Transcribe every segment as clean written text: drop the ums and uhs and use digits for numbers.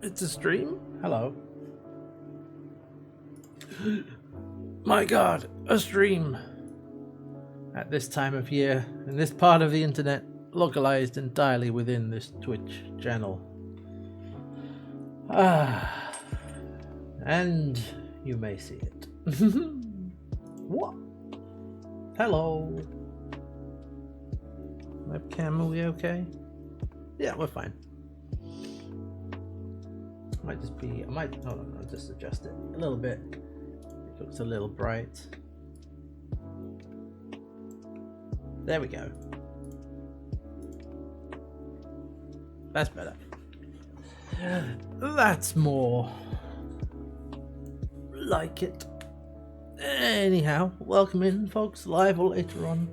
It's a stream? Hello. My god, a stream! At this time of year, in this part of the internet, localized entirely within this Twitch channel. And you may see it. What? Hello. Webcam, are we okay? Yeah, we're fine. Might just be, hold on, I'll just adjust it a little bit. It looks a little bright. There we go. That's better. That's more like it. Anyhow, welcome in, folks, live or later on.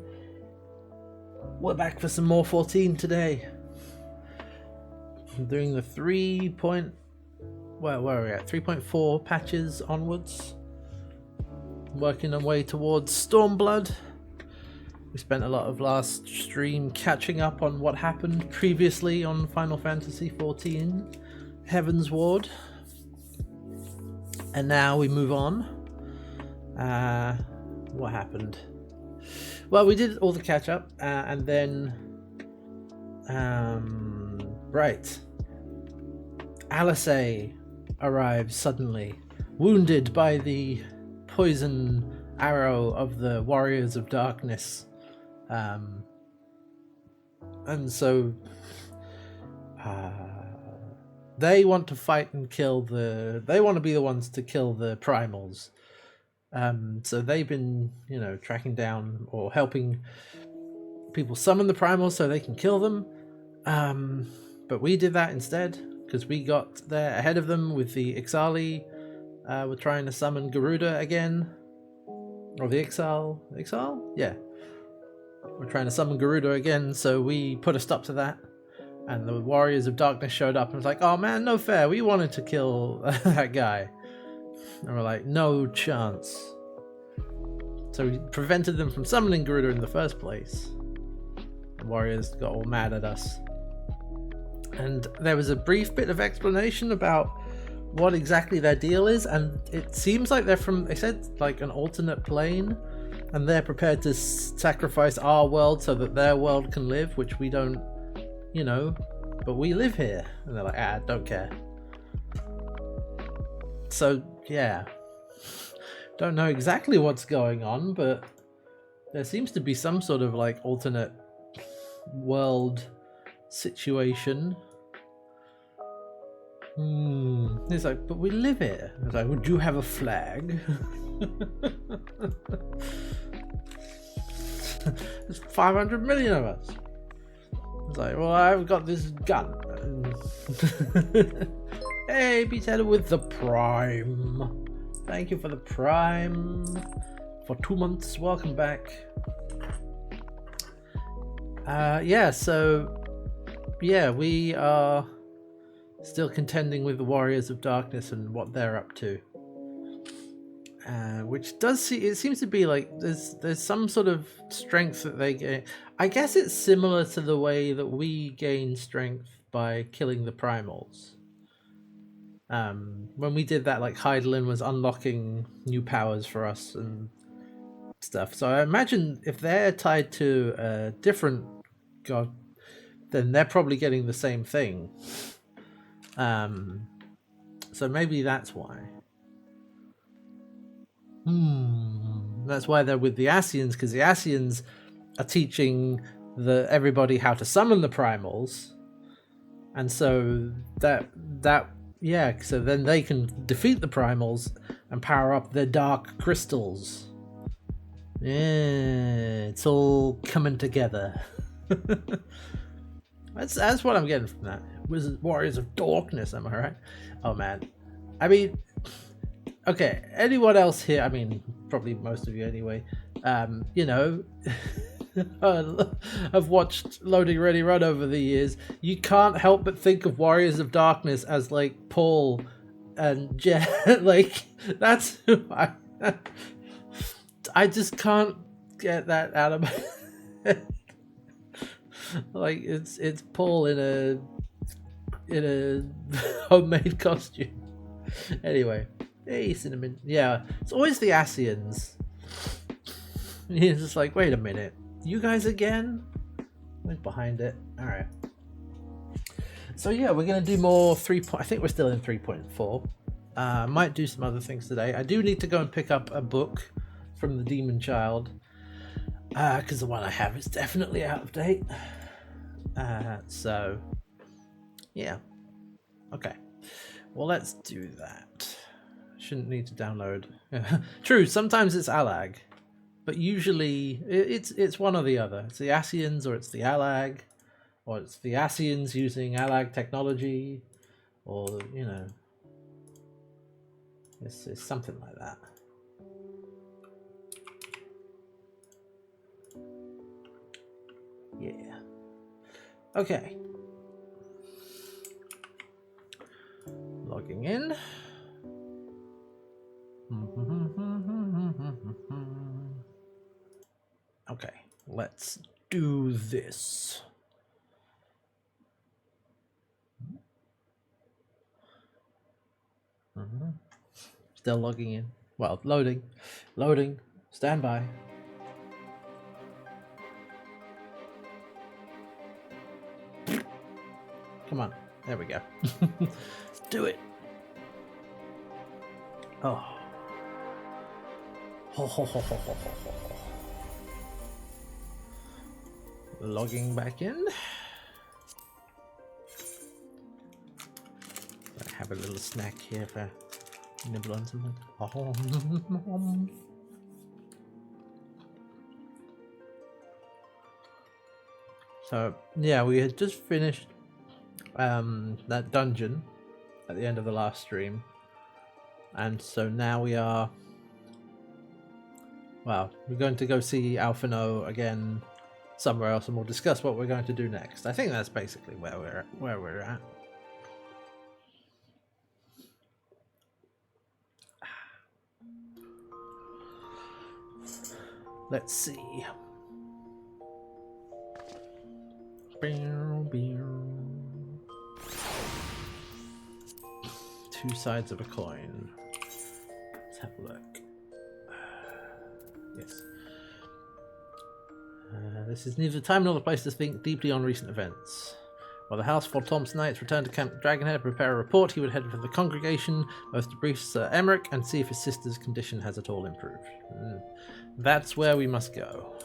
We're back for some more 14 today. I'm doing the 3.4 patches onwards. Working our way towards Stormblood. We spent a lot of last stream catching up on what happened previously on Final Fantasy XIV, Heavensward. And now we move on. What happened? Well, we did all the catch up, and then right. Alice arrives suddenly, wounded by the poison arrow of the Warriors of Darkness. And so they want to fight and kill they want to be the ones to kill the primals. So they've been, tracking down or helping people summon the primals so they can kill them. But we did that instead because we got there ahead of them with the Ixali. We're trying to summon Garuda again. Or the Ixal? Yeah. We're trying to summon Garuda again, so we put a stop to that. And the Warriors of Darkness showed up and was like, oh man, no fair, we wanted to kill that guy. And we're like, no chance. So we prevented them from summoning Garuda in the first place. The Warriors got all mad at us. And there was a brief bit of explanation about what exactly their deal is, and it seems like they said like an alternate plane, and they're prepared to sacrifice our world so that their world can live, which we don't, but we live here. And they're like, don't care. So yeah, don't know exactly what's going on, but there seems to be some sort of like alternate world situation. He's like, but we live here. I was like, would you have a flag? There's 500 million of us. I was like, well, I've got this gun. Hey, Peter with the Prime. Thank you for the Prime. For 2 months, welcome back. We are still contending with the Warriors of Darkness and what they're up to. Which it seems to be like there's some sort of strength that they gain. I guess it's similar to the way that we gain strength by killing the primals. When we did that, like Heidelin was unlocking new powers for us and stuff. So I imagine if they're tied to a different god, then they're probably getting the same thing. So maybe that's why. That's why they're with the Ascians, because the Ascians are teaching everybody how to summon the primals, and so so then they can defeat the primals and power up their dark crystals. Yeah, it's all coming together. That's what I'm getting from that. Warriors of Darkness, am I right? Oh man. I mean, okay, anyone else here, I mean, probably most of you anyway, I've watched Loading Ready Run over the years. You can't help but think of Warriors of Darkness as like Paul and Jet. Like, that's who I just can't get that out of my head. Like, it's Paul in a in a homemade costume. Anyway, hey Cinnamon. Yeah, it's always the Asians. He's just like, wait a minute, you guys again? Went behind it. All right. So yeah, we're gonna do more 3. I think we're still in 3.4. Might do some other things today. I do need to go and pick up a book from the Demon Child, because the one I have is definitely out of date. So yeah, okay. Well, let's do that. Shouldn't need to download. True, sometimes it's Alag, but usually it's one or the other. It's the Asians or it's the Alag, or it's the Asians using Alag technology, or you know, it's something like that. Yeah. Okay. Logging in. Okay, let's do this. Still logging in. Well, loading. Loading. Stand by. Come on. There we go. Do it. Oh. Ho, ho, ho, ho, ho, ho, ho. Logging back in. I have a little snack here for nibble on something. Oh. So yeah, we had just finished that dungeon at the end of the last stream, and so now we are, well, we're going to go see Alphino again somewhere else, and we'll discuss what we're going to do next. I think that's basically where we're at. Let's see. Two sides of a coin. Let's have a look. Yes. This is neither the time nor the place to think deeply on recent events. While the House Tom's Knights returned to Camp Dragonhead to prepare a report, he would head for the congregation, both to brief Sir Emmerich and see if his sister's condition has at all improved. That's where we must go.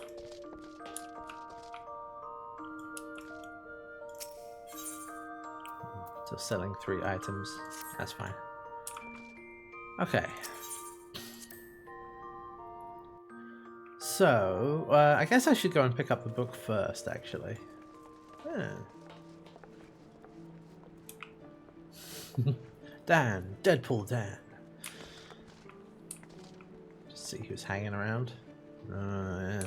So selling 3 items, that's fine. Okay. So, I guess I should go and pick up the book first, actually. Yeah. Dan, Deadpool Dan. Just see who's hanging around. Yeah.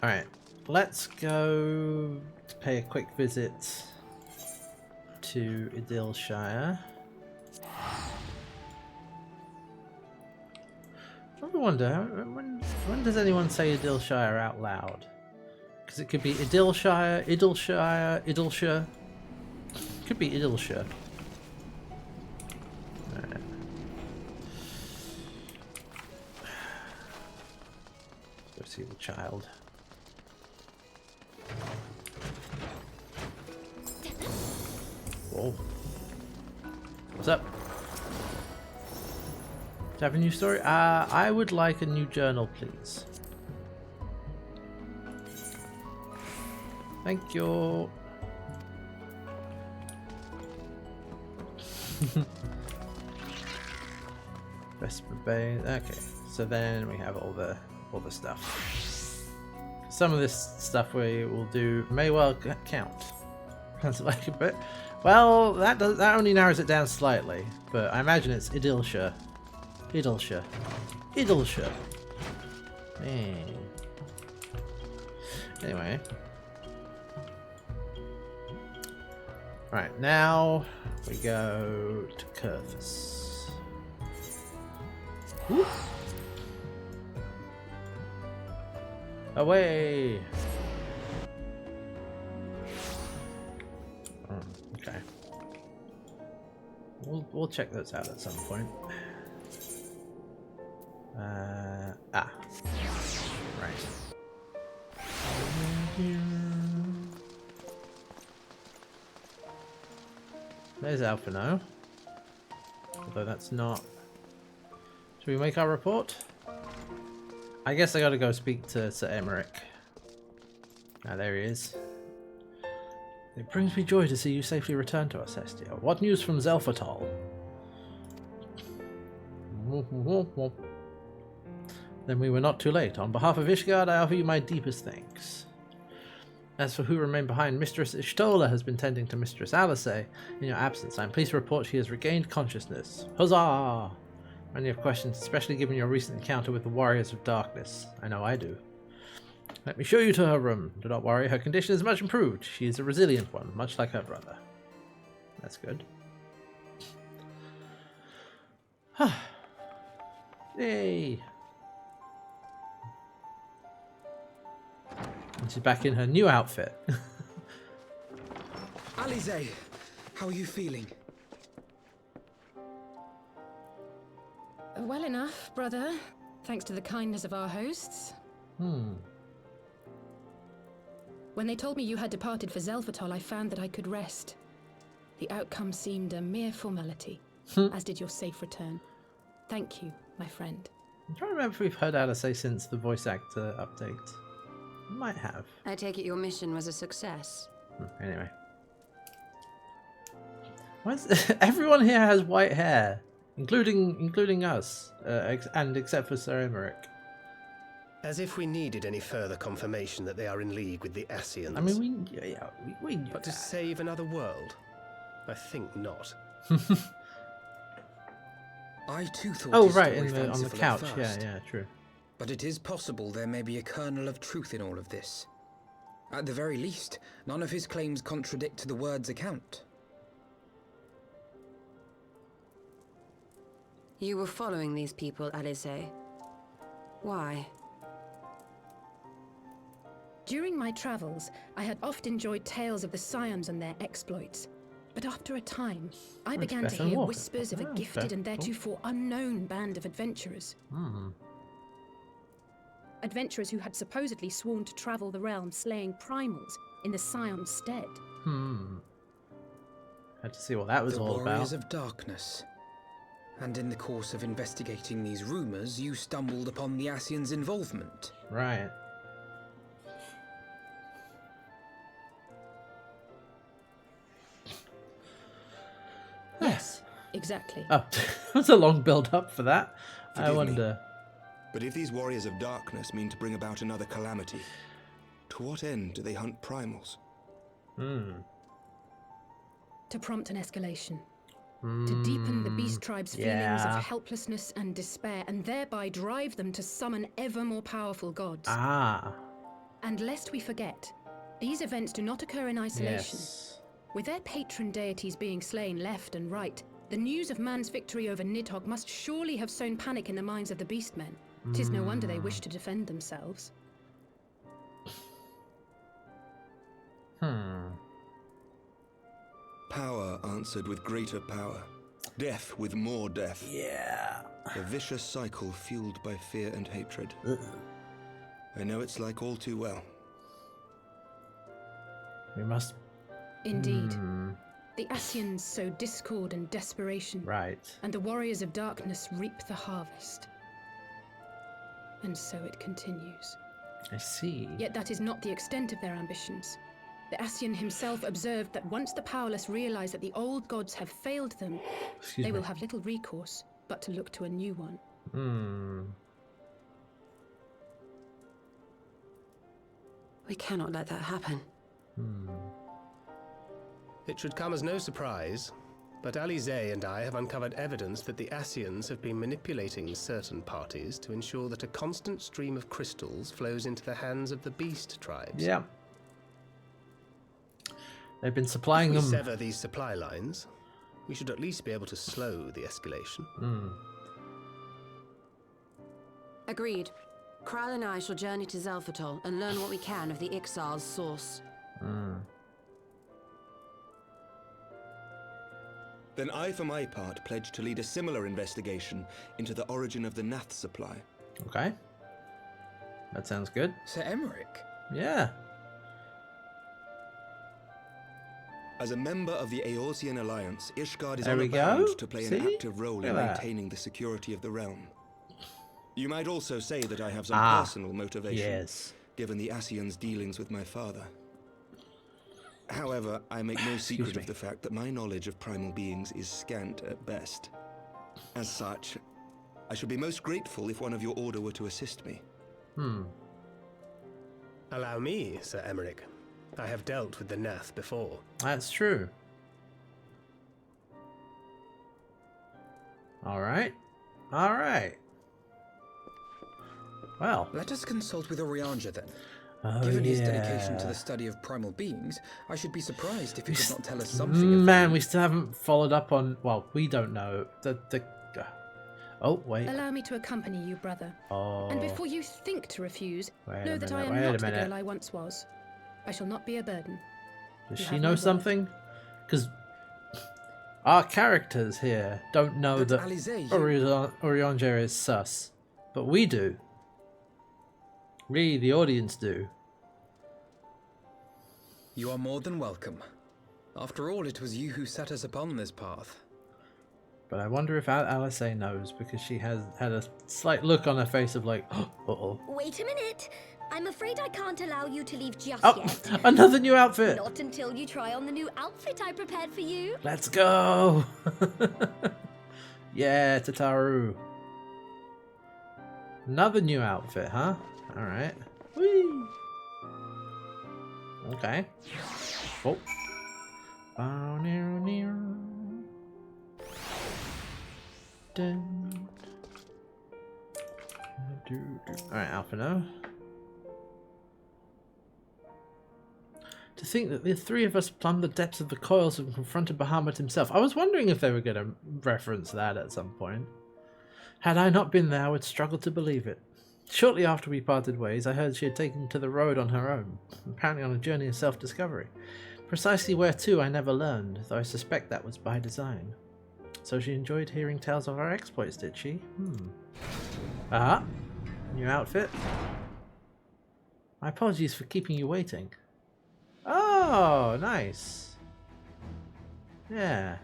Alright, let's go to pay a quick visit to Idylshire. I wonder, when does anyone say Idylshire out loud? Because it could be Idylshire, Idylshire. Could be Idylshire. Right. Let's go see the child. Whoa. What's up? Do you have a new story? I would like a new journal, please. Thank you. Vesper Bay. Okay, so then we have all the stuff. Some of this stuff we will do may well count. That's like a bit. Well, that only narrows it down slightly, but I imagine it's Idylshire. Idylshire. Idylshire. Hey. Anyway. Right, now we go to Curthus. Whoop. Away! Okay. We'll check those out at some point. Right. There's Alphino. Although that's not... Should we make our report? I guess I gotta go speak to Sir Emmerich. Ah, there he is. It brings me joy to see you safely return to us, Hestia. What news from Zelfatol? Then we were not too late. On behalf of Ishgard, I offer you my deepest thanks. As for who remained behind, Mistress Ishtola has been tending to Mistress Alice. In your absence, I am pleased to report she has regained consciousness. Huzzah! Many have questions, especially given your recent encounter with the Warriors of Darkness. I know I do. Let me show you to her room. Do not worry, her condition is much improved. She is a resilient one, much like her brother. That's good. Yay! And she's back in her new outfit. Alize, how are you feeling? Well enough, brother. Thanks to the kindness of our hosts. When they told me you had departed for Zelfatol, I found that I could rest. The outcome seemed a mere formality, as did your safe return. Thank you, my friend. I'm trying to remember if we've heard Alice since the voice actor update. Might have. I take it your mission was a success. Anyway. Everyone here has white hair, including us, and except for Sir Emmerich. As if we needed any further confirmation that they are in league with the Ascians. I mean, we knew But to that. save another world? I think not. I too thought. Oh his right, story on the fanciful couch. at Yeah, first. yeah, true. But it is possible there may be a kernel of truth in all of this. At the very least, none of his claims contradict the word's account. You were following these people, Alice. Why? During my travels, I had oft enjoyed tales of the Scions and their exploits. But after a time, I began to better hear walk. whispers of a Oh, gifted okay, and cool. theretofore unknown band of adventurers. Adventurers who had supposedly sworn to travel the realm slaying primals in the Scion's stead. Had to see what that was The all Warriors about. of Darkness. And in the course of investigating these rumors, you stumbled upon the Ascians' involvement. Right. Yes, exactly. Oh, it was a long build-up for that. I Forgive me. wonder. But if these warriors of darkness mean to bring about another calamity, to what end do they hunt primals? To prompt an escalation. To deepen the beast tribe's feelings yeah. of helplessness and despair, and thereby drive them to summon ever more powerful gods. Ah, And lest we forget, these events do not occur in isolation. yes. With their patron deities being slain left and right, the news of man's victory over Nidhogg must surely have sown panic in the minds of the beastmen. 'Tis no wonder they wish to defend themselves. Power answered with greater power, death with more death. Yeah. A vicious cycle fueled by fear and hatred. I know it's like all too well. We must. Indeed. The Ascians sow discord and desperation, Right. and the Warriors of Darkness reap the harvest. And so it continues. I see. Yet that is not the extent of their ambitions. The Ascian himself observed that once the powerless realize that the old gods have failed them, Excuse they me. will have little recourse but to look to a new one. We cannot let that happen. It should come as no surprise, but Alize and I have uncovered evidence that the Ascians have been manipulating certain parties to ensure that a constant stream of crystals flows into the hands of the beast tribes. Yeah. They've been supplying If we them. sever these supply lines, we should at least be able to slow the escalation. Agreed. Kral and I shall journey to Zelfatol and learn what we can of the Ixal's source. Then I, for my part, pledge to lead a similar investigation into the origin of the Nath supply. Okay. That sounds good. Sir Emmerich? Yeah. As a member of the Eorzean Alliance, Ishgard is There on we a bound go. to play See? an active role Look in at that. maintaining the security of the realm. You might also say that I have some personal motivation, Yes. given the Ascians' dealings with my father. However, I make no secret of the fact that my knowledge of primal beings is scant at best. As such, I should be most grateful if one of your order were to assist me. Allow me, Sir Emmerich. I have dealt with the Nath before. That's true. Alright. Alright. Well. Let us consult with Orianja then. Oh, Given his yeah. dedication to the study of primal beings, I should be surprised if he could not tell us something of Man, we still haven't followed up on... Well, we don't know. Oh, wait. Allow me to accompany you, brother. Oh. And before you think to refuse, Wait know a that I minute, am wait a not the minute. girl I once was. I shall not be a burden. Does You she have know my word. something? Because our characters here don't know But that Alize, Orianja is sus. But we do. We, the audience, do. You are more than welcome. After all, it was you who set us upon this path. But I wonder if Alice knows, because she has had a slight look on her face of like, uh-oh. Wait a minute. I'm afraid I can't allow you to leave just Oh, yet. another new outfit. Not until you try on the new outfit I prepared for you. Let's go. Yeah, Tataru. Another new outfit, huh? All right. Whee. Okay. Oh. Oh, near. Dun. Alright, Alphino. To think that the three of us plumbed the depths of the coils and confronted Bahamut himself. I was wondering if they were going to reference that at some point. Had I not been there, I would struggle to believe it. Shortly after we parted ways, I heard she had taken to the road on her own, apparently on a journey of self-discovery. Precisely where to, I never learned, though I suspect that was by design. So she enjoyed hearing tales of our exploits, did she? Aha! New outfit. My apologies for keeping you waiting. Oh, nice. Yeah.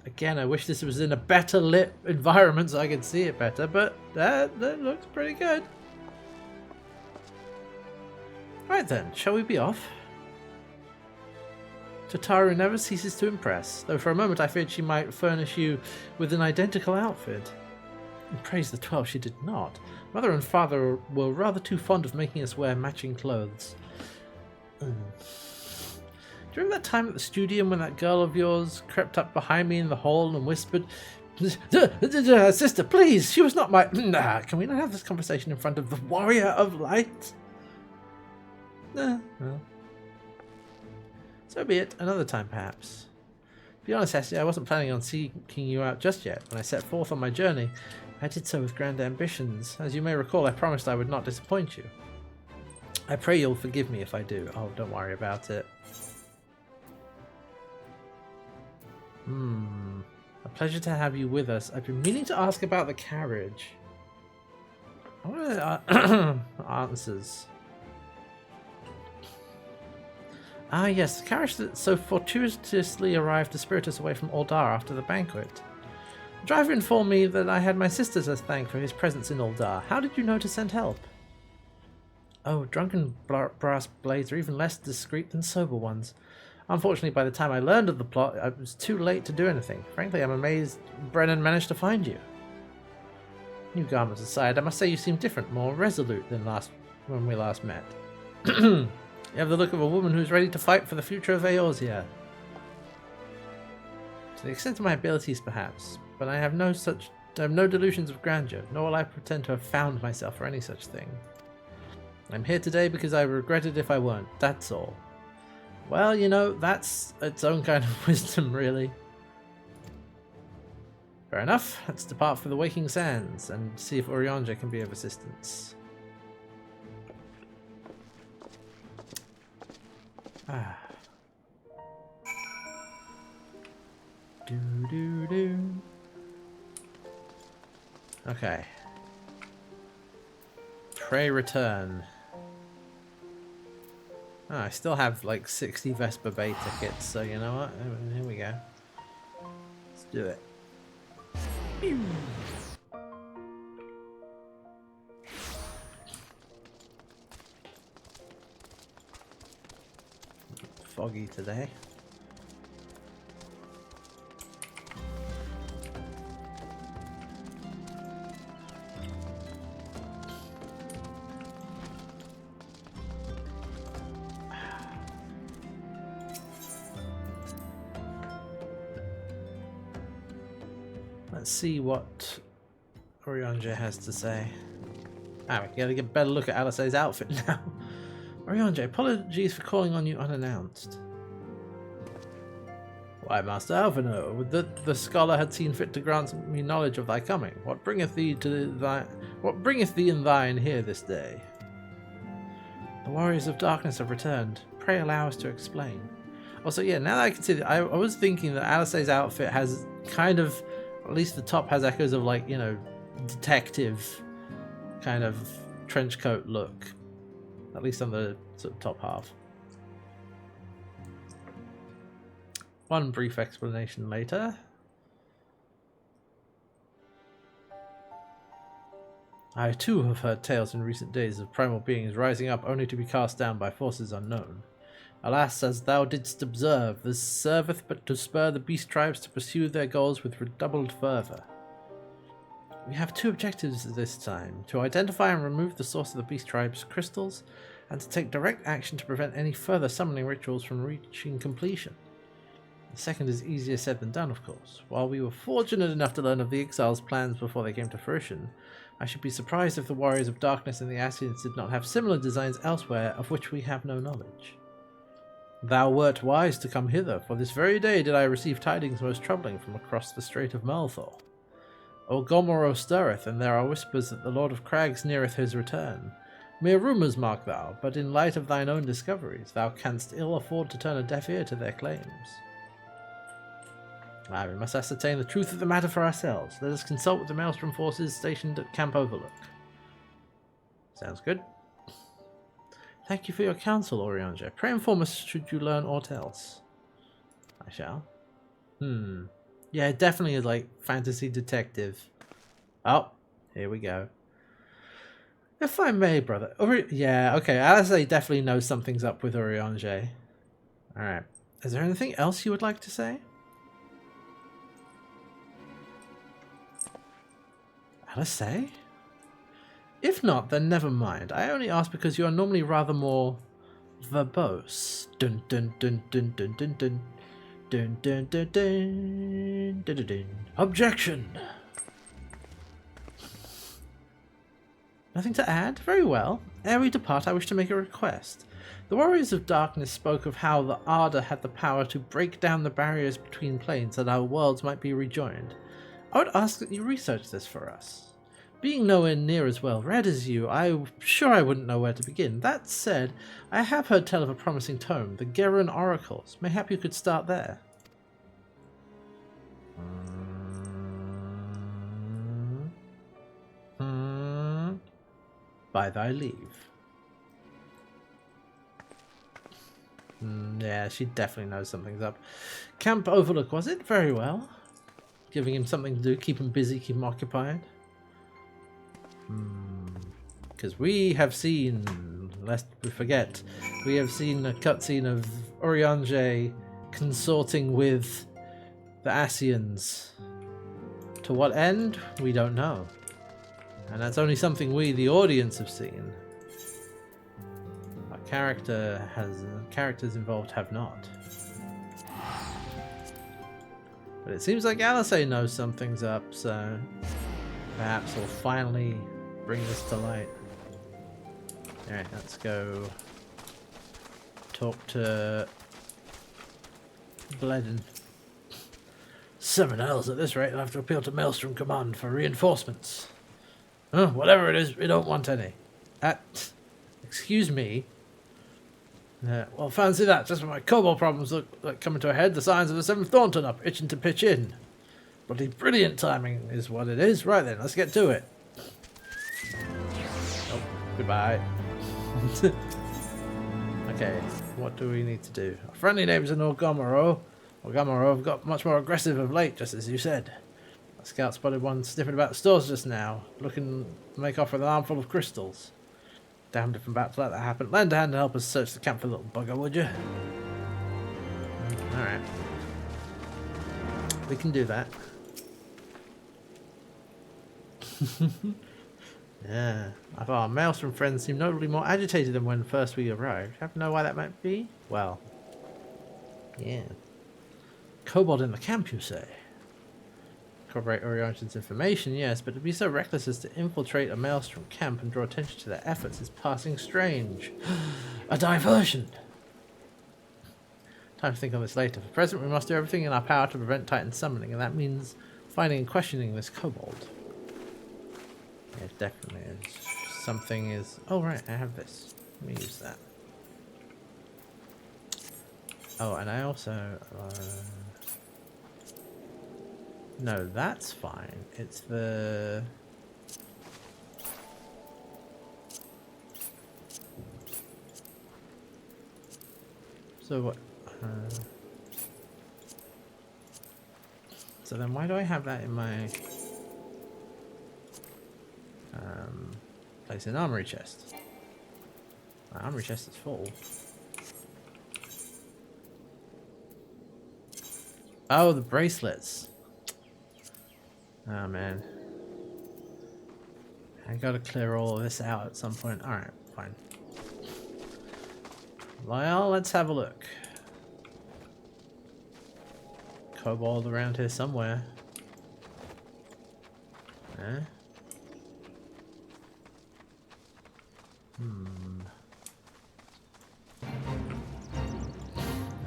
Again, I wish this was in a better lit environment so I could see it better, but that looks pretty good. Right then, shall we be off? Tataru never ceases to impress, though for a moment I feared she might furnish you with an identical outfit. And praise the 12, she did not. Mother and father were rather too fond of making us wear matching clothes. Do you remember that time at the studio when that girl of yours crept up behind me in the hall and whispered, "Sister, please, she was not my..." Nah, can we not have this conversation in front of the Warrior of Light? Well. So be it, another time perhaps. To be honest, Essie, I wasn't planning on seeking you out just yet. When I set forth on my journey, I did so with grand ambitions. As you may recall, I promised I would not disappoint you. I pray you'll forgive me if I do. Oh, don't worry about it. A pleasure to have you with us. I've been meaning to ask about the carriage. I want answers. Ah yes, the carriage that so fortuitously arrived to spirit us away from Uldar after the banquet. The driver informed me that I had my sister to thank for his presence in Uldar. How did you know to send help? Oh, drunken brass blades are even less discreet than sober ones. Unfortunately, by the time I learned of the plot, it was too late to do anything. Frankly, I'm amazed Brennan managed to find you. New garments aside, I must say you seem different, more resolute than when we last met. You have the look of a woman who's ready to fight for the future of Eorzea. To the extent of my abilities, perhaps, but I have no delusions of grandeur, nor will I pretend to have found myself or any such thing. I'm here today because I regret it if I weren't, that's all. Well, you know, that's its own kind of wisdom, really. Fair enough, let's depart for the Waking Sands and see if Orianja can be of assistance. Okay. Pray return. Oh, I still have like 60 Vesper Bay tickets, so you know what? Here we go. Let's do it. Pew. Foggy today. Let's see what Oriange has to say. Ah, we gotta get a better look at Alice's outfit now. Oriange, apologies for calling on you unannounced. Why, Master Alvino, the scholar had seen fit to grant me knowledge of thy coming. What bringeth thee and thine here this day? The warriors of darkness have returned. Pray allow us to explain. Also, yeah, now that I can see that, I was thinking that Alice's outfit has kind of, at least the top has echoes of like, you know, detective kind of trench coat look. At least on the sort of top half. One brief explanation later. I too have heard tales in recent days of primal beings rising up only to be cast down by forces unknown. Alas, as thou didst observe, this serveth but to spur the beast tribes to pursue their goals with redoubled fervour. We have two objectives this time, to identify and remove the source of the beast tribe's crystals, and to take direct action to prevent any further summoning rituals from reaching completion. The second is easier said than done, of course. While we were fortunate enough to learn of the Exiles' plans before they came to fruition, I should be surprised if the Warriors of Darkness and the Ascians did not have similar designs elsewhere of which we have no knowledge. Thou wert wise to come hither, for this very day did I receive tidings most troubling from across the Strait of Malthor. Orgomoro stirreth, and there are whispers that the Lord of Crags neareth his return. Mere rumours, mark thou, but in light of thine own discoveries, thou canst ill afford to turn a deaf ear to their claims. Ah, we must ascertain the truth of the matter for ourselves. Let us consult with the Maelstrom forces stationed at Camp Overlook. Sounds good. Thank you for your counsel, Oriange. Pray inform us should you learn aught else. I shall. Yeah, definitely is like fantasy detective. Oh, here we go. If I may, brother. Yeah, okay. Alice definitely knows something's up with Oriange. Alright. Is there anything else you would like to say? Alice? If not, then never mind. I only ask because you are normally rather more verbose. Dun dun dun dun dun dun dun. Dun dun dun dun dun dun dun. Objection! Nothing to add? Very well. Ere we depart, I wish to make a request. The Warriors of Darkness spoke of how the Arder had the power to break down the barriers between planes that our worlds might be rejoined. I would ask that you research this for us. Being nowhere near as well read as you, I'm sure I wouldn't know where to begin. That said, I have heard tell of a promising tome, the Geran Oracles. Mayhap you could start there. By thy leave. Yeah, she definitely knows something's up. Camp Overlook, was it? Very well. Giving him something to do, keep him busy, keep him occupied. Because we have seen, lest we forget, we have seen a cutscene of Oriange consorting with the Ascians. To what end? We don't know. And that's only something we, the audience, have seen. Our characters involved have not. But it seems like Alice knows something's up, so perhaps we'll finally bring this to light. Alright, let's go talk to Bledden. 7 hours at this rate, I'll have to appeal to Maelstrom Command for reinforcements. Whatever it is, we don't want any. Excuse me. Yeah, well, fancy that. Just when my kobold problems look like coming to a head, the signs of the 7th Dawn turn up, itching to pitch in. Bloody brilliant timing is what it is. Right then, let's get to it. Oh, goodbye. Okay, what do we need to do? Our friendly neighbours in Orgamoro have got much more aggressive of late, just as you said. A scout spotted one sniffing about the stores just now, looking to make off with an armful of crystals. Damned if I'm about to let that happen. Lend a hand and help us search the camp for the little bugger, would you? Alright. We can do that. Yeah. Our Maelstrom friends seem notably more agitated than when first we arrived. Have to know why that might be? Well. Yeah. Kobold in the camp, you say? Corroborate Orion's information, yes, but to be so reckless as to infiltrate a Maelstrom camp and draw attention to their efforts is passing strange. A diversion! Time to think on this later. For present, we must do everything in our power to prevent Titan summoning, and that means finding and questioning this kobold. Yeah, definitely is. Something is... Oh, right, I have this. Let me use that. Oh, and I also... No, that's fine. It's the... So what? So then why do I have that in my place in armory chest? My armory chest is full. Oh, the bracelets. Oh man. I gotta clear all of this out at some point. Alright, fine. Well, let's have a look. Kobold around here somewhere. Eh?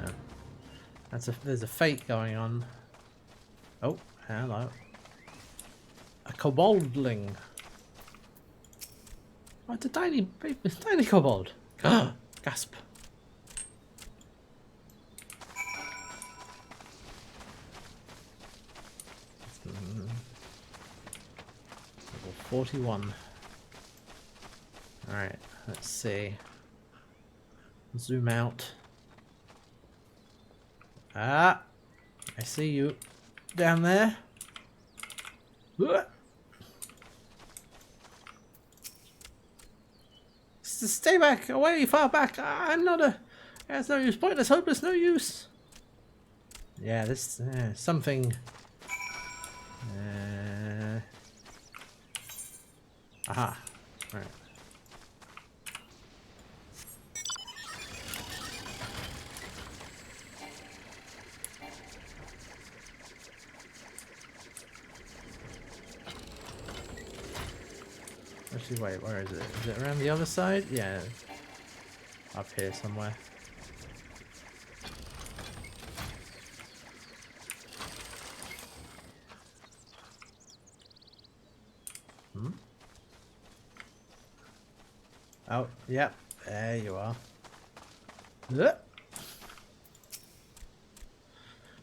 No. There's a fate going on. Oh, hello. A koboldling. Oh, it's a tiny kobold. Gasp. Level 41. Alright, let's see. Zoom out. Ah! I see you down there. Stay back, away, far back. I'm not a... That's no use. Pointless, hopeless, no use. Yeah, this... something... Aha. Right. Actually, wait, where is it? Is it around the other side? Yeah. Up here somewhere. Hmm? Oh, yep. There you are.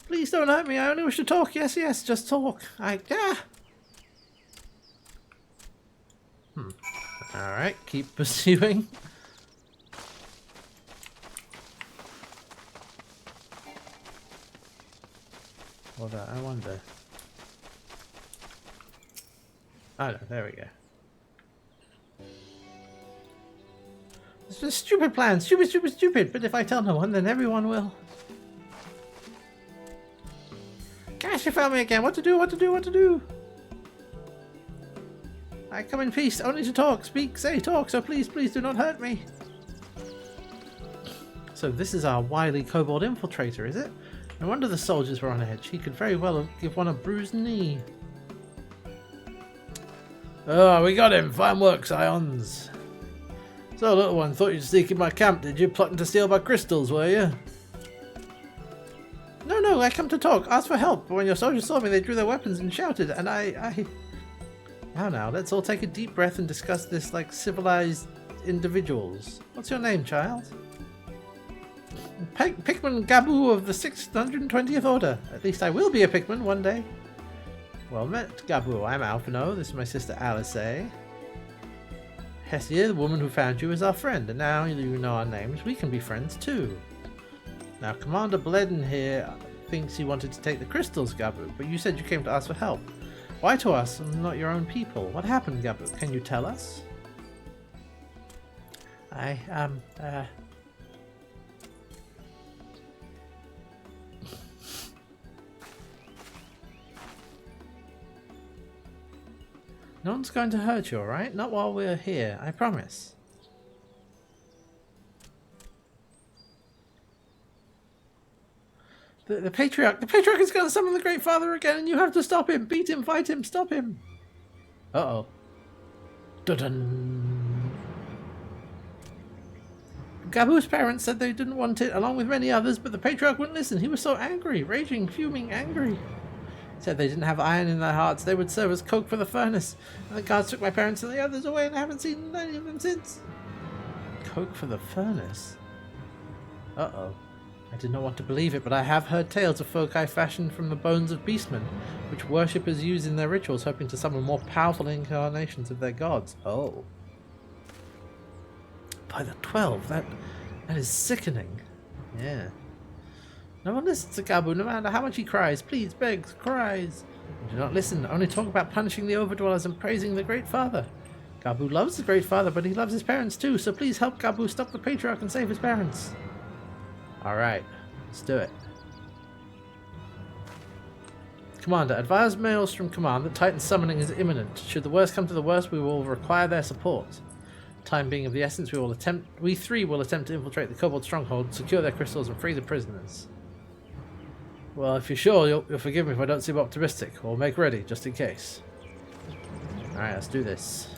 Please don't hurt me. I only wish to talk. Yes, yes, just talk. Alright, keep pursuing. Hold on, I wonder. Oh no, there we go. It's a stupid plan. Stupid, stupid, stupid. But if I tell no one, then everyone will. Gosh, you found me again. What to do, what to do, what to do? I come in peace, only to talk. Speak, say, talk. So please, please do not hurt me. So this is our wily kobold infiltrator, is it? No wonder the soldiers were on edge. He could very well give one a bruised knee. Oh, we got him. Fine work, Scions. So, little one, thought you'd sneak in my camp, did you? Plotting to steal my crystals, were you? No, no, I come to talk. Ask for help. But when your soldiers saw me, they drew their weapons and shouted, and I... Now, let's all take a deep breath and discuss this like civilized individuals. What's your name, child? Pikmin Gabu of the 620th Order. At least I will be a Pikmin one day. Well met, Gabu. I'm Alphino. This is my sister Alice. Hessia, the woman who found you, is our friend, and now you know our names, we can be friends too. Now, Commander Bledden here thinks you wanted to take the crystals, Gabu, but you said you came to ask for help. Why to us and not your own people? What happened, Gabu? Can you tell us? No one's going to hurt you, alright? Not while we're here, I promise. The Patriarch is going to summon the Great Father again, and you have to stop him! Beat him, fight him, stop him! Uh-oh. Dun-dun! Gabu's parents said they didn't want it, along with many others, but the Patriarch wouldn't listen. He was so angry, raging, fuming, angry. Said they didn't have iron in their hearts, they would serve as coke for the furnace. And the guards took my parents and the others away, and I haven't seen any of them since. Coke for the furnace? Uh-oh. I did not want to believe it, but I have heard tales of foci fashioned from the bones of beastmen, which worshippers use in their rituals, hoping to summon more powerful incarnations of their gods. Oh. By the 12, that is sickening. Yeah. No one listens to Gabu, no matter how much he cries, pleads, begs, cries. Do not listen, only talk about punishing the overdwellers and praising the Great Father. Gabu loves the Great Father, but he loves his parents too, so please help Gabu stop the Patriarch and save his parents. Alright, let's do it. Commander, advise Maelstrom Command that Titan summoning is imminent. Should the worst come to the worst, we will require their support. Time being of the essence, we three will attempt to infiltrate the Kobold stronghold, secure their crystals, and free the prisoners. Well, if you're sure, you'll forgive me if I don't seem optimistic, or make ready, just in case. Alright, let's do this.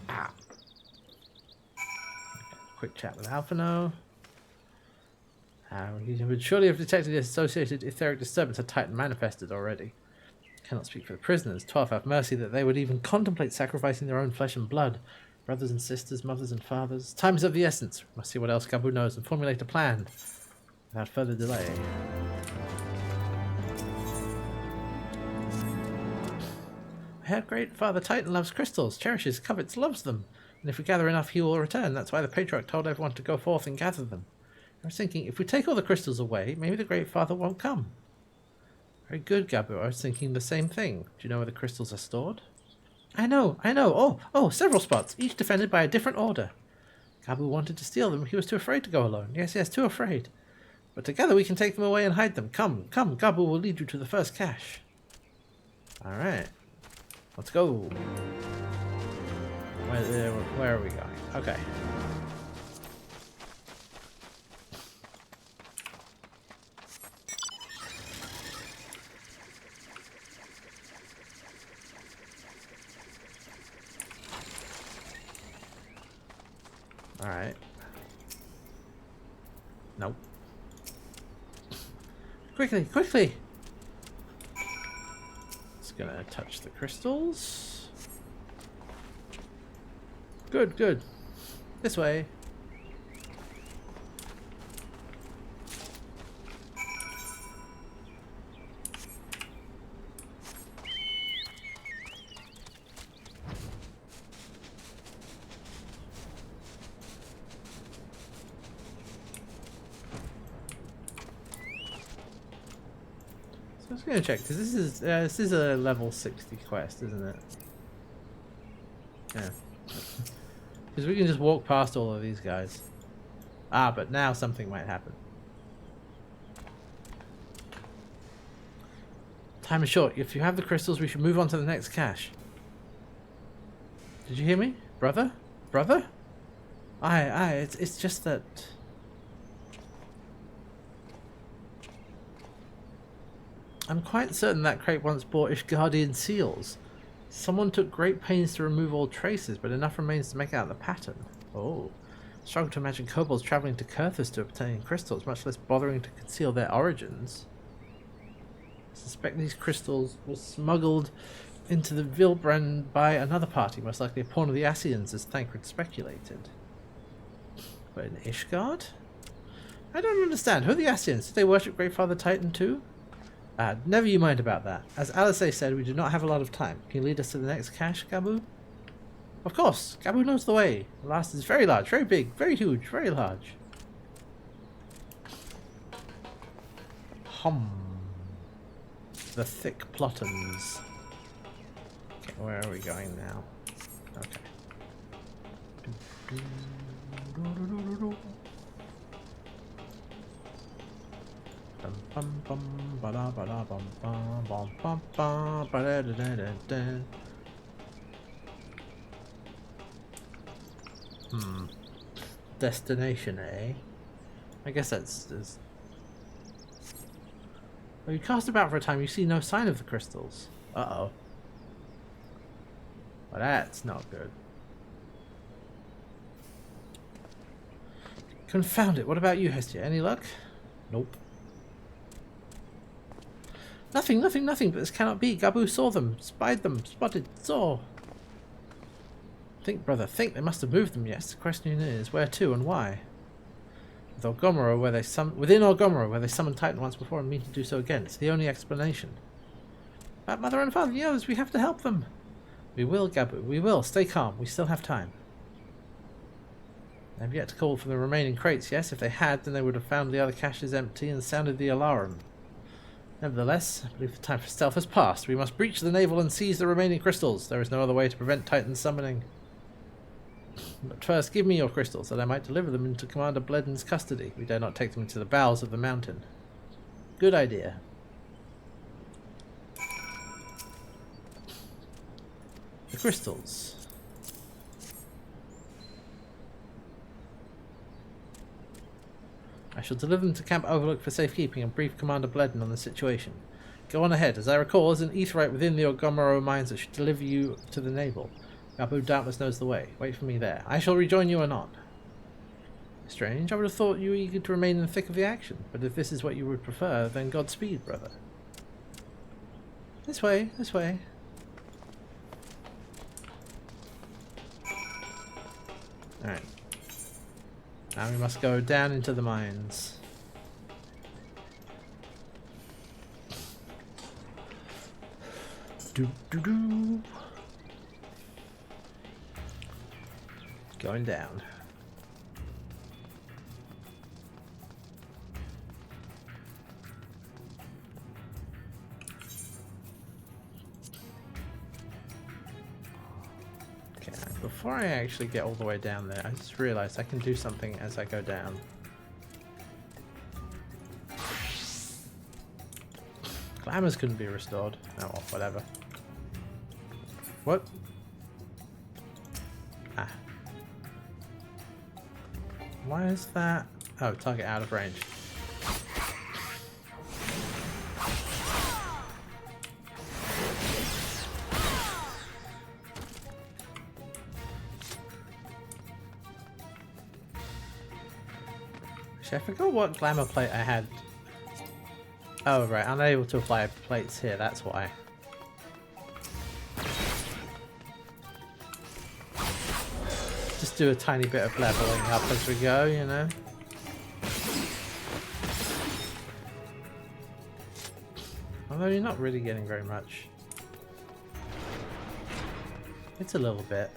Ah. Quick chat with Alphino. He would surely have detected the associated etheric disturbance had Titan manifested already. Cannot speak for the prisoners. 12 have mercy that they would even contemplate sacrificing their own flesh and blood. Brothers and sisters, mothers and fathers. Time is of the essence. We must see what else Gabu knows and formulate a plan. Without further delay. I heard Great Father Titan loves crystals, cherishes, covets, loves them. And if we gather enough, he will return. That's why the Patriarch told everyone to go forth and gather them. I was thinking, if we take all the crystals away, maybe the Great Father won't come. Very good, Gabu. I was thinking the same thing. Do you know where the crystals are stored? I know. Oh, several spots, each defended by a different order. Gabu wanted to steal them. He was too afraid to go alone. Yes, too afraid. But together we can take them away and hide them. Come, Gabu will lead you to the first cache. Alright. Let's go. Where are we going? Okay. Alright. Nope. Quickly! It's gonna touch the crystals. Good. This way. I was gonna check because this is a level 60 quest, isn't it? Yeah. Because we can just walk past all of these guys. Ah, but now something might happen. Time is short. If you have the crystals, we should move on to the next cache. Did you hear me, brother? Brother? It's just that. I'm quite certain that crate once bore Ishgardian seals. Someone took great pains to remove all traces, but enough remains to make out the pattern. Oh. Struggle to imagine kobolds travelling to Kurthus to obtain crystals, much less bothering to conceal their origins. I suspect these crystals were smuggled into the Vilbrand by another party, most likely a pawn of the Asians, as Thancred speculated. But in Ishgard? I don't understand. Who are the Ascians? Did they worship Great Father Titan too? Never you mind about that. As Alisaie said, we do not have a lot of time. Can you lead us to the next cache, Gabu? Of course. Gabu knows the way. The last is very large, very big, very huge, very large. The thick plottons. Okay, where are we going now? Okay. Destination, eh? I guess that's... Well, you cast about for a time, you see no sign of the crystals. Uh-oh. Well, that's not good. Confound it. What about you, Hestia? Any luck? Nope. Nothing, nothing, nothing, but this cannot be. Gabu saw them, spied them, spotted, saw. Think, brother, think. They must have moved them, yes. The question is, where to and why? Within Orgomero, where they summoned Titan once before and mean to do so again. It's the only explanation. About Mother and Father, the others, we have to help them. We will, Gabu, we will. Stay calm. We still have time. They have yet to call for the remaining crates, yes? If they had, then they would have found the other caches empty and sounded the alarm. Nevertheless, I believe the time for stealth has passed. We must breach the navel and seize the remaining crystals. There is no other way to prevent Titan summoning. But first, give me your crystals, that I might deliver them into Commander Bleden's custody. We dare not take them into the bowels of the mountain. Good idea. The crystals. I shall deliver them to Camp Overlook for safekeeping and brief Commander Bleden on the situation. Go on ahead. As I recall, there's an aetheryte within the Orgomero mines that should deliver you to the navel. Gabu doubtless knows the way. Wait for me there. I shall rejoin you anon. Strange. I would have thought you were eager to remain in the thick of the action, but if this is what you would prefer, then Godspeed, brother. This way, this way. Alright. Now we must go down into the mines. Do. Going down. Okay, before I actually get all the way down there, I just realized I can do something as I go down. Glamours couldn't be restored. Oh well, whatever. What? Ah. Why is that? Oh, target out of range. Actually, I forgot what glamour plate I had. Oh right, I'm unable to apply plates here, that's why. Just do a tiny bit of leveling up as we go, you know. Although you're not really getting very much. It's a little bit.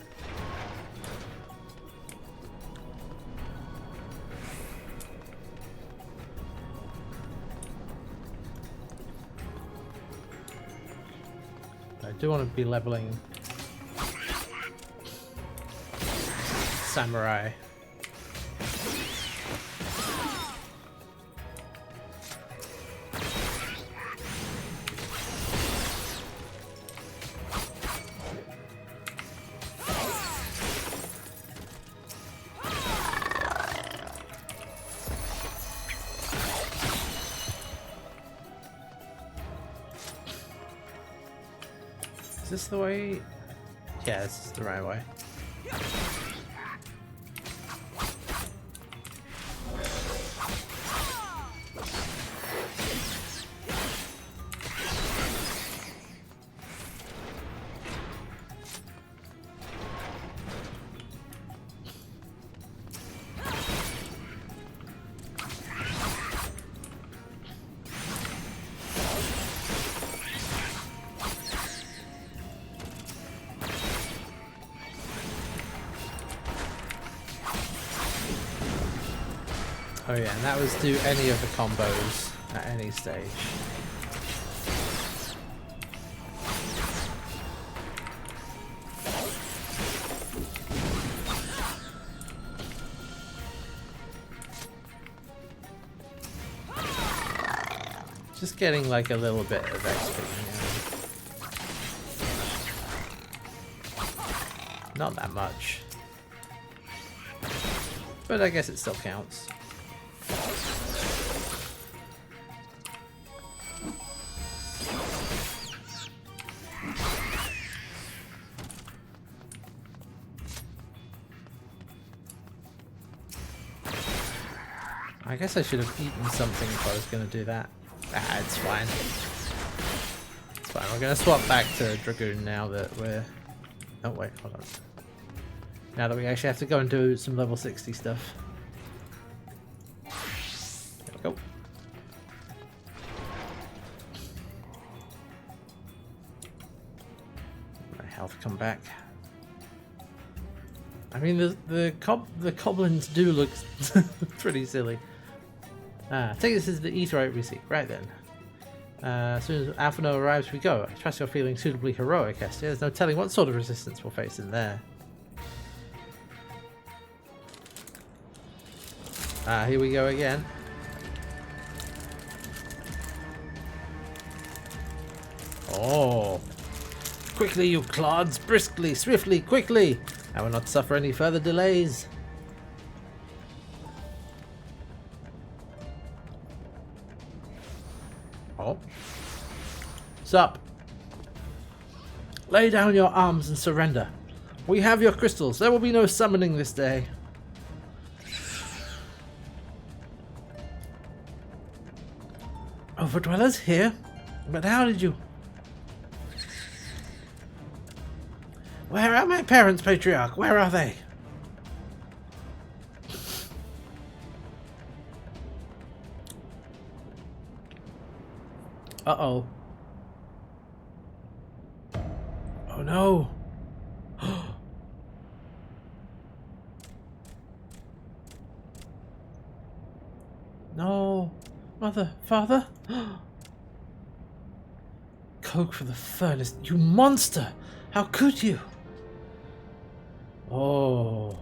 I do want to be leveling Samurai. Is this the way? Yeah, this is the right way. Oh yeah, and that was do any of the combos at any stage. Just getting like a little bit of XP. Not that much. But I guess it still counts. I guess I should have eaten something if I was going to do that. Ah, it's fine. It's fine. We're going to swap back to Dragoon now that we're... Oh wait, hold on. Now that we actually have to go and do some level 60 stuff. There we go. My health come back. I mean, the goblins do look pretty silly. Take this as the Aetheryte we seek. Right then. As soon as Alphino arrives, we go. I trust you're feeling suitably heroic, Estia. There's no telling what sort of resistance we'll face in there. Here we go again. Oh. Quickly, you clods! Briskly, swiftly, quickly! I will not suffer any further delays. Oh. Sup? Lay down your arms and surrender. We have your crystals. There will be no summoning this day. Overdwellers here? But how did you... Where are my parents, Patriarch? Where are they? Uh-oh. Oh no. No. Mother, father? Coke for the furnace, you monster! How could you? Oh.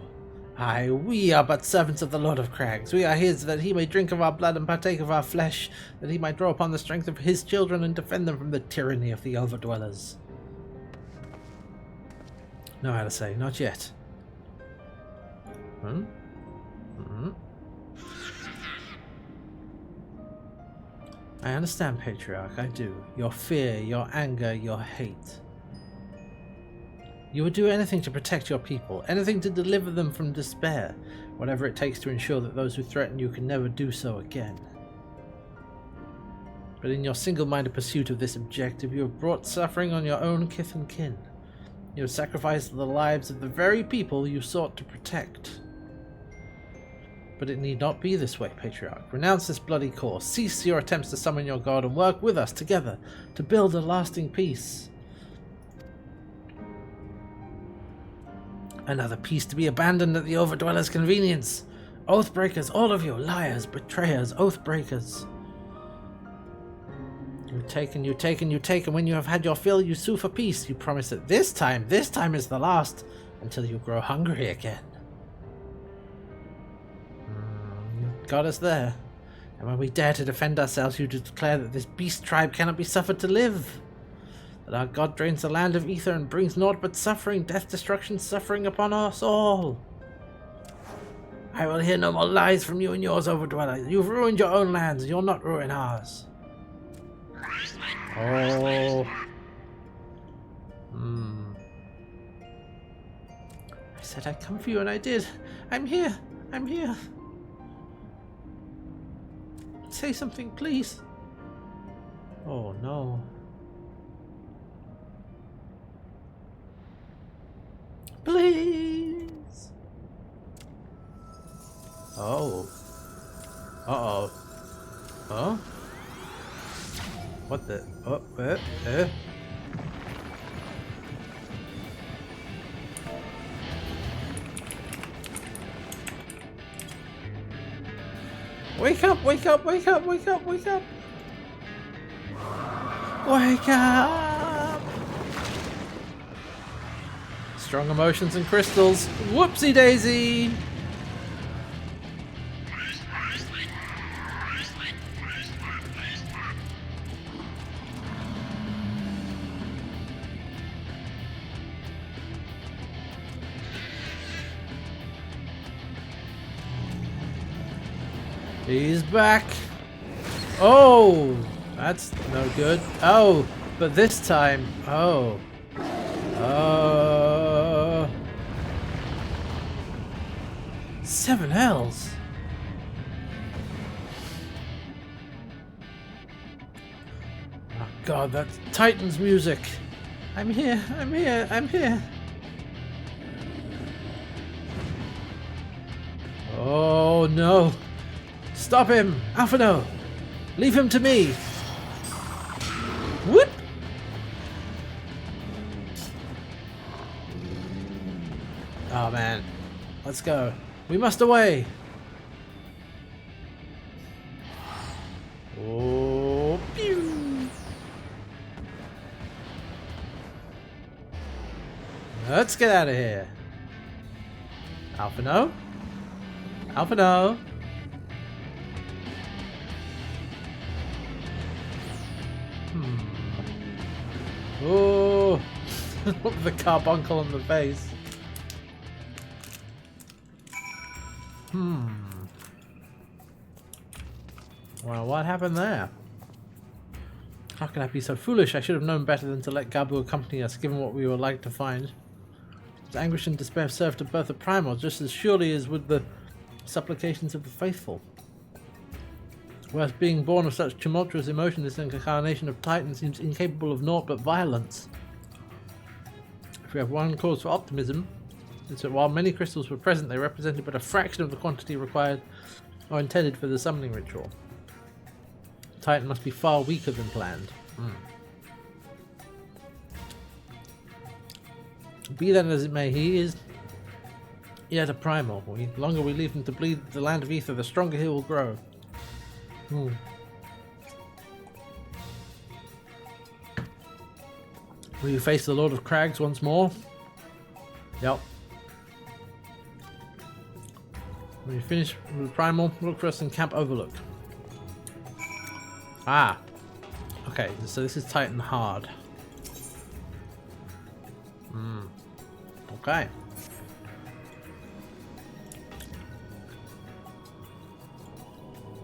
Aye, we are but servants of the Lord of Crags. We are his, that he may drink of our blood and partake of our flesh, that he might draw upon the strength of his children and defend them from the tyranny of the Overdwellers. No, how to say, not yet. I understand, Patriarch, I do. Your fear, your anger, your hate. You would do anything to protect your people, anything to deliver them from despair, whatever it takes to ensure that those who threaten you can never do so again. But in your single-minded pursuit of this objective, you have brought suffering on your own kith and kin. You have sacrificed the lives of the very people you sought to protect. But it need not be this way, Patriarch. Renounce this bloody course, cease your attempts to summon your god, and work with us together to build a lasting peace. Another peace to be abandoned at the Overdweller's convenience. Oathbreakers, all of you, liars, betrayers, oathbreakers. You take and you take and you take, and when you have had your fill, you sue for peace. You promise that this time is the last, until you grow hungry again. You got us there. And when we dare to defend ourselves, you declare that this beast tribe cannot be suffered to live. That our god drains the land of ether and brings naught but suffering, death, destruction, suffering upon us all. I will hear no more lies from you and yours, Overdweller. You've ruined your own lands, you'll not ruin ours. Oh. I said I'd come for you and I did. I'm here. I'm here. Say something, please. Oh no. Please. Oh. Uh-oh. Huh? What the? Oh, Wake up, wake up, wake up, wake up, wake up! Wake up! Strong emotions and crystals. Whoopsie daisy! He's back. Oh, that's no good. Oh, but this time, oh. 7 L's. Oh God, that's Titan's music. I'm here, I'm here, I'm here. Oh no. Stop him! Alphino! Leave him to me! Whoop! Oh man. Let's go. We must away! Oh, pew! Let's get out of here. Alphino? Alphino? Oh, the carbuncle on the face. Well, what happened there? How can I be so foolish? I should have known better than to let Gabu accompany us, given what we were like to find. His anguish and despair served to birth a primal, just as surely as would the supplications of the faithful. Whereas being born of such tumultuous emotion, this incarnation of Titan seems incapable of naught but violence. If we have one cause for optimism, it's that while many crystals were present, they represented but a fraction of the quantity required or intended for the summoning ritual. Titan must be far weaker than planned. Be that as it may, he is yet a primal. The longer we leave him to bleed the land of ether, the stronger he will grow. Will you face the Lord of Crags once more? Yep. When you finish with Primal, look for us in Camp Overlook. Ah. Okay, so this is Titan Hard. Okay.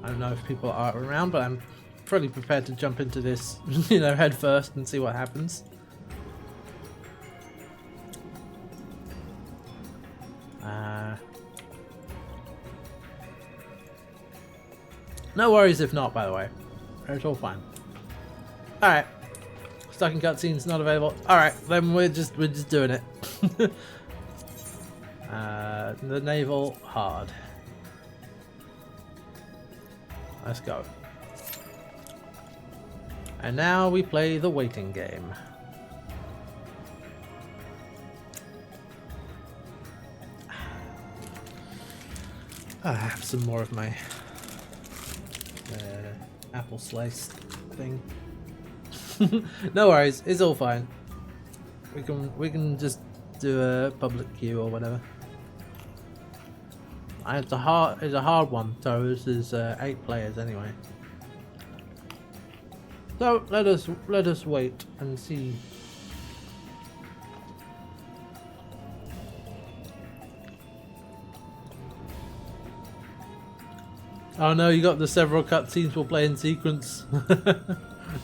I don't know if people are around, but I'm fully prepared to jump into this, you know, head first and see what happens. No worries if not, by the way. It's all fine. Alright. Stuck in cutscenes, not available. Alright, then we're just doing it. The naval hard. Let's go. And now we play the waiting game. I have some more of my apple slice thing. No worries, it's all fine. We can just do a public queue or whatever. It's a hard one, so this is 8 players anyway. So let us wait and see. Oh no, you got the several cutscenes we'll play in sequence.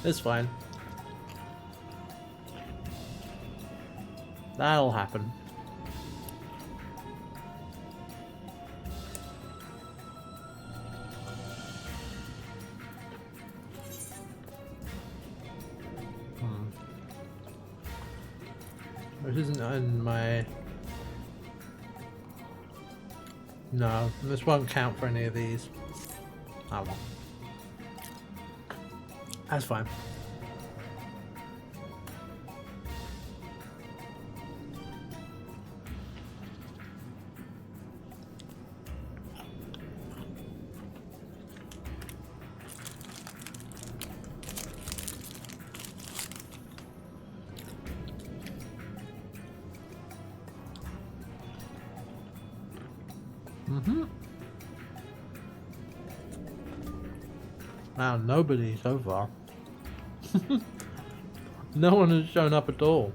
It's fine. That'll happen. This isn't in my... No, this won't count for any of these. Oh well. That's fine. Wow, nobody so far. No one has shown up at all.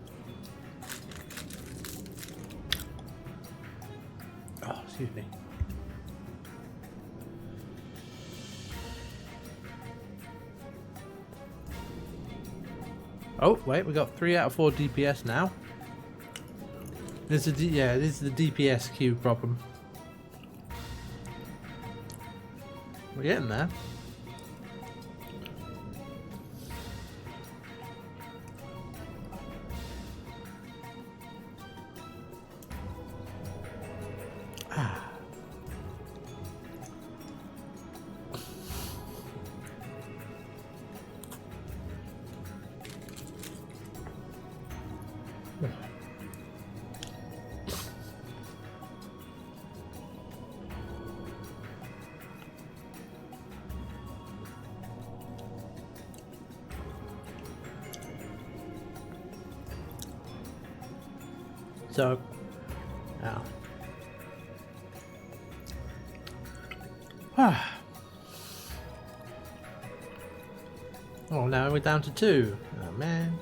Oh, excuse me. Oh, wait, we got 3 out of 4 DPS now. This is this is the DPS queue problem. We're getting there. So, now. Oh, now we're down to 2. Oh man.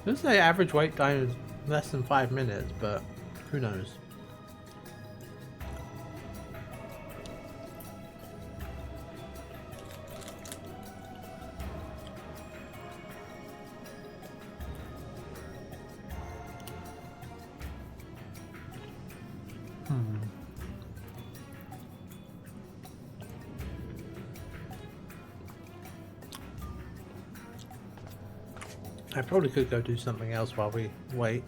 Let's say average wait time is less than 5 minutes, but who knows? I probably could go do something else while we wait.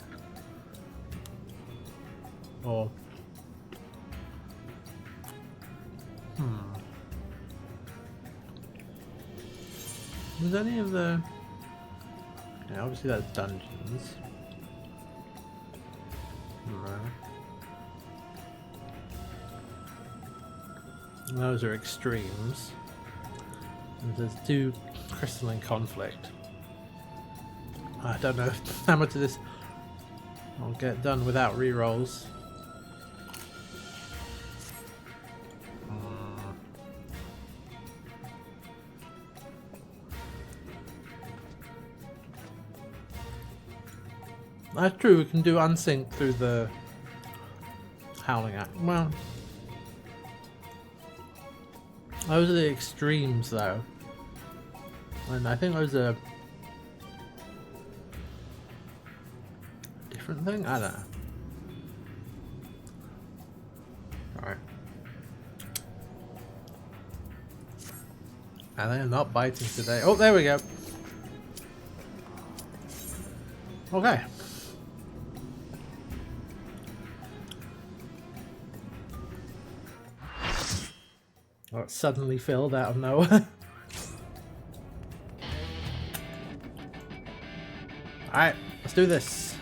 Or... Was any of the... Yeah, obviously that's dungeons. No. Those are extremes. And there's 2 crystalline conflict. I don't know how much of this I'll get done without rerolls. That's true, we can do unsync through the Howling Act. Well, those are the extremes though. And I think those are different thing? I don't know. Alright. And they're not biting today. Oh, there we go. Okay. Oh, it suddenly filled out of nowhere. Alright, let's do this.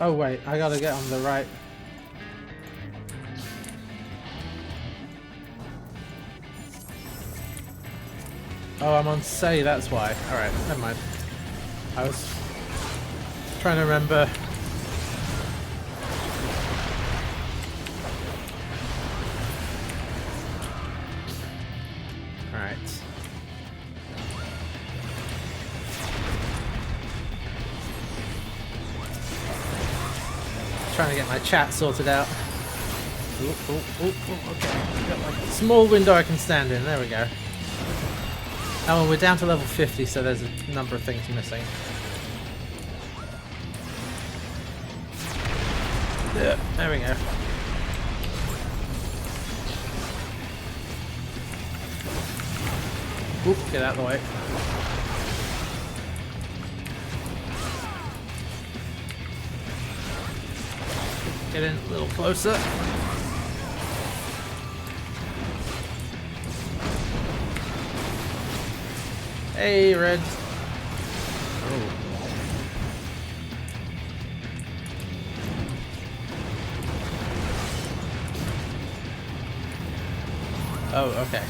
Oh wait, I gotta get on the right. Oh, I'm on say, that's why. Alright, never mind. I was trying to remember. Alright. Trying to get my chat sorted out. Okay. Got like a small window I can stand in. There we go. Oh, we're down to level 50, so there's a number of things missing. Yeah, there we go. Oop, get out of the way. Get in a little closer. Hey, Red. Oh. Oh, okay.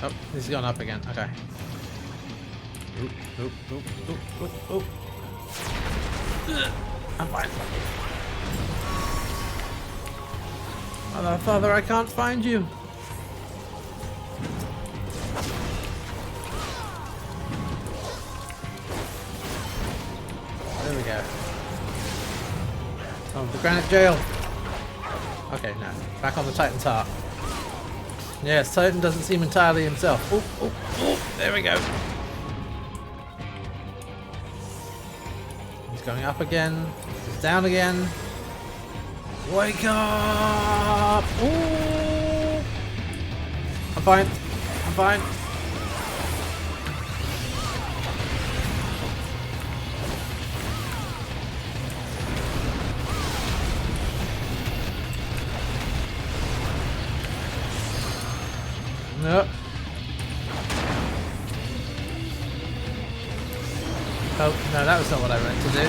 Oh, he's gone up again. Okay. Oh. I'm fine. Mother, father, I can't find you. There we go. Oh, the granite jail. Okay, no. Back on the Titan's heart. Yes, Titan doesn't seem entirely himself. Oh, there we go. He's going up again. He's down again. Wake up! Ooh! I'm fine. I'm fine. No. Oh, no, that was not what I meant to do.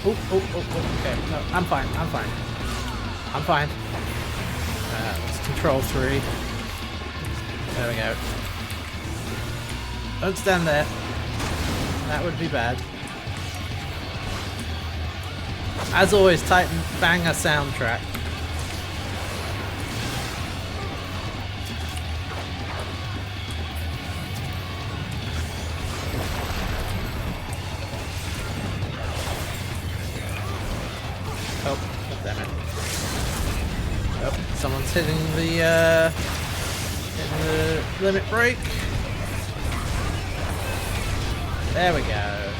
Okay, no, I'm fine, I'm fine. I'm fine. Let's control 3. There we go. Don't stand there. That would be bad. As always, Titan banger soundtrack. Oh, damn it. Oh, someone's hitting the limit break. There we go.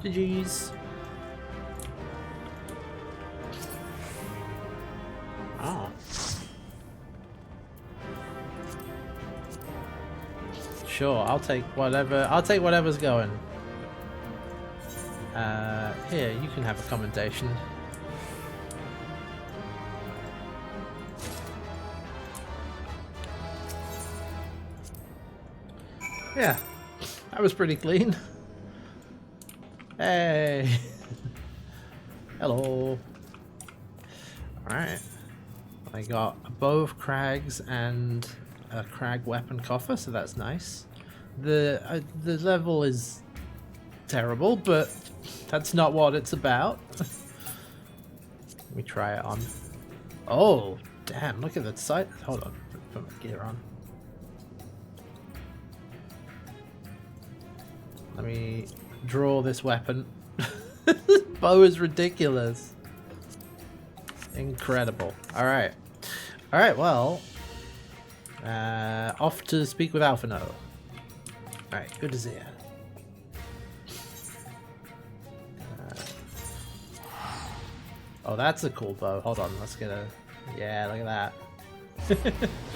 GG's. Oh. Sure, I'll take whatever. I'll take whatever's going. Here, you can have a commendation. Yeah, that was pretty clean. Hey! Hello! Alright. I got a bow of crags and a crag weapon coffer, so that's nice. The level is terrible, but that's not what it's about. Let me try it on. Oh, damn, look at that sight. Hold on, put my gear on. Let me draw this weapon. This bow is ridiculous. Incredible. Alright. Alright, well. Off to speak with Alphino. Alright, good to see you. Oh, that's a cool bow. Hold on, let's get a... Yeah, look at that.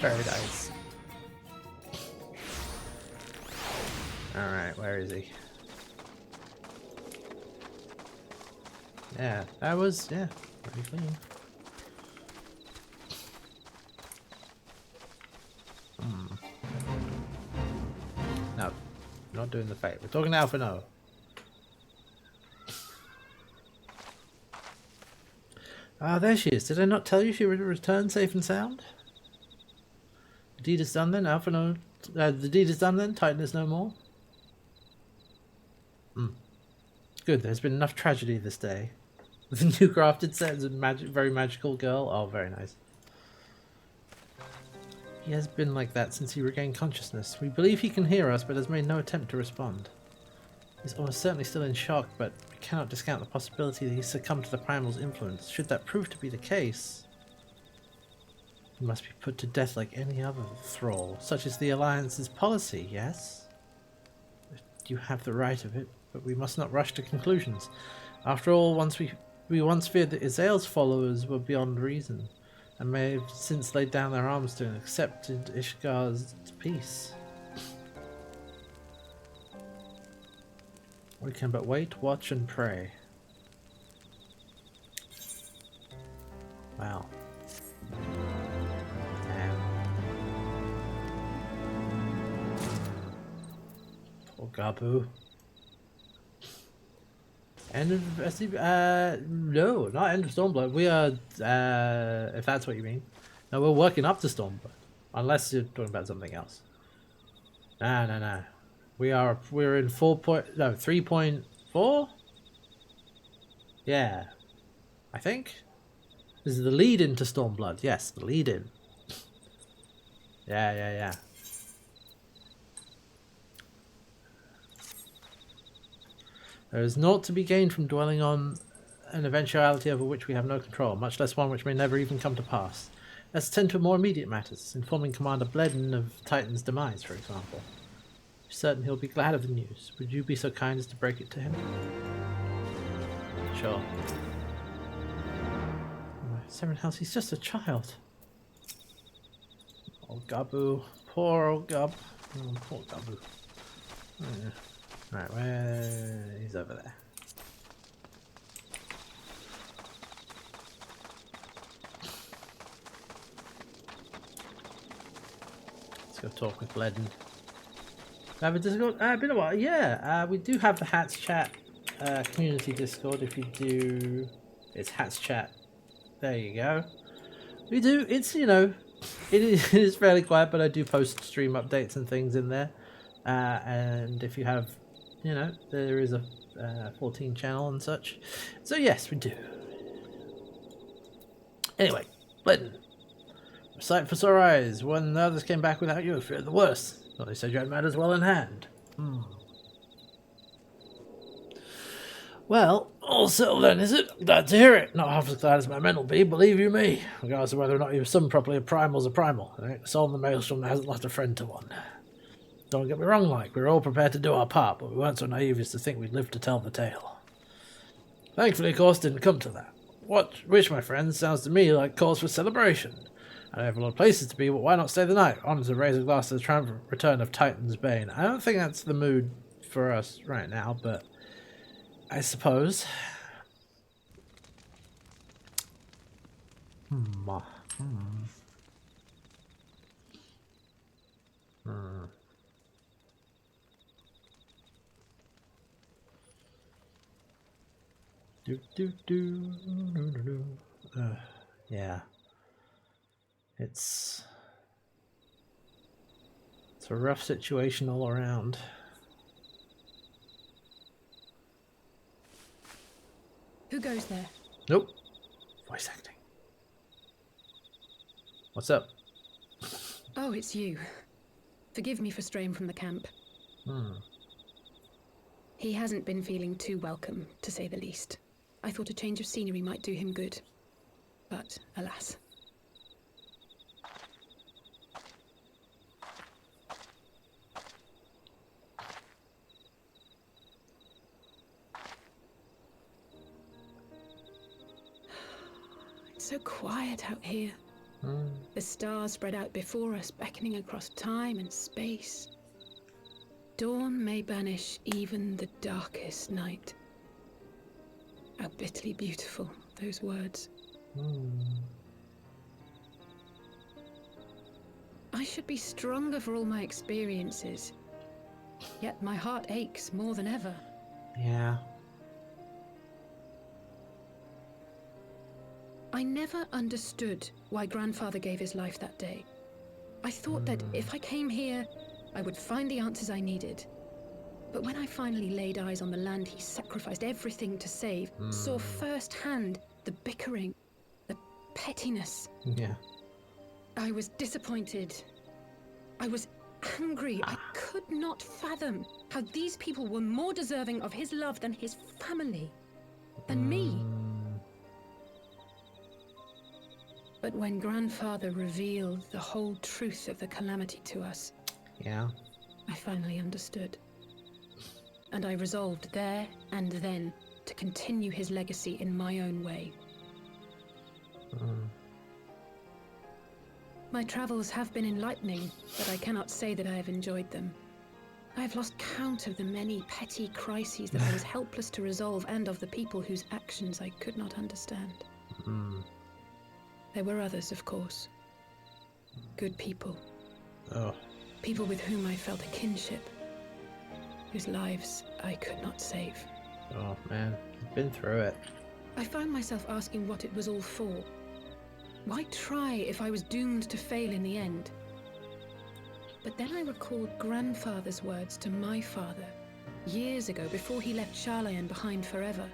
Very nice. Alright, where is he? Yeah, that was, yeah, pretty clean. No, not doing the fate. We're talking to Alphino. Ah, there she is. Did I not tell you she would return safe and sound? The deed is done then, Alphino. The deed is done then, Titan is no more. Good, there's been enough tragedy this day. The new crafted set is a very magical girl. Oh, very nice. He has been like that since he regained consciousness. We believe he can hear us, but has made no attempt to respond. He's almost certainly still in shock, but we cannot discount the possibility that he succumbed to the Primal's influence. Should that prove to be the case, he must be put to death like any other thrall. Such is the Alliance's policy, yes? You have the right of it, but we must not rush to conclusions. After all, we once feared that Izael's followers were beyond reason, and may have since laid down their arms to and accepted Ishgar's peace. We can but wait, watch, and pray. Wow. Damn. Gabu. End of FFXIV? No, not end of Stormblood. We are, if that's what you mean. No, we're working up to Stormblood. Unless you're talking about something else. No. We're in 3.4? Yeah. I think. This is the lead into Stormblood. Yes, the lead in. Yeah. There is naught to be gained from dwelling on an eventuality over which we have no control, much less one which may never even come to pass. Let's attend to more immediate matters, informing Commander Bledden of Titan's demise, for example. I'm certain he'll be glad of the news. Would you be so kind as to break it to him? Sure. Seven Hells, he's just a child. Old Gabu. Poor old Gub. Oh, poor Gabu. Yeah. Right, where... he's over there. Let's go talk with Bledden. Have a Discord? Been a while. Yeah, we do have the Hats Chat community Discord. If you do... it's Hats Chat. There you go. We do, it's, you know, it is fairly quiet, but I do post stream updates and things in there. And if you have, you know, there is a 14 channel and such. So yes, we do. Anyway, Bledden. Sight for sore eyes. When the others came back without you, I feared the worst. Well, they said you had matters well in hand. Well, all settled then, is it? I'm glad to hear it. Not half as glad as my men will be, believe you me. Regardless of whether or not you sum properly a primal's a primal. The soul in the maelstrom hasn't lost a friend to one. Don't get me wrong, like, we were all prepared to do our part, but we weren't so naive as to think we'd live to tell the tale. Thankfully, of course, didn't come to that. Which, my friends, sounds to me like cause for celebration. I have a lot of places to be, but why not stay the night? Honour to raise a glass to the triumphant return of Titan's Bane. I don't think that's the mood for us right now, but I suppose. Yeah. It's a rough situation all around. Who goes there? Nope. Voice acting. What's up? Oh, it's you. Forgive me for straying from the camp. He hasn't been feeling too welcome, to say the least. I thought a change of scenery might do him good. But, alas. It's so quiet out here. The stars spread out before us, beckoning across time and space. Dawn may banish even the darkest night. How bitterly beautiful, those words. I should be stronger for all my experiences, yet my heart aches more than ever. Yeah. I never understood why Grandfather gave his life that day. I thought that if I came here, I would find the answers I needed. But when I finally laid eyes on the land he sacrificed everything to save, saw firsthand the bickering, the pettiness. Yeah. I was disappointed. I was angry. I could not fathom how these people were more deserving of his love than his family, than me. But when Grandfather revealed the whole truth of the calamity to us, Yeah. I finally understood. And I resolved there and then to continue his legacy in my own way. My travels have been enlightening, but I cannot say that I have enjoyed them. I have lost count of the many petty crises that I was helpless to resolve, and of the people whose actions I could not understand. There were others, of course. Good people. Oh. People with whom I felt a kinship. whose lives I could not save. Oh man, you've been through it. I found myself asking what it was all for. Why try if I was doomed to fail in the end? But then I recalled grandfather's words to my father, years ago, before he left Charlayan behind forever.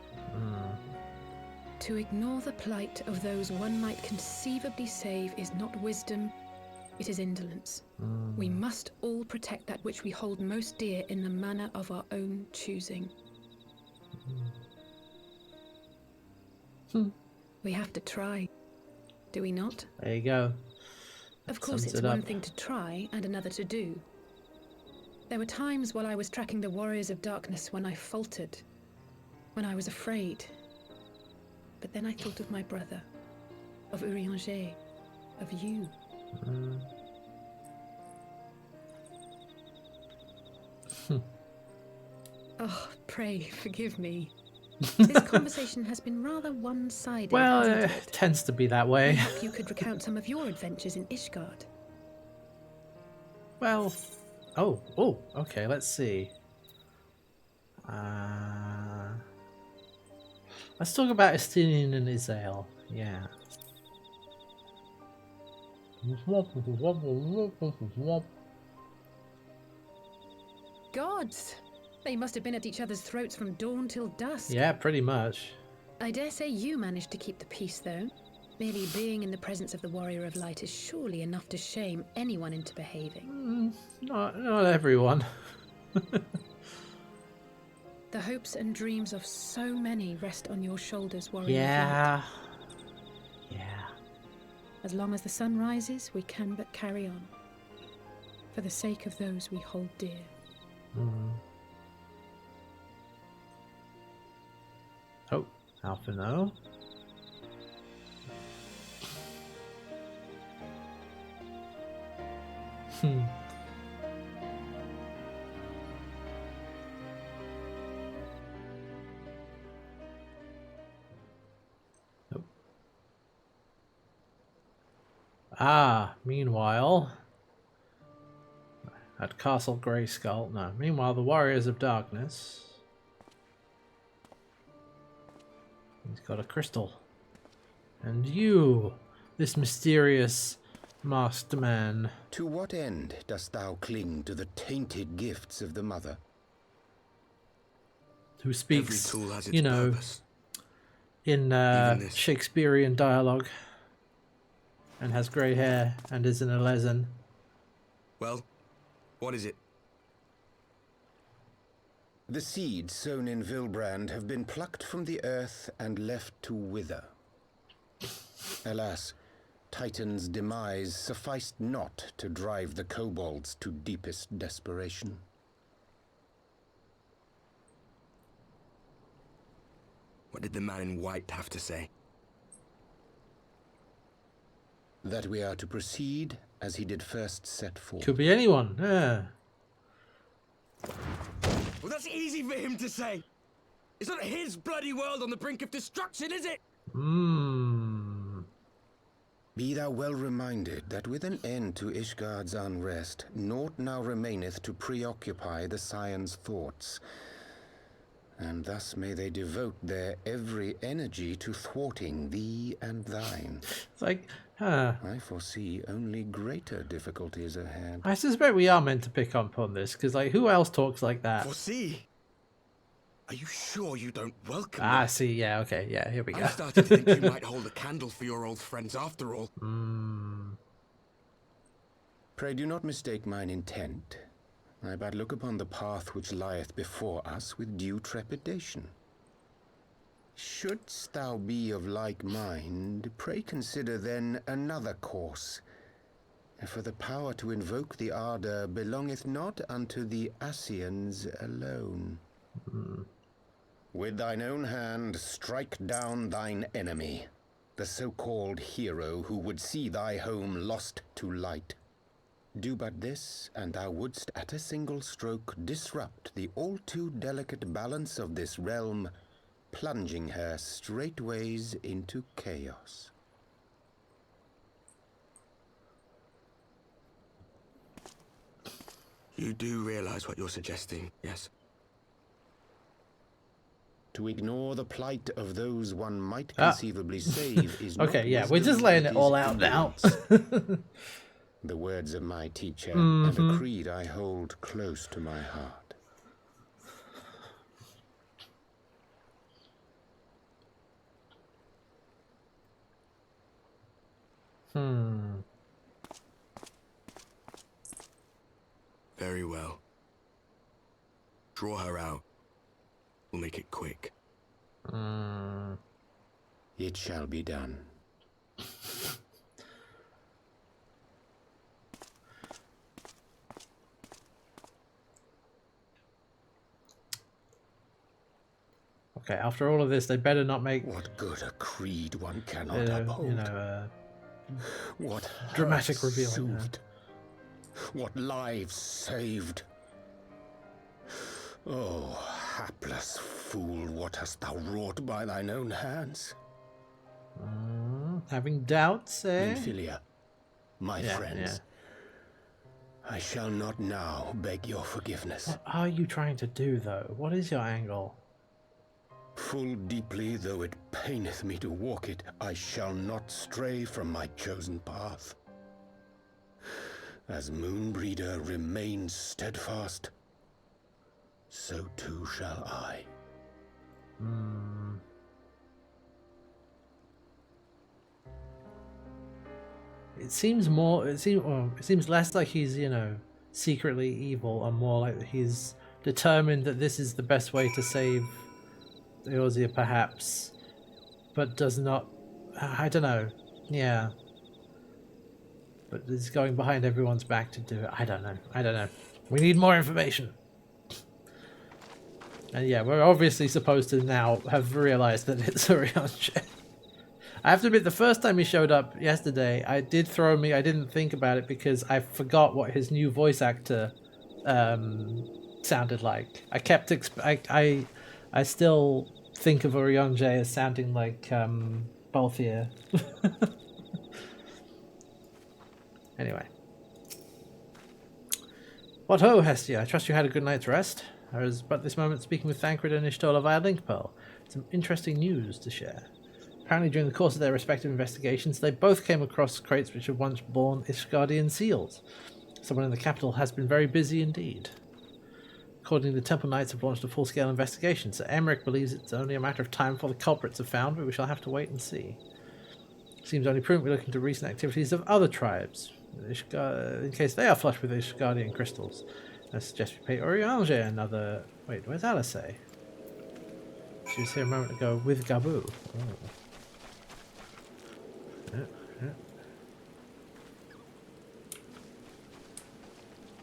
To ignore the plight of those one might conceivably save is not wisdom, it is indolence. We must all protect that which we hold most dear in the manner of our own choosing. We have to try, do we not? There you go. Of course, Sums it's it one up. thing to try and another to do. There were times while I was tracking the Warriors of Darkness when I faltered, when I was afraid. But then I thought of my brother, of Urianger, of you. Oh, pray forgive me. This conversation has been rather one-sided, Well, hasn't it it? tends to be that way. Perhaps you could recount some of your adventures in Ishgard. Well, oh, okay, let's see. Let's talk about Estinian and Isael. Yeah. Gods! They must have been at each other's throats from dawn till dusk. Yeah, pretty much. I dare say you managed to keep the peace, though. Merely being in the presence of the Warrior of Light is surely enough to shame anyone into behaving. Not everyone. The hopes and dreams of so many rest on your shoulders, Warrior of Light. Yeah. As long as the sun rises, we can but carry on. For the sake of those we hold dear. Oh, Alpha no. Nope. Meanwhile, at Castle Greyskull, no. Meanwhile, the Warriors of Darkness. He's got a crystal. And you, this mysterious masked man. To what end dost thou cling to the tainted gifts of the Mother? Who speaks, Every tool has its you know, purpose. in this. Shakespearean dialogue. And has grey hair and is in a lezen. Well, what is it? The seeds sown in Vilbrand have been plucked from the earth and left to wither. Alas, Titan's demise sufficed not to drive the kobolds to deepest desperation. What did the man in white have to say? That we are to proceed as he did first set forth. Could be anyone, yeah. Well, that's easy for him to say. It's not his bloody world on the brink of destruction, is it? Be thou well reminded that with an end to Ishgard's unrest, naught now remaineth to preoccupy the Scion's thoughts. And thus may they devote their every energy to thwarting thee and thine. It's like, I foresee only greater difficulties ahead. I suspect we are meant to pick up on this, because, like, who else talks like that? Foresee? Are you sure you don't welcome Ah, see, yeah, okay, yeah, here we go. I'm starting to think you might hold a candle for your old friends after all. Pray do not mistake mine intent. I but look upon the path which lieth before us with due trepidation. Shouldst thou be of like mind, pray consider then another course. For the power to invoke the ardor belongeth not unto the Ascians alone. With thine own hand strike down thine enemy, the so-called hero who would see thy home lost to light. Do but this, and thou wouldst at a single stroke disrupt the all too delicate balance of this realm, plunging her straightways into chaos. You do realize what you're suggesting, yes? To ignore the plight of those one might conceivably save is not Okay, yeah, we're wisdom, just laying it is all out now. ignorance. The words of my teacher, and a creed I hold close to my heart. Very well. Draw her out. We'll make it quick. It shall be done. Okay, after all of this, they better not make What good a creed one cannot uphold. you know, What dramatic hearts reveal. soothed. What lives saved. Oh, hapless fool, what hast thou wrought by thine own hands? Having doubts, eh? Nymphilia, my friends, I shall not now beg your forgiveness. What are you trying to do, though? What is your angle? Full deeply though it paineth me to walk it, I shall not stray from my chosen path. As Moonbreeder remains steadfast, so too shall I. It seems more. It seems less like he's, you know, secretly evil, and more like he's determined that this is the best way to save Eorzea, perhaps, but does not. I don't know. Yeah. But is going behind everyone's back to do it. I don't know. I don't know. We need more information. And yeah, we're obviously supposed to now have realized that it's Urianger. I have to admit, the first time he showed up yesterday, it did throw me. I didn't think about it because I forgot what his new voice actor sounded like. I kept I still think of Urianger as sounding like Balthier. Anyway. What ho, Hestia, I trust you had a good night's rest. I was but this moment speaking with Thancred and Ishtola via Linkpearl. Some interesting news to share. Apparently during the course of their respective investigations, they both came across crates which had once borne Ishgardian seals. Someone in the capital has been very busy indeed. Accordingly, the Temple Knights have launched a full-scale investigation, so Emmerich believes it's only a matter of time before the culprits are found, but we shall have to wait and see. Seems only prudent we're looking to recent activities of other tribes, in case they are flush with Ishgardian crystals. I suggest we pay Urianger another... Wait, where's Alisay? She was here a moment ago with Gabu.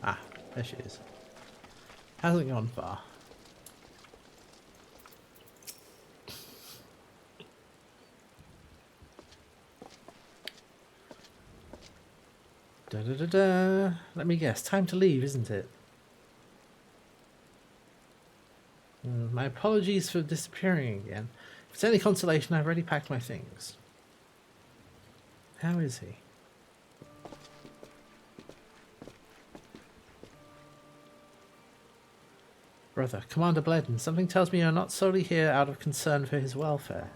Ah, there she is. Hasn't gone far. Da-da-da-da. Let me guess. Time to leave, isn't it? My apologies for disappearing again. If it's any consolation, I've already packed my things. How is he? Brother, Commander Bledden, something tells me you're not solely here out of concern for his welfare.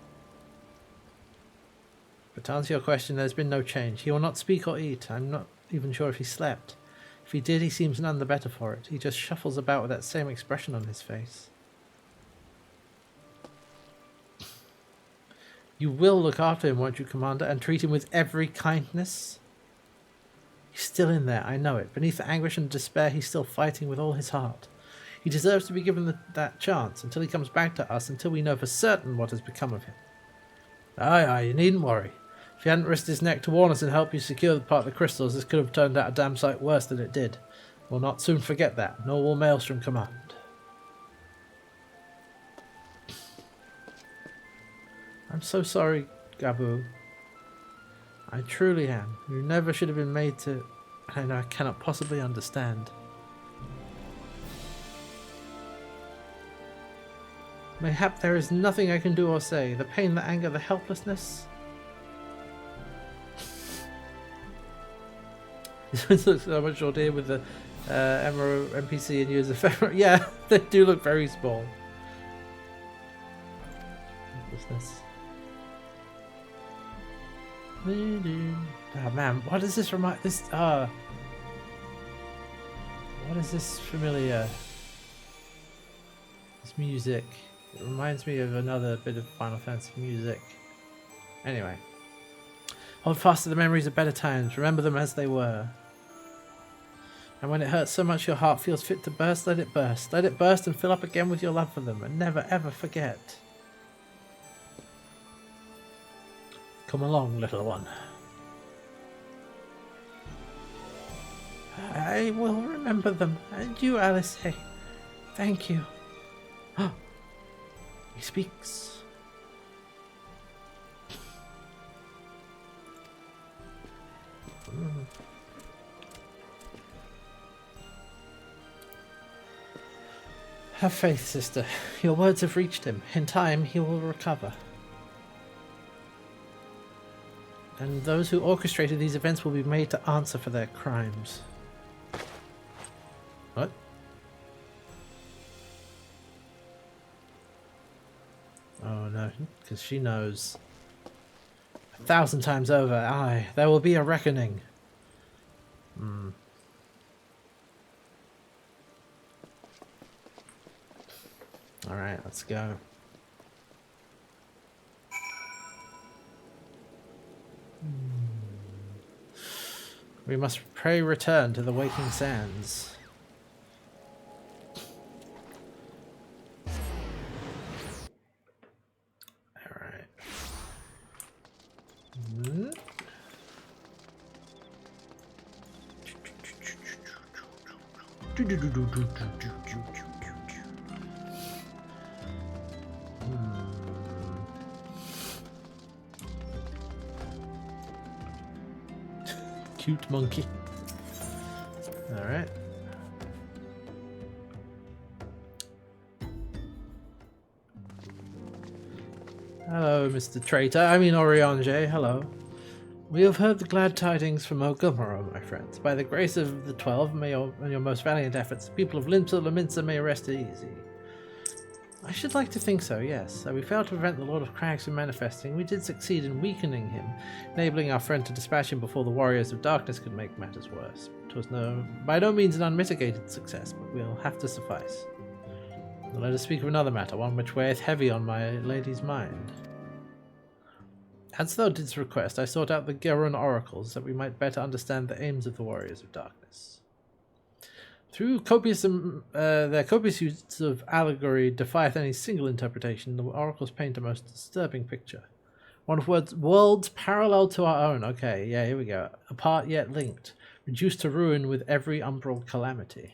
But to answer your question, there's been no change. He will not speak or eat. I'm not even sure if he slept. If he did, he seems none the better for it. He just shuffles about with that same expression on his face. You will look after him, won't you, Commander, and treat him with every kindness? He's still in there, I know it. Beneath the anguish and despair, he's still fighting with all his heart. He deserves to be given that chance until he comes back to us, until we know for certain what has become of him. Aye, you needn't worry. If he hadn't risked his neck to warn us and help you secure the part of the crystals, this could have turned out a damn sight worse than it did. We'll not soon forget that, nor will Maelstrom Command. I'm so sorry, Gabu. I truly am. You never should have been made to... And I cannot possibly understand. Mayhap there is nothing I can do or say. The pain, the anger, the helplessness. This looks so much shorter with the Emerald NPC and use ephemera. Yeah, they do look very small. ridiculousness. Oh man, what does this remind? What is this familiar? This music. It reminds me of another bit of Final Fantasy music. Anyway. Hold fast to the memories of better times. Remember them as they were. And when it hurts so much your heart feels fit to burst, let it burst. Let it burst and fill up again with your love for them. And never ever forget. Come along, little one. I will remember them. And you, Alice. Hey, thank you. He speaks. Have faith, sister. Your words have reached him. In time, he will recover. And those who orchestrated these events will be made to answer for their crimes. What? Oh no, because she knows 1,000 times over, aye, there will be a reckoning. Alright, let's go. We must pray return to the waking sands. Alright. Cute monkey. Alright. Hello, Mr. Traitor. I mean Oriange. Hello. We have heard the glad tidings from Ogumaro, my friends. By the grace of the 12 and your most valiant efforts, the people of Limsa may rest easy. I should like to think so, yes. Though we failed to prevent the Lord of Crags from manifesting, we did succeed in weakening him, enabling our friend to dispatch him before the Warriors of Darkness could make matters worse. It was by no means an unmitigated success, but we'll have to suffice. Now let us speak of another matter, one which weigheth heavy on my lady's mind. As thou didst request, I sought out the Gerun oracles, that we might better understand the aims of the Warriors of Darkness. Through their copious use of allegory defieth any single interpretation, the oracles paint a most disturbing picture. One of worlds parallel to our own. Okay, yeah, here we go. Apart yet linked, reduced to ruin with every umbral calamity.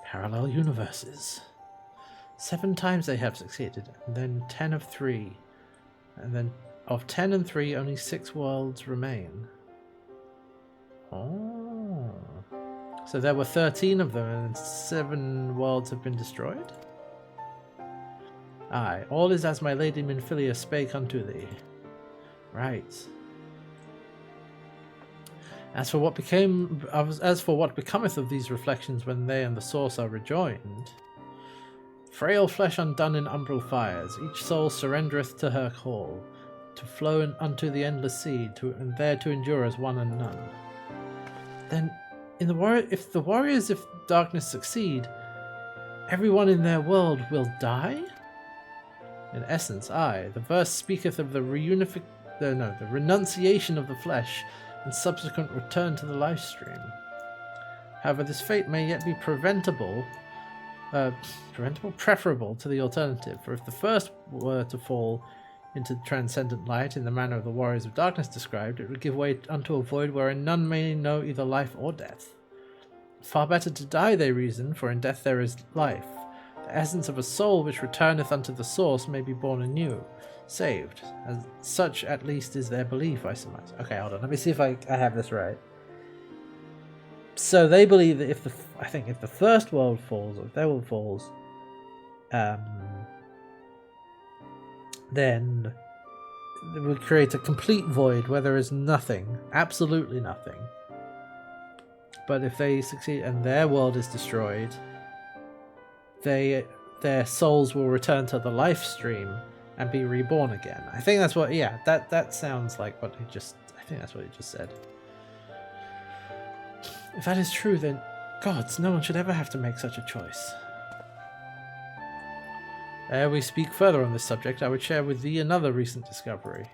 Parallel universes. 7 times they have succeeded, and then 10 of 3. And then of 10 and 3, only 6 worlds remain. Oh. So there were 13 of them and 7 worlds have been destroyed? Aye, all is as my lady Minfilia spake unto thee. Right. As for what becometh of these reflections when they and the source are rejoined, frail flesh undone in umbral fires, each soul surrendereth to her call, to flow unto the endless sea, and there to endure as one and none. Then, if the Warriors of Darkness succeed, everyone in their world will die? In essence, aye. The verse speaketh of the renunciation of the flesh and subsequent return to the life stream. However, this fate may yet be preferable to the alternative, for if the first were to fall into transcendent light in the manner of the Warriors of Darkness described, it would give way unto a void wherein none may know either life or death. Far better to die, they reason, for in death there is life. The essence of a soul which returneth unto the source may be born anew, saved. As such, at least, is their belief, I surmise. Okay, hold on, let me see if I have this right. So they believe that if the first world falls, or if their world falls, then it would create a complete void where there is nothing, absolutely nothing. But if they succeed and their world is destroyed, their souls will return to the life stream and be reborn again. I think that's what, yeah, that sounds like what he just, I think that's what he just said. If that is true, then, gods, no one should ever have to make such a choice. Ere we speak further on this subject, I would share with thee another recent discovery.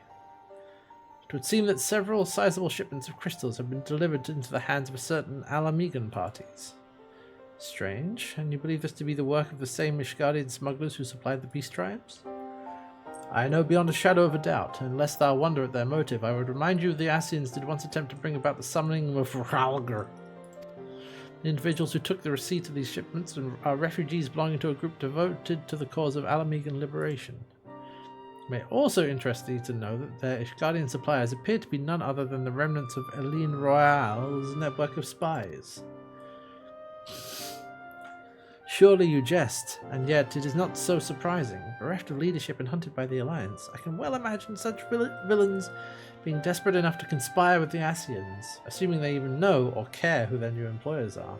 It would seem that several sizable shipments of crystals have been delivered into the hands of certain Alamegan parties. Strange, and you believe this to be the work of the same Ishgardian smugglers who supplied the beast tribes? I know beyond a shadow of a doubt, and lest thou wonder at their motive, I would remind you the Ascians did once attempt to bring about the summoning of Rhalgr. The individuals who took the receipt of these shipments are refugees belonging to a group devoted to the cause of Alamegan liberation. It may also interest thee to know that their Ishgardian suppliers appear to be none other than the remnants of Eline Royale's network of spies. Surely you jest, and yet it is not so surprising. Bereft of leadership and hunted by the Alliance, I can well imagine such villains being desperate enough to conspire with the Ascians, assuming they even know or care who their new employers are.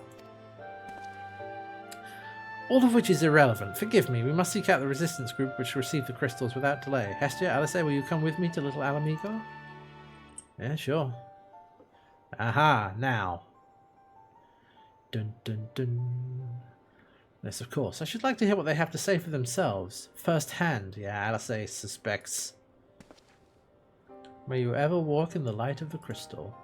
All of which is irrelevant. Forgive me, we must seek out the resistance group which received the crystals without delay. Hestia, Alice, will you come with me to Little Alamigo? Yeah, sure. Aha, now. Dun dun dun. Yes, of course. I should like to hear what they have to say for themselves. First hand, yeah, Alice suspects. May you ever walk in the light of the crystal.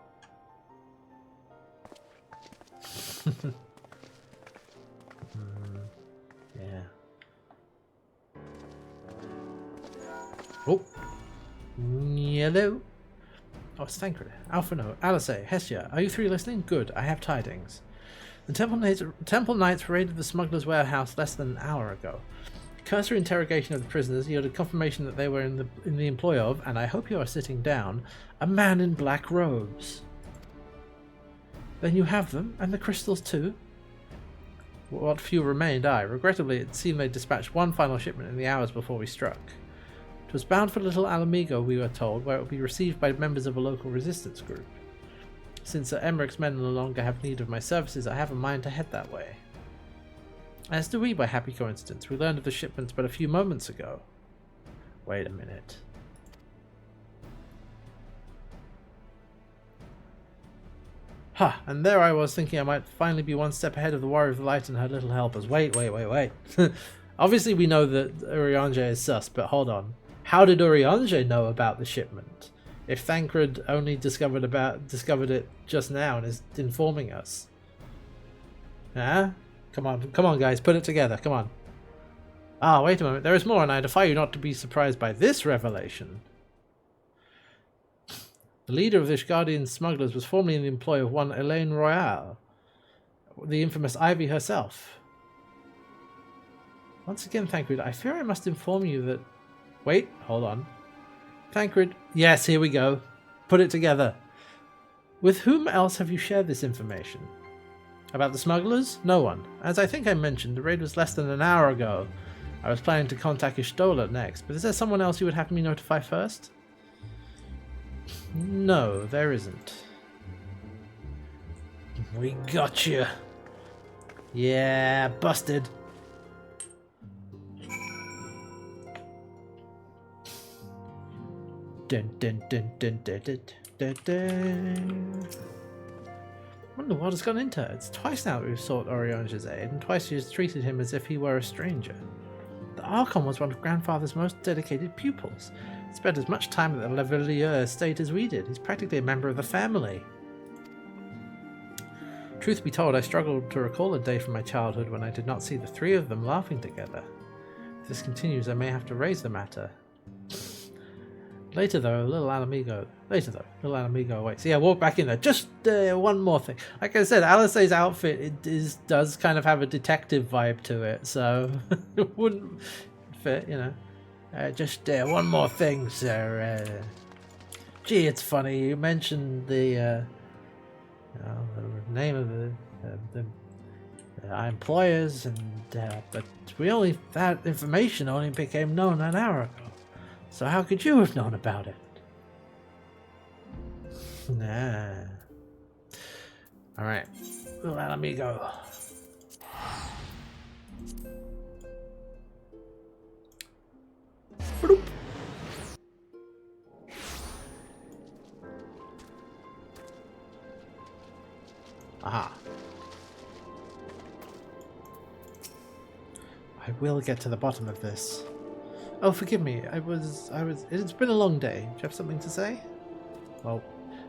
Yeah. Oh. Hello. Oh, it's Thancred. Alphino, Alice, Hestia, are you three listening? Good, I have tidings. The Temple Knights raided the smuggler's warehouse less than an hour ago. Cursory interrogation of the prisoners yielded confirmation that they were in the employ of, and I hope you are sitting down, a man in black robes. Then you have them, and the crystals too? What few remained, regrettably it seemed they dispatched one final shipment in the hours before we struck. It was bound for Little Alamigo, we were told, where it would be received by members of a local resistance group. Since Sir Emmerich's men no longer have need of my services, I have a mind to head that way. As do we, by happy coincidence. We learned of the shipments but a few moments ago. Wait a minute. Ha! And there I was thinking I might finally be one step ahead of the Warrior of the Light and her little helpers. Wait. Obviously we know that Urianger is sus, but hold on. How did Urianger know about the shipment? If Thancred only discovered it just now and is informing us. Huh? Come on guys, put it together, come on. Ah, wait a moment, there is more, and I defy you not to be surprised by this revelation. The leader of the Ishgardian smugglers was formerly in the employ of one Eline Royale, the infamous Ivy herself. Once again, Thancred, I fear I must inform you that... Wait, hold on. Thancred, yes, here we go. Put it together. With whom else have you shared this information? About the smugglers? No one. As I think I mentioned, the raid was less than an hour ago. I was planning to contact Ishtola next, but is there someone else you would have me notify first? No, there isn't. We got you. Yeah, busted. Dun dun dun dun dun dun dun dun. I wonder what has gone into her. It's twice now that we've sought Urianger's aid, and twice she has treated him as if he were a stranger. The Archon was one of Grandfather's most dedicated pupils. He spent as much time at the Lavalier estate as we did. He's practically a member of the family. Truth be told, I struggled to recall a day from my childhood when I did not see the three of them laughing together. If this continues, I may have to raise the matter. Later though, Little Alamigo waits. Yeah, walk back in there. Just one more thing. Like I said, Alice's outfit does kind of have a detective vibe to it, so it wouldn't fit, you know. Just one more thing, sir. Gee, it's funny you mentioned the name of the employers, and but that information only became known an hour ago. So how could you have known about it? Nah. Alright. Well, let me go. Bloop. Aha. I will get to the bottom of this. Oh, forgive me. It's been a long day. Do you have something to say? Well,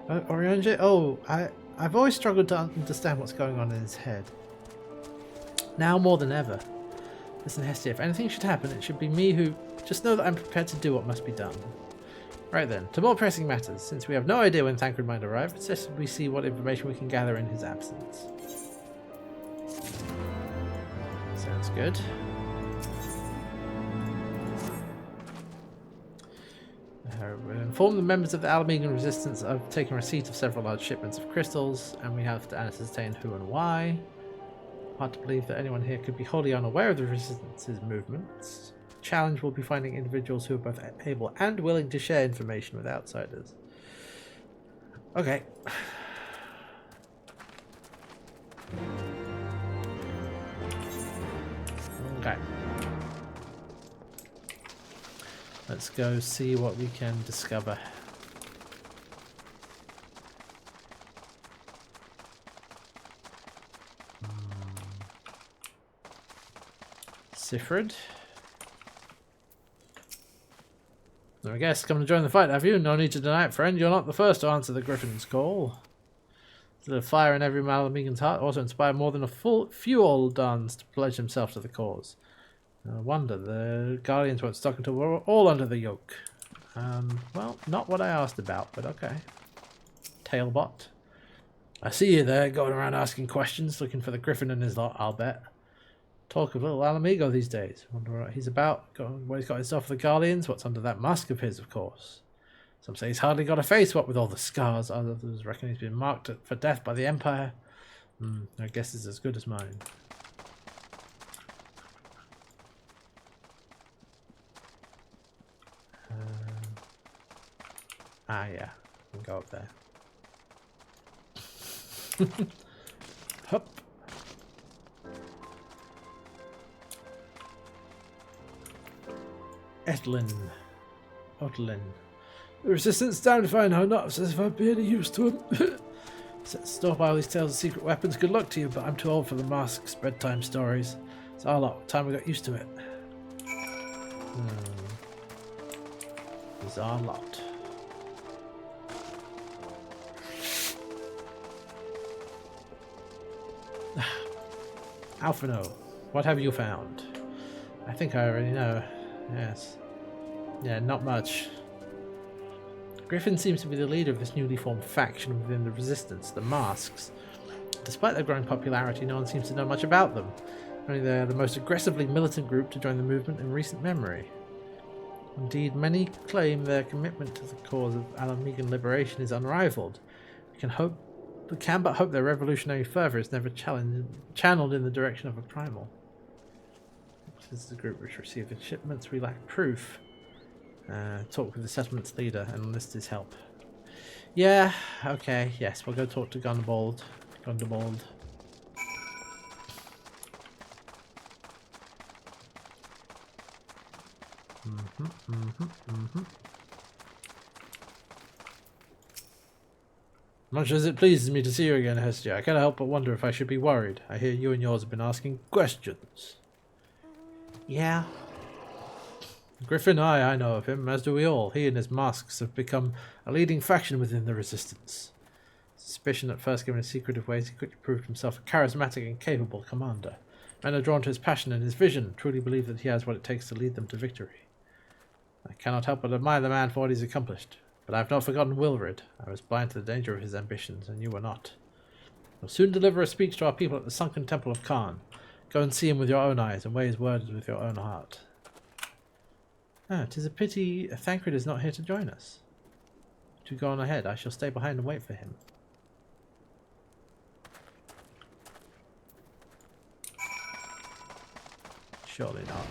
Oriange? Oh, I've always struggled to understand what's going on in his head. Now more than ever. Listen, Hestia, if anything should happen, it should be me who... Just know that I'm prepared to do what must be done. Right then, to more pressing matters. Since we have no idea when Thancred might arrive, suggest we see what information we can gather in his absence. Sounds good. We'll inform the members of the Alamegan Resistance of taking receipt of several large shipments of crystals, and we have to ascertain who and why. Hard to believe that anyone here could be wholly unaware of the Resistance's movements. The challenge will be finding individuals who are both able and willing to share information with outsiders. Okay. Okay. Let's go see what we can discover. Sifrid. I guess come to join the fight, have you? No need to deny it, friend. You're not the first to answer the Griffin's call. The fire in every Malamegan's heart also inspired more than a few old Duns to pledge themselves to the cause. No wonder the Guardians won't stop until we're all under the yoke. Well, not what I asked about, but okay. Tailbot. I see you there, going around asking questions, looking for the Griffin and his lot, I'll bet. Talk of little Alamigo these days. Wonder what he's about, what he's got himself for the Guardians, what's under that mask of his, of course. Some say he's hardly got a face, what with all the scars. Others reckon he's been marked for death by the Empire. I guess it's as good as mine. Yeah, we can go up there. Hup. Etlin. Otlin. The Resistance down to find how not, as if I'd be any use to him. Set store by all these tales of secret weapons, good luck to you, but I'm too old for the masks, bedtime stories. It's our lot, time we got used to it. It's our lot. Alphino, what have you found? I think I already know. Yes. Yeah, not much. Griffin seems to be the leader of this newly formed faction within the Resistance, the Masks. Despite their growing popularity, no one seems to know much about them. Only they're the most aggressively militant group to join the movement in recent memory. Indeed, many claim their commitment to the cause of Alamegan liberation is unrivaled. We can but hope their revolutionary fervour is never channeled in the direction of a primal. This is the group which received the shipments. We lack proof. Talk with the settlement's leader and enlist his help. Yeah, okay, yes, we'll go talk to Gundabald. Much as it pleases me to see you again, Hestia, I cannot help but wonder if I should be worried. I hear you and yours have been asking questions. Yeah. Griffin, I know of him, as do we all. He and his masks have become a leading faction within the Resistance. Suspicion at first given in secretive ways, he quickly proved himself a charismatic and capable commander. Men are drawn to his passion and his vision, truly believe that he has what it takes to lead them to victory. I cannot help but admire the man for what he's accomplished. But I have not forgotten Wilrid. I was blind to the danger of his ambitions, and you were not. I will soon deliver a speech to our people at the sunken temple of Khan. Go and see him with your own eyes, and weigh his words with your own heart. Ah, 'tis a pity Thancred is not here to join us. Do go on ahead. I shall stay behind and wait for him. Surely not.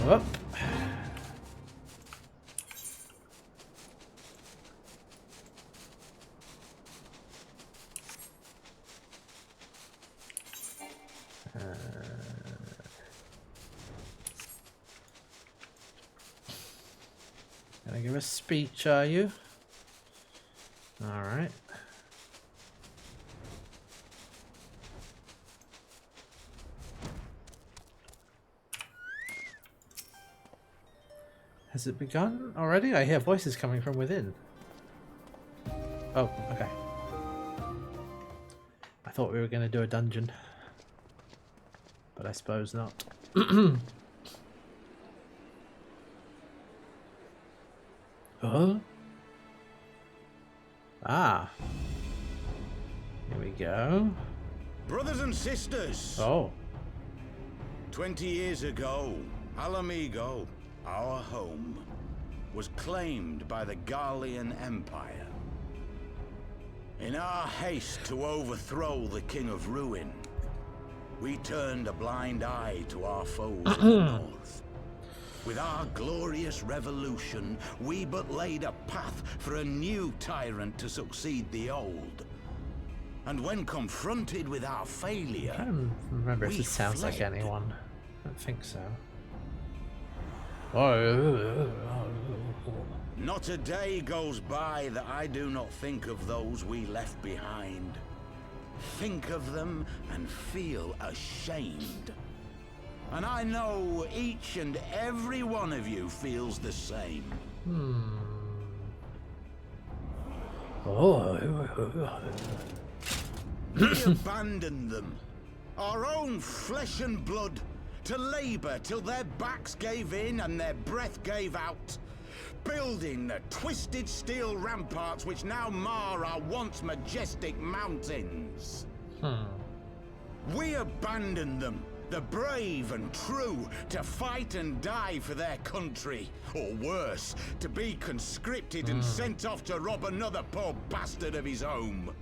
Up. Gonna give a speech, are you? Alright. Has it begun already? I hear voices coming from within. Oh, okay. I thought we were going to do a dungeon. But I suppose not. Oh? Ah. Here we go. Brothers and sisters! Oh. 20 years ago, Alamigo, our home, was claimed by the Garlean Empire. In our haste to overthrow the King of Ruin, we turned a blind eye to our foes in the north. With our glorious revolution, we but laid a path for a new tyrant to succeed the old. And when confronted with our failure, I don't remember if we this sounds like fled. anyone. I don't think so. Not a day goes by that I do not think of those we left behind. Think of them and feel ashamed. And I know each and every one of you feels the same. We abandoned them, our own flesh and blood, to labor till their backs gave in and their breath gave out, building the twisted steel ramparts which now mar our once majestic mountains. We abandoned them, the brave and true, to fight and die for their country, or worse, to be conscripted and sent off to rob another poor bastard of his home.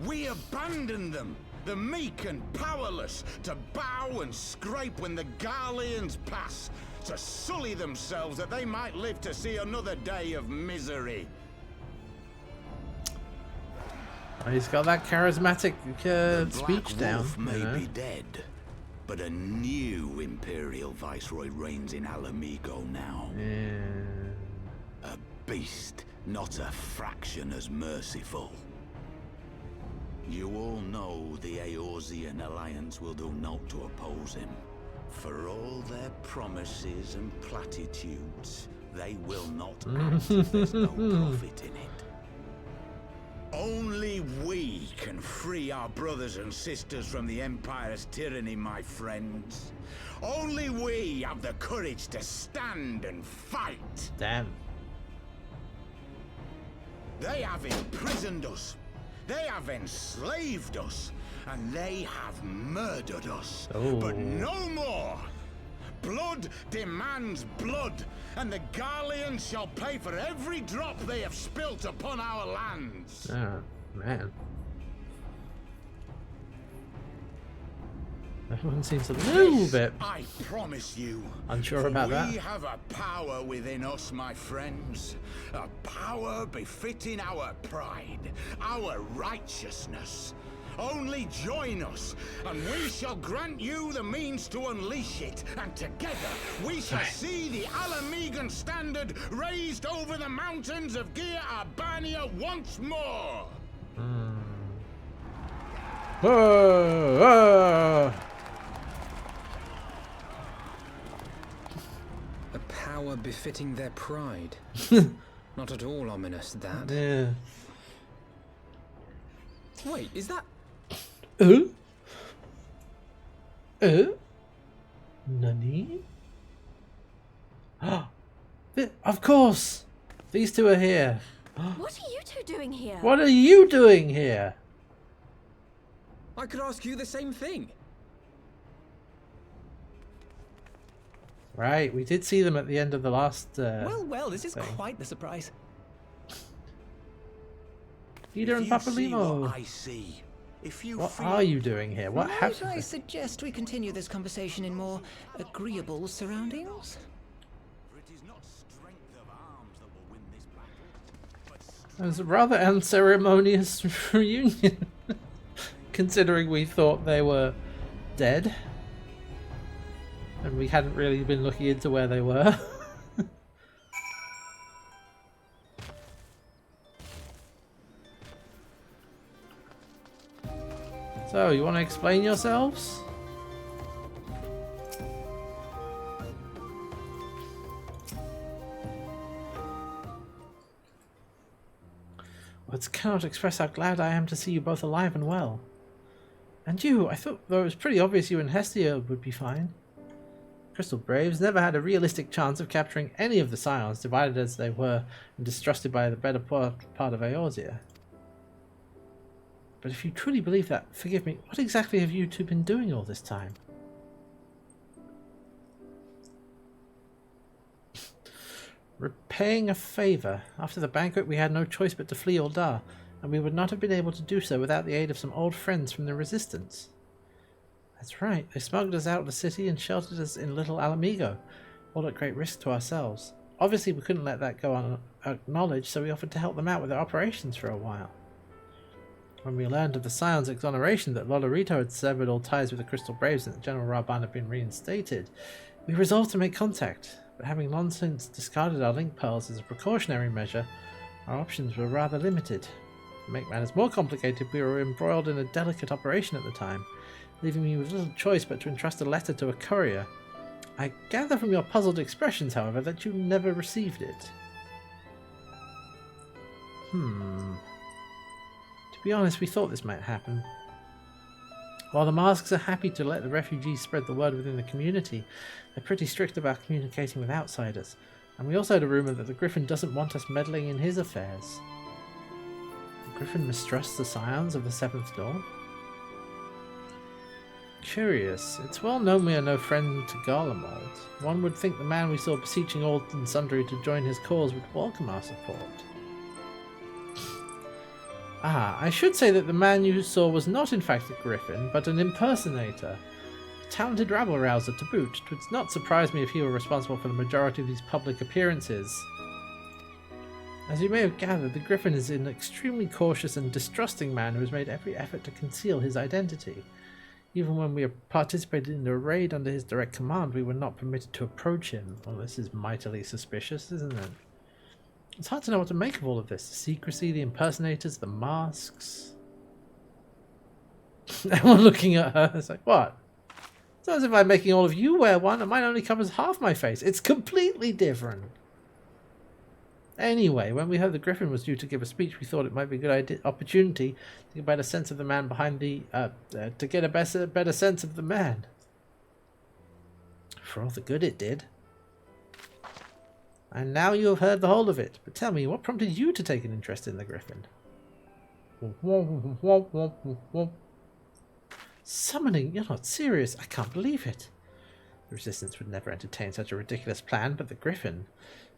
We abandoned them, the meek and powerless, to bow and scrape when the Garleans pass, to sully themselves that they might live to see another day of misery. He's got that charismatic The speech Black down. Wolf may You know? be dead, but a new Imperial Viceroy reigns in Alamigo now. Yeah. A beast, not a fraction as merciful. You all know the Eorzean Alliance will do naught to oppose him. For all their promises and platitudes, they will not act if there's no profit in it. Only we can free our brothers and sisters from the Empire's tyranny, my friends. Only we have the courage to stand and fight. Damn. They have imprisoned us. They have enslaved us. And they have murdered us. Oh. But no more. Blood demands blood, and the Garleans shall pay for every drop they have spilt upon our lands. Oh, man. Everyone seems a little bit I promise you. unsure For about we that. have a power within us, my friends. A power befitting our pride, our righteousness. Only join us, and we shall grant you the means to unleash it, and together we shall see the Alamigan standard raised over the mountains of Gia Arbania once more. A power befitting their pride. Not at all ominous, that. Yeah. Wait, is that... Nani? Of course! These two are here. What are you two doing here? What are you doing here? I could ask you the same thing. Right, we did see them at the end of the last Well, this is thing. quite the surprise. Peter and If you see Papalimo. what I see, if you What feel are you doing here? What Might happened? I suggest we continue this conversation in more agreeable surroundings? For it is not strength of arms that will win this battle, but It was a rather unceremonious reunion, considering we thought they were dead. and we hadn't really been looking into where they were. So, you want to explain yourselves? Words cannot express how glad I am to see you both alive and well. And you, I thought though it was pretty obvious you and Hestia would be fine. Crystal Braves never had a realistic chance of capturing any of the Scions, divided as they were and distrusted by the better part of Eorzea. But if you truly believe that, forgive me, what exactly have you two been doing all this time? Repaying a favour. After the banquet we had no choice but to flee Uldar, and we would not have been able to do so without the aid of some old friends from the Resistance. That's right, they smuggled us out of the city and sheltered us in Little Alamigo, all at great risk to ourselves. Obviously we couldn't let that go unacknowledged, so we offered to help them out with their operations for a while. When we learned of the Scion's exoneration, that Lolorito had severed all ties with the Crystal Braves and that General Raban had been reinstated, we resolved to make contact, but having long since discarded our link pearls as a precautionary measure, our options were rather limited. To make matters more complicated, we were embroiled in a delicate operation at the time, leaving me with little choice but to entrust a letter to a courier. I gather from your puzzled expressions, however, that you never received it. To be honest, we thought this might happen. While the masks are happy to let the refugees spread the word within the community, they're pretty strict about communicating with outsiders, and we also had a rumour that the Griffin doesn't want us meddling in his affairs. The Griffin mistrusts the Scions of the Seventh Dawn? Curious. It's well known we are no friend to Garlemald. One would think the man we saw beseeching all and sundry to join his cause would welcome our support. I should say that the man you saw was not in fact a Griffin, but an impersonator. A talented rabble-rouser to boot. It would not surprise me if he were responsible for the majority of these public appearances. As you may have gathered, the Griffin is an extremely cautious and distrusting man who has made every effort to conceal his identity. Even when we participated in a raid under his direct command, we were not permitted to approach him. Well, this is mightily suspicious, isn't it? It's hard to know what to make of all of this. The secrecy, the impersonators, the masks. Everyone looking at her, it's like, what? It's not as if I'm making all of you wear one, and mine only covers half my face. It's completely different. Anyway, when we heard the Griffin was due to give a speech, we thought it might be a good opportunity to get a better sense of the man behind the... to get a better sense of the man. For all the good it did. And now you have heard the whole of it. But tell me, what prompted you to take an interest in the Griffin? Summoning? You're not serious. I can't believe it. The Resistance would never entertain such a ridiculous plan, but the Griffin...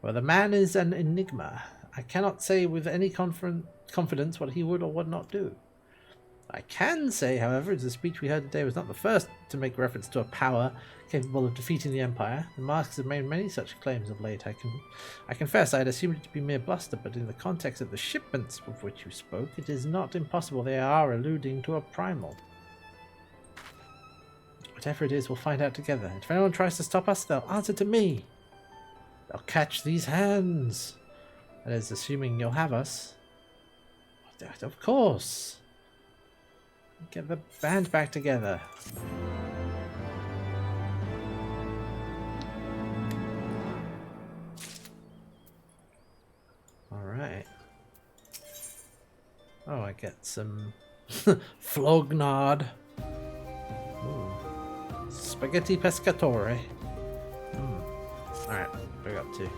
Well, the man is an enigma. I cannot say with any confidence what he would or would not do. I can say, however, the speech we heard today was not the first to make reference to a power capable of defeating the Empire. The masks have made many such claims of late. I confess I had assumed it to be mere bluster, but in the context of the shipments of which you spoke, it is not impossible they are alluding to a primal. Whatever it is, we'll find out together. And if anyone tries to stop us, they'll answer to me. They'll catch these hands. That is, assuming you'll have us. Of course. Get the band back together. Alright. Oh, I get some flognard. Ooh. Spaghetti pescatore. Alright, what are we up to?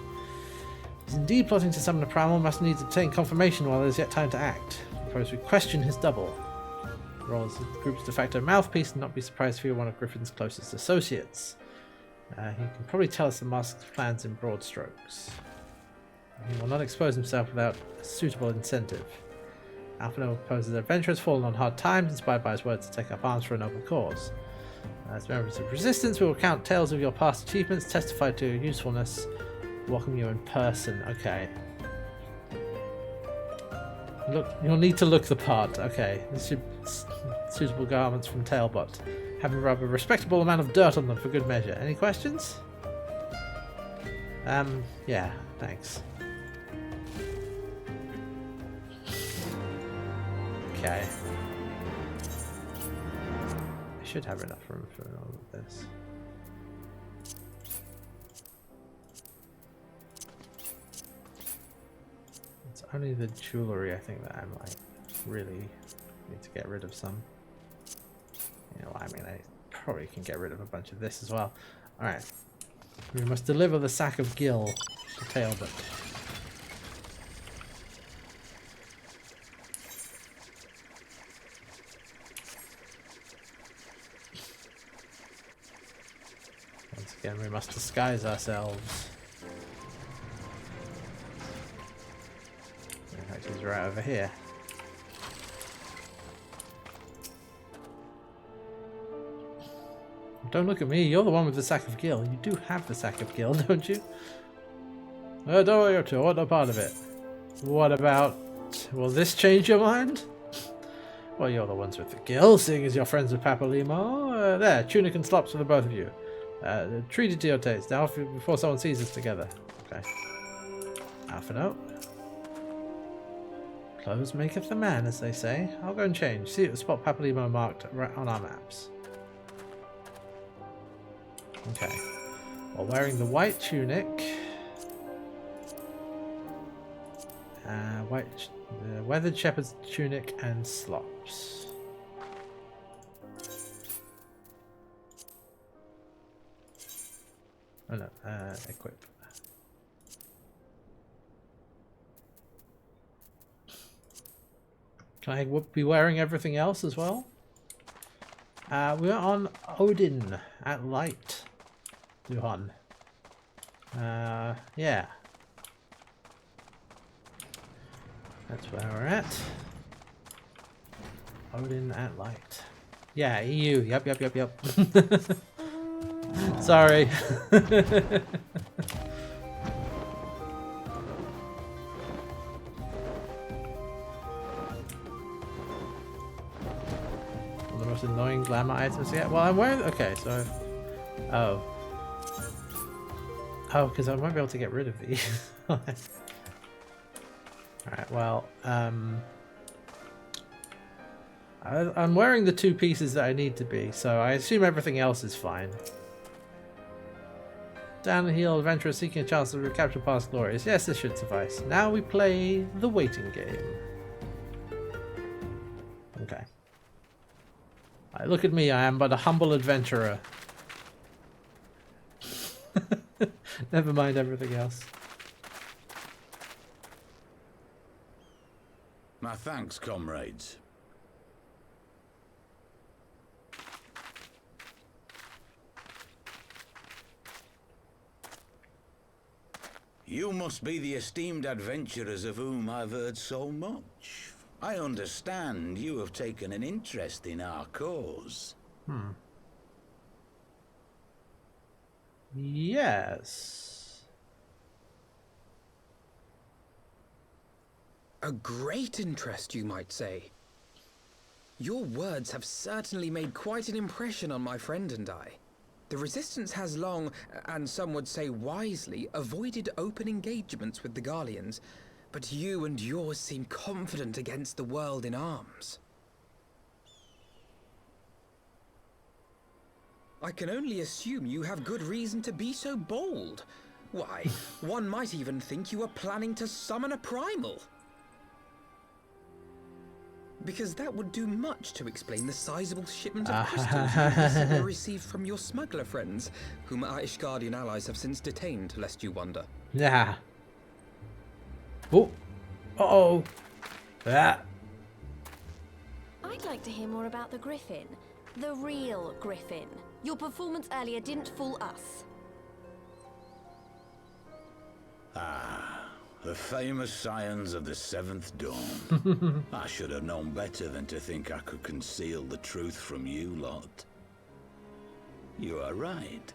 He's indeed plotting to summon a primal, must needs obtain confirmation while there's yet time to act. Suppose we question his double. Role as the group's de facto mouthpiece and not be surprised if you're one of Griffin's closest associates. He can probably tell us the mask's plans in broad strokes. He will not expose himself without a suitable incentive. Alphino proposes that adventure has fallen on hard times, inspired by his words to take up arms for a noble cause. As members of Resistance, we will recount tales of your past achievements, testify to your usefulness, welcome you in person. Okay. Look, you'll need to look the part. Okay, this should suitable garments from Tailbot. have a rather respectable amount of dirt on them for good measure. Any questions? Yeah, thanks. Okay. I should have enough room for all of this. It's only the jewellery, I think, that I might really need to get rid of some. You know, I mean, I probably can get rid of a bunch of this as well. Alright. We must deliver the sack of Gil to Talbot. Once again, we must disguise ourselves. In fact, he's right over here. Don't look at me, you're the one with the sack of Gil. You do have the sack of Gil, don't you? Oh, don't worry, I want no part of it. What about... Will this change your mind? Well, you're the ones with the Gil, seeing as you're friends with Papalymo. There, tunic and slops for the both of you. Treated to your taste. Now, before someone sees us together. Okay. Half an out. Clothes maketh the man, as they say. I'll go and change. See the spot Papalymo marked right on our maps. Okay. While wearing the white tunic, the weathered shepherd's tunic and slops. Oh no, equip. Can I be wearing everything else as well? We're on Odin at Light. Luhan. Yeah. That's where we're at. Odin at Light. Yeah, EU. Yep. Sorry. One of the most annoying glamour items to get. Well, I'm wearing... Okay, so... Oh. Oh, because I won't be able to get rid of these. Alright, well, I'm wearing the two pieces that I need to be, so I assume everything else is fine. Down the hill, adventurer seeking a chance to recapture past glories. Yes, this should suffice. Now we play the waiting game. Okay. Right, look at me, I am but a humble adventurer. Never mind everything else. My thanks, comrades. You must be the esteemed adventurers of whom I've heard so much. I understand you have taken an interest in our cause. Yes. A great interest, you might say. Your words have certainly made quite an impression on my friend and I. The Resistance has long, and some would say wisely, avoided open engagements with the Garleans, but you and yours seem confident against the world in arms. I can only assume you have good reason to be so bold. Why, one might even think you are planning to summon a primal. Because that would do much to explain the sizable shipment of crystals you recently received from your smuggler friends, whom our Ishgardian allies have since detained, lest you wonder. Yeah. Oh. Uh-oh. Ah. I'd like to hear more about the Griffin. The real Griffin. Your performance earlier didn't fool us. Ah, the famous scions of the Seventh Dawn. I should have known better than to think I could conceal the truth from you lot. You are right.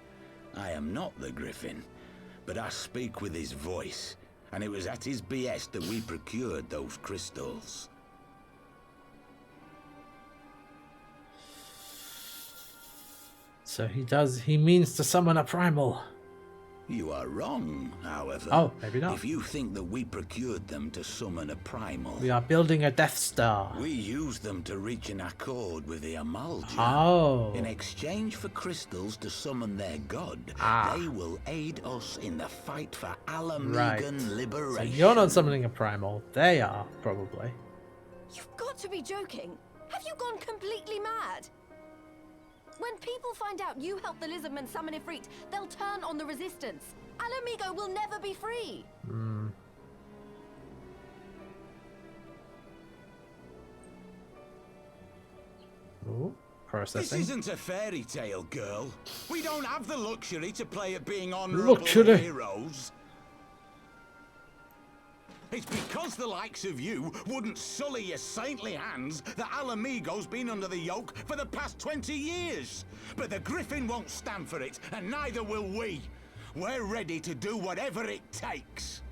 I am not the Griffin, but I speak with his voice, and it was at his behest that we procured those crystals. So he means to summon a primal. You are wrong, however. Oh, maybe not. If you think that we procured them to summon a primal... We are building a Death Star. We used them to reach an accord with the Amalja. Oh. In exchange for crystals to summon their god, they will aid us in the fight for Alamegan liberation. So you're not summoning a primal. They are, probably. You've got to be joking. Have you gone completely mad? When people find out you helped the Lizardmen summon Ifrit, they'll turn on the Resistance. Alamigo will never be free. Ooh, processing. This isn't a fairy tale, girl. We don't have the luxury to play at being honorable heroes. It's because the likes of you wouldn't sully your saintly hands that Alamigo's been under the yoke for the past 20 years. But the Griffin won't stand for it, and neither will we. We're ready to do whatever it takes.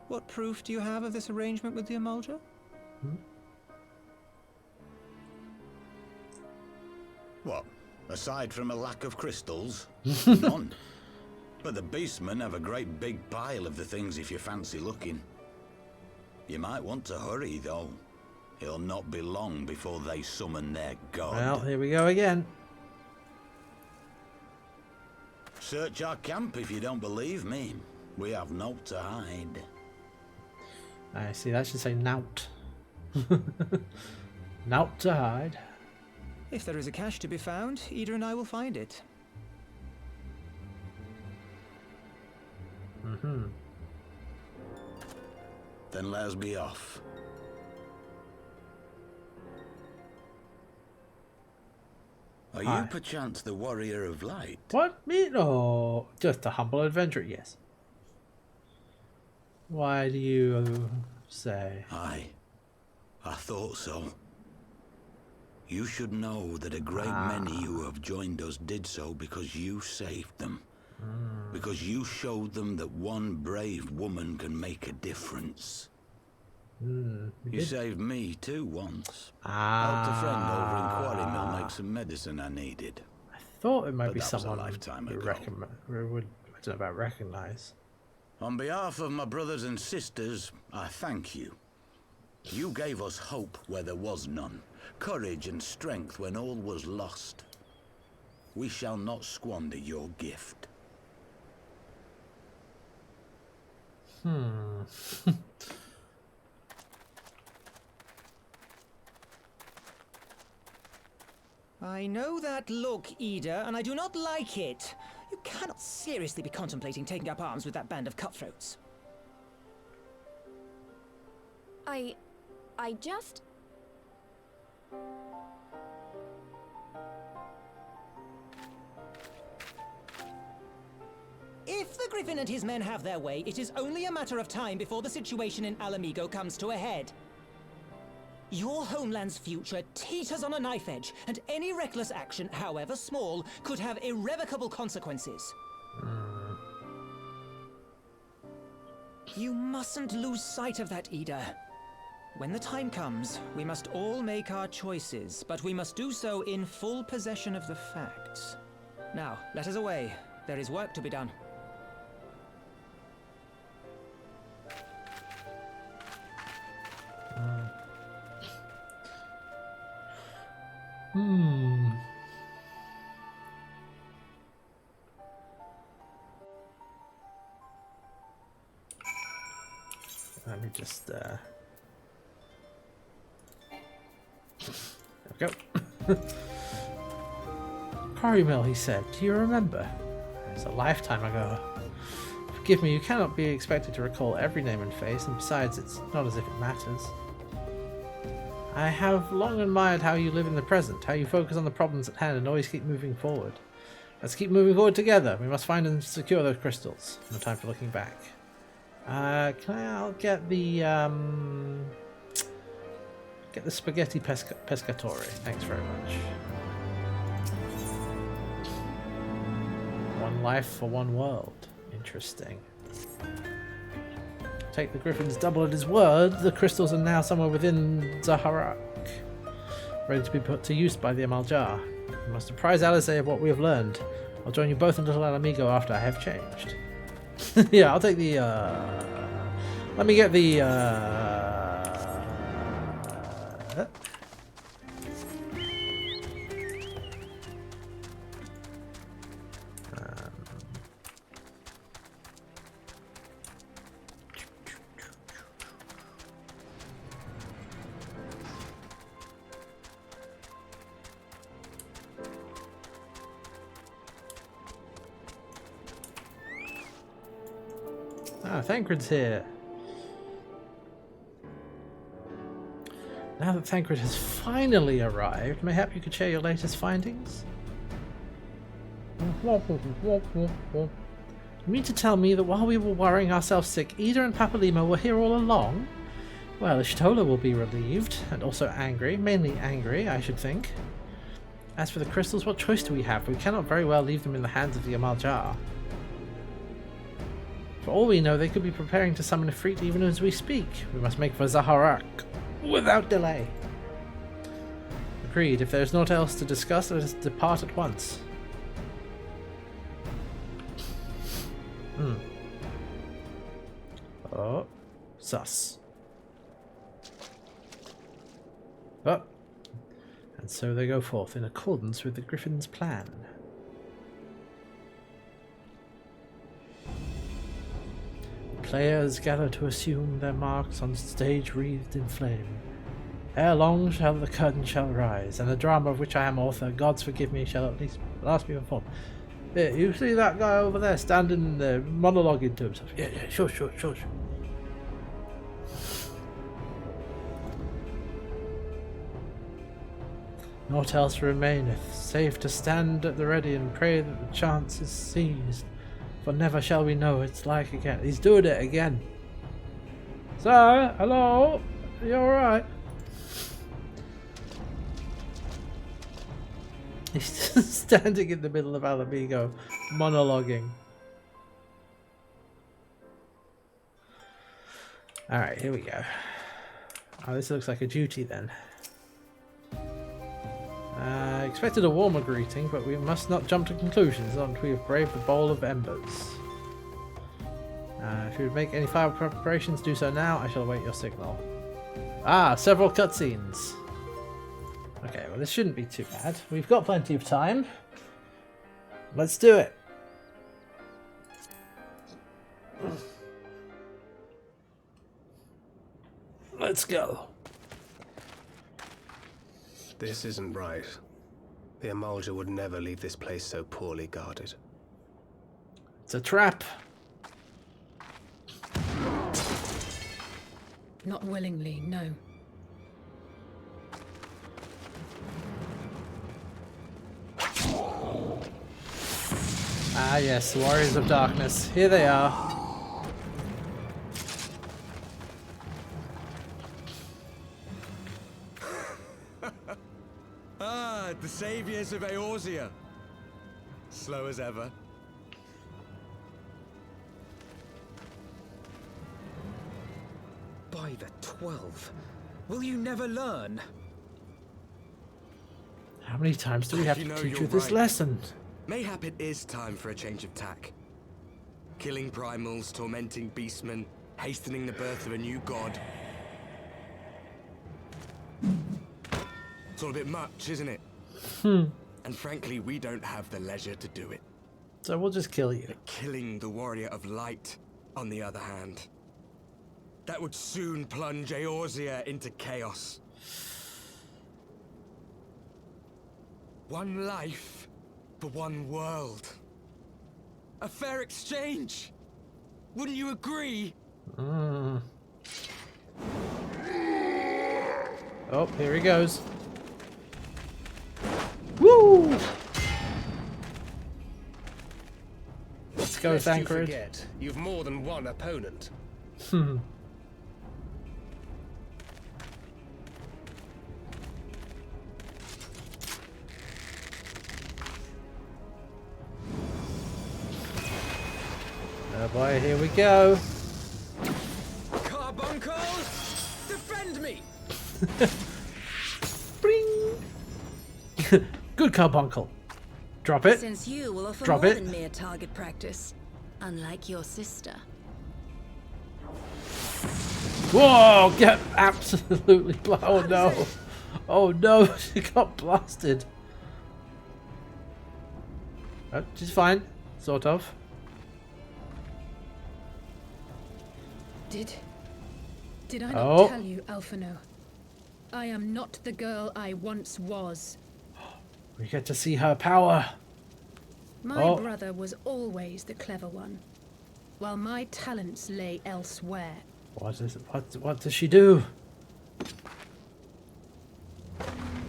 What proof do you have of this arrangement with the Amalja? What? Aside from a lack of crystals? None. But the beastmen have a great big pile of the things if you fancy looking. You might want to hurry, though. It'll not be long before they summon their god. Well, here we go again. Search our camp if you don't believe me. We have naught to hide. I see, that should say nout. Nout to hide. If there is a cache to be found, Ida and I will find it. Then let us be off. Are you perchance the warrior of light? What? Me? No. Just a humble adventurer, yes. Why do you say? I thought so. You should know that a great many who have joined us did so because you saved them. Because you showed them that one brave woman can make a difference. You saved me too once. Helped a friend over in Quarry Mill make some medicine I needed. I thought it might But be that was a someone lifetime who ago. I don't know about recognize. On behalf of my brothers and sisters, I thank you. You gave us hope where there was none, courage and strength when all was lost. We shall not squander your gift. I know that look, Ida, and I do not like it. You cannot seriously be contemplating taking up arms with that band of cutthroats. I just... If the Griffin and his men have their way, it is only a matter of time before the situation in Alamigo comes to a head. Your homeland's future teeters on a knife edge, and any reckless action, however small, could have irrevocable consequences. You mustn't lose sight of that, Ida. When the time comes, we must all make our choices, but we must do so in full possession of the facts. Now, let us away. There is work to be done. Let me just there we go. Quarry Mill, he said. Do you remember? It's a lifetime ago. Forgive me, you cannot be expected to recall every name and face, and besides, it's not as if it matters. I have long admired how you live in the present, how you focus on the problems at hand and always keep moving forward. Let's keep moving forward together. We must find and secure those crystals. No time for looking back. I'll get the spaghetti pescatore. Thanks very much. One life for one world. Interesting. Take the Griffin's double at his word. The crystals are now somewhere within Zaharak, ready to be put to use by the Amaljar. We must apprise Alizé of what we have learned. I'll join you both in Little Alamigo after I have changed. Yeah, I'll take the, let me get the, Thancred's here. Now that Thancred has finally arrived, mayhap you could share your latest findings? You mean to tell me that while we were worrying ourselves sick, Ida and Papalima were here all along? Well, Ishtola will be relieved, and also angry. Mainly angry, I should think. As for the crystals, what choice do we have? We cannot very well leave them in the hands of the Amaljar. For all we know, they could be preparing to summon Ifrit even as we speak. We must make for Zaharak without delay. Agreed. If there is naught else to discuss, let us depart at once. Oh, sus. Oh. And so they go forth in accordance with the Griffin's plan. Players gather to assume their marks on stage wreathed in flame. Ere long shall the curtain shall rise, and the drama of which I am author, gods forgive me, shall at least last be performed. Yeah, you see that guy over there standing there monologuing to himself? Yeah, shush. Naught else remaineth, save to stand at the ready and pray that the chance is seized. For never shall we know its like again. He's doing it again. Sir, hello? Are you alright? He's standing in the middle of Alamigo, monologuing. Alright, here we go. Oh, this looks like a duty then. Expected a warmer greeting, but we must not jump to conclusions until we have braved the bowl of embers. If you would make any final preparations, do so now. I shall await your signal. Ah, several cutscenes. Okay, well this shouldn't be too bad. We've got plenty of time. Let's do it. Let's go. This isn't right. The Amalja would never leave this place so poorly guarded. It's a trap. Not willingly, no. Ah yes, Warriors of Darkness. Here they are. The saviors of Eorzea. Slow as ever. By the 12. Will you never learn? How many times do we have to teach you this lesson? Mayhap it is time for a change of tack. Killing primals, tormenting beastmen, hastening the birth of a new god. It's all a bit much, isn't it? And frankly, we don't have the leisure to do it. So we'll just kill you. But killing the Warrior of Light, on the other hand, that would soon plunge Eorzea into chaos. One life for one world. A fair exchange. Wouldn't you agree? Oh, here he goes. Woo! Let's go, Thancred. Forget, you've more than one opponent. boy, here we go. Carbuncle, defend me! Bring. Good carbuncle. Drop it. Since you will offer Drop more it. than mere target practice, unlike your sister. Whoa! Get absolutely oh no! Oh no! She got blasted. Oh, she's fine, sort of. Did I Oh. not tell you, Alphino? I am not the girl I once was. We get to see her power. My Oh. brother was always the clever one, while my talents lay elsewhere. What does she do?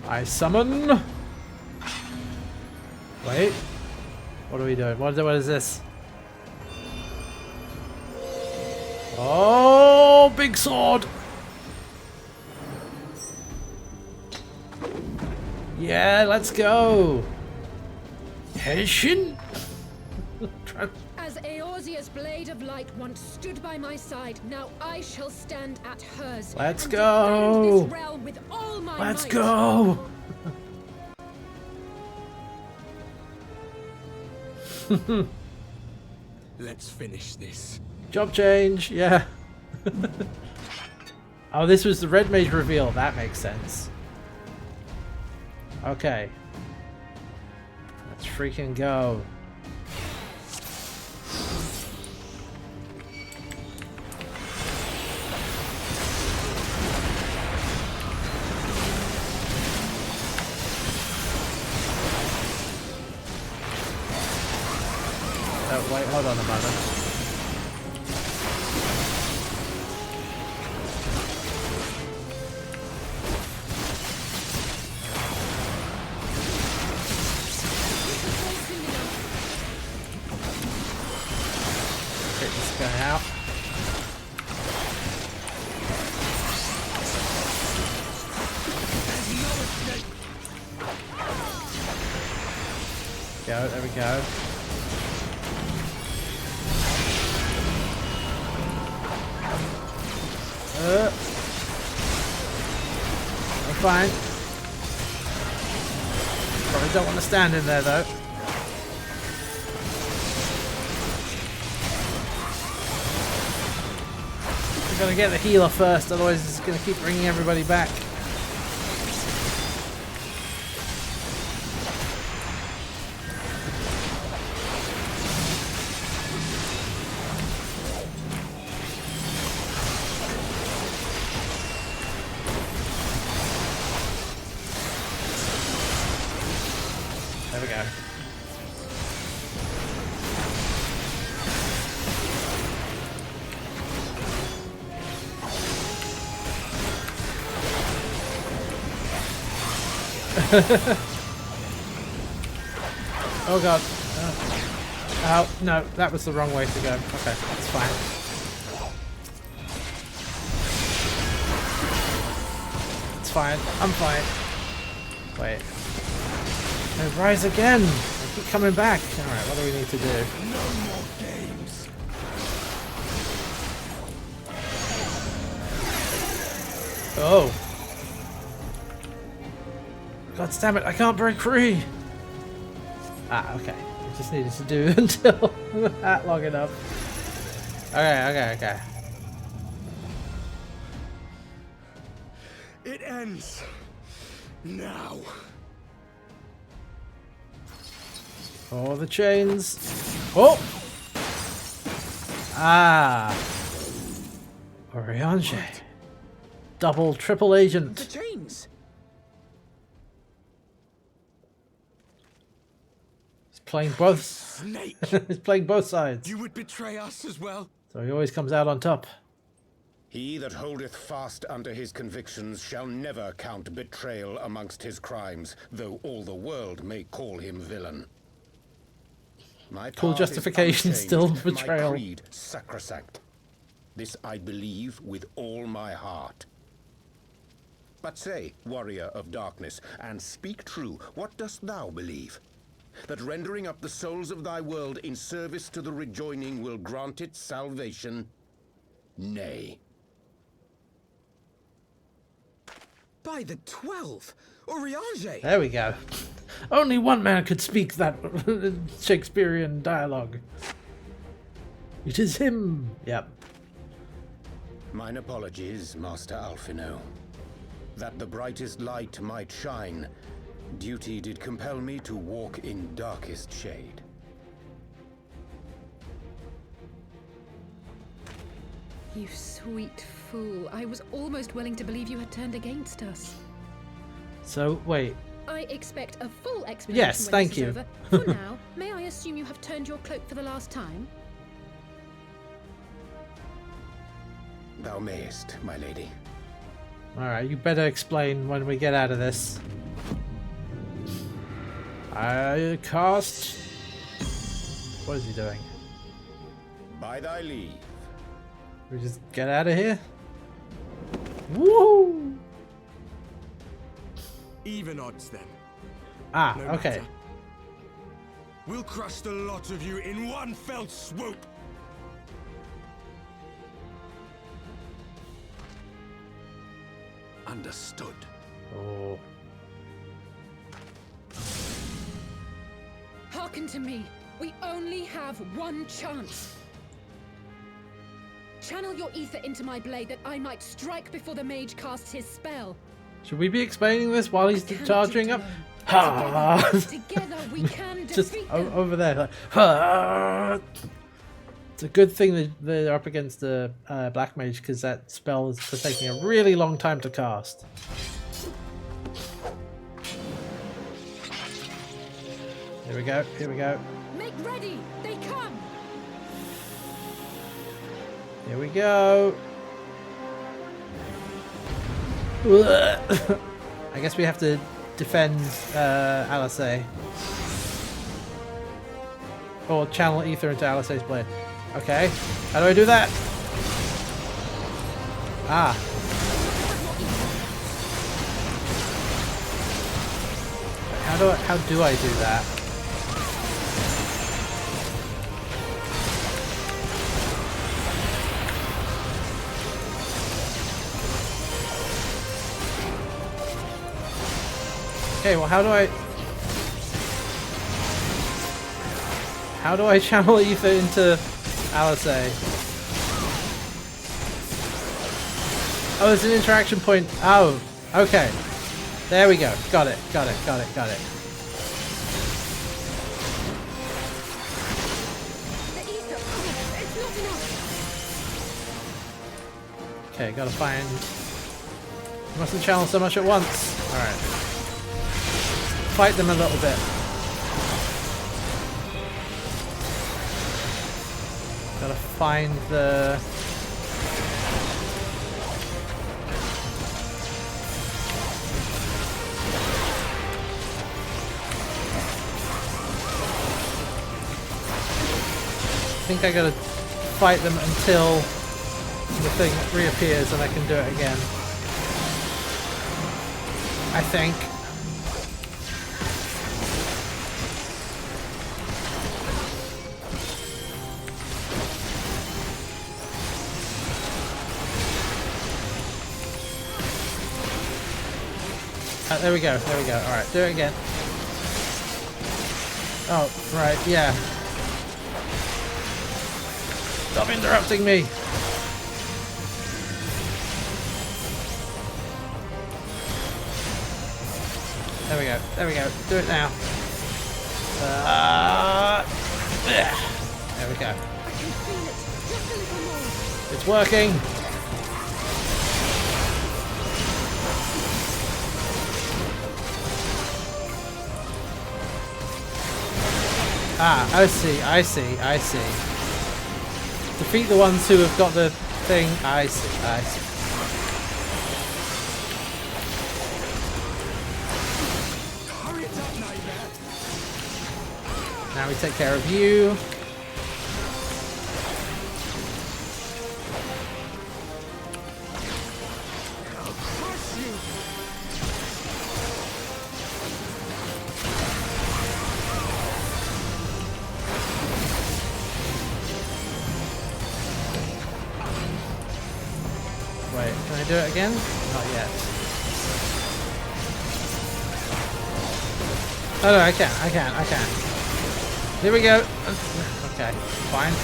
I summon. Wait. What are we doing? What is this? Oh, big sword. Yeah, let's go. Henshin. As Eorzea's blade of light once stood by my side, now I shall stand at hers. Let's and go. defend this realm with all my Let's might. go. Let's finish this. Job change, yeah. Oh, this was the red mage reveal. That makes sense. Okay. Let's freaking go. Oh, wait, hold on a moment. Okay, this guy out. Go, there we go. I'm fine. Probably don't want to stand in there though. We're gonna get the healer first, otherwise it's gonna keep bringing everybody back. There we go. Oh god. Oh, no, that was the wrong way to go. Okay, that's fine. It's fine. I'm fine. Wait. No, rise again! I keep coming back. Alright, what do we need to do? No more games. Oh. God damn it, I can't break free! Ah, okay. We just needed to do until that long enough. Okay. It ends now. Oh, the chains. Oh! Ah! Oriange. Double, triple agent. The chains! He's playing both. Snake! He's playing both sides. You would betray us as well? So he always comes out on top. He that holdeth fast unto his convictions shall never count betrayal amongst his crimes, though all the world may call him villain. My Cool path is justification, unchanged, still betrayal. My creed sacrosanct. This I believe with all my heart. But say, warrior of darkness, and speak true, what dost thou believe? that rendering up the souls of thy world in service to the rejoining will grant it salvation? Nay. By the 12! Oriange! There we go. Only one man could speak that Shakespearean dialogue. It is him. Yep. Mine apologies, Master Alphino. That the brightest light might shine, duty did compel me to walk in darkest shade. You sweet fool. I was almost willing to believe you had turned against us. So, wait. I expect a full explanation Yes, when thank this is you. over. For now, may I assume you have turned your cloak for the last time? Thou mayest, my lady. Alright, you better explain when we get out of this. I cast... What is he doing? By thy leave. We just get out of here? Woo! Even odds then. Ah, No okay. matter. We'll crush the lot of you in one fell swoop. Understood. Oh. Hearken to me. We only have one chance. Channel your ether into my blade that I might strike before the mage casts his spell. Should we be explaining this while he's Cannot charging do it up? alone. Ha! Together we can Just defeat them. over there. Like, ha! It's a good thing that they're up against the black mage because that spell is taking a really long time to cast. Here we go. Here we go. Make ready. They come. Here we go. I guess we have to defend Alisei. Or channel ether into Alisei's blade. Okay. How do I do that? Ah. How do I do that? Okay, well how do I channel ether into Alisei? Oh, there's an interaction point. Oh, okay. There we go. Got it. Got it. Got it. Got it. The ether. It's not enough. Okay, gotta find... Mustn't channel so much at once. Alright. Fight them a little bit. Gotta find the... I think I gotta fight them until the thing reappears and I can do it again. I think. There we go, there we go. Alright, do it again. Oh, right, yeah. Stop interrupting me! There we go, there we go. Do it now. There we go. I can feel it. Just a little more. It's working! Ah, I see, I see, I see. Defeat the ones who have got the thing. I see, I see. Hurry it up, nightmare. Now we take care of you. I'll crush you. Wait, can I do it again? Not yet. Oh no, I can. Here we go. Okay, fine.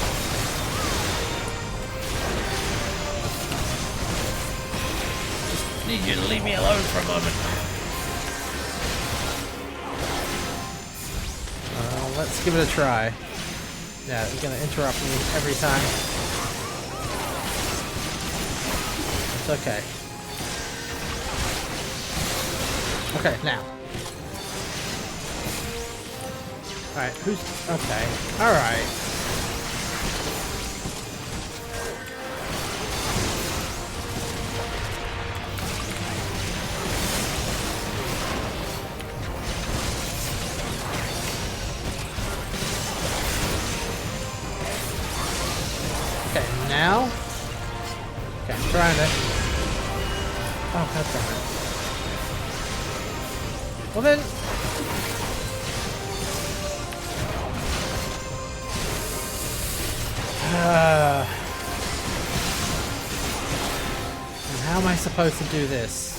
Just need you to leave me alone for a moment. Let's give it a try. Yeah, you're gonna interrupt me every time. It's okay. Okay, now. Alright, who's... Okay. Alright. Okay, now... Okay, I'm trying to... Oh, god damn it. Well then... And how am I supposed to do this?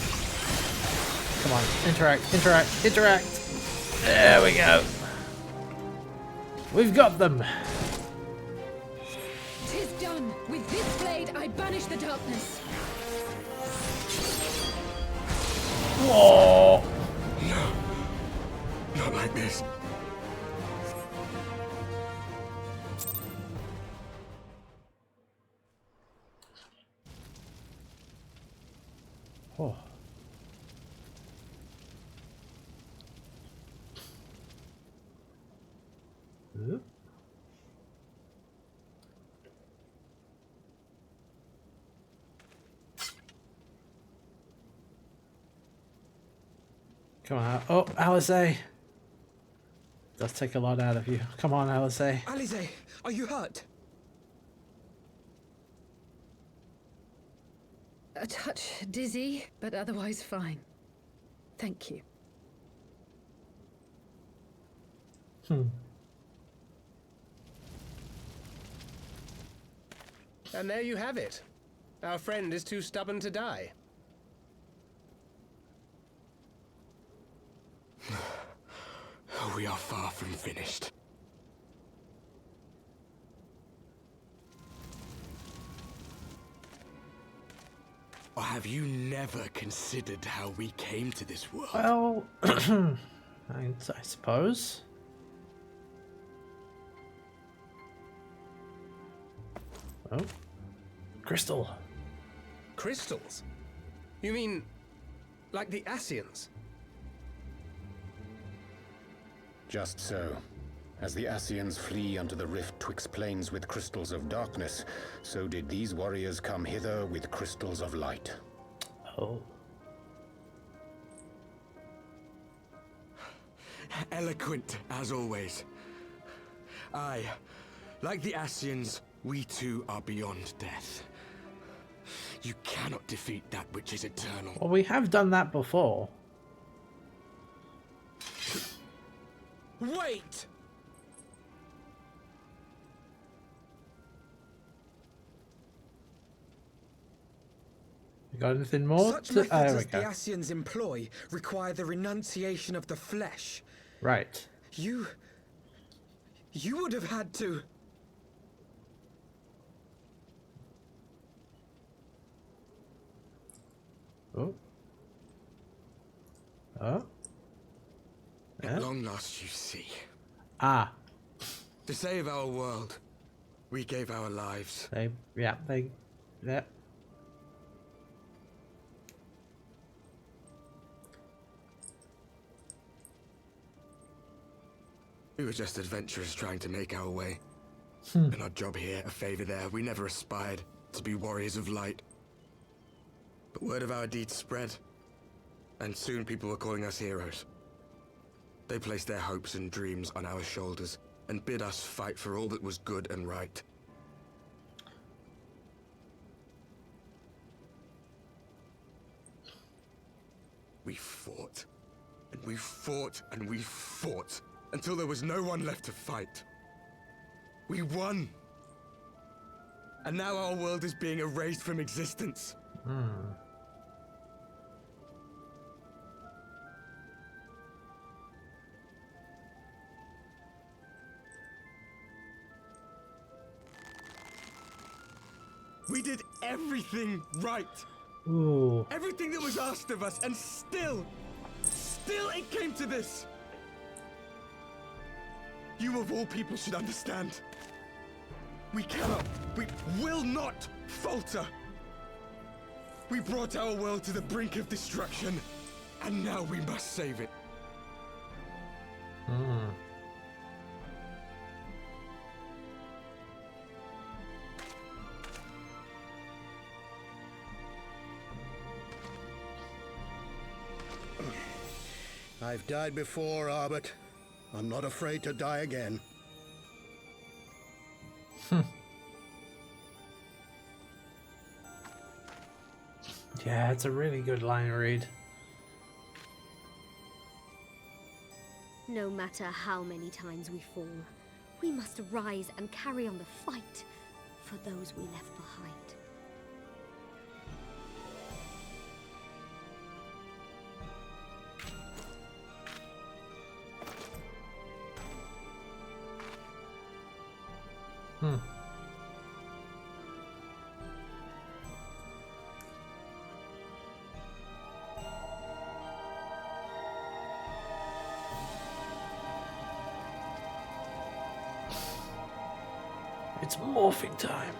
Come on, interact! There we go! We've got them! 'Tis done! With this blade I banish the darkness! Whoa! No. Not like this. Oh. Oop. Come on. Oh, Alisaie. Does take a lot out of you. Come on, Alisaie. Alisaie, are you hurt? A touch dizzy, but otherwise fine. Thank you. And there you have it. Our friend is too stubborn to die. We are far from finished. Or have you never considered how we came to this world? Well, I suppose. Oh, crystal. Crystals? You mean, like the Ascians? Just so. As the Ascians flee unto the rift twixt planes with crystals of darkness, so did these warriors come hither with crystals of light. Oh. Eloquent, as always. Aye, like the Ascians, we too are beyond death. You cannot defeat that which is eternal. Well, we have done that before. Wait! You got anything more? Such methods There we as the go. Ascians employ require the renunciation of the flesh. Right. You would have had to... Oh. Oh. At long last, you see. Ah. To save our world, we gave our lives. Yeah. We were just adventurers trying to make our way. An odd job here, a favor there. We never aspired to be warriors of light. But word of our deeds spread, and soon people were calling us heroes. They placed their hopes and dreams on our shoulders, and bid us fight for all that was good and right. We fought, and we fought, and we fought, until there was no one left to fight. We won! And now our world is being erased from existence. We did everything right. Ooh. Everything that was asked of us, and still it came to this. You of all people should understand. We will not falter. We brought our world to the brink of destruction, and now we must save it. I've died before, Arbet. I'm not afraid to die again. Yeah, it's a really good line read. No matter how many times we fall, we must rise and carry on the fight for those we left behind. It's morphing time.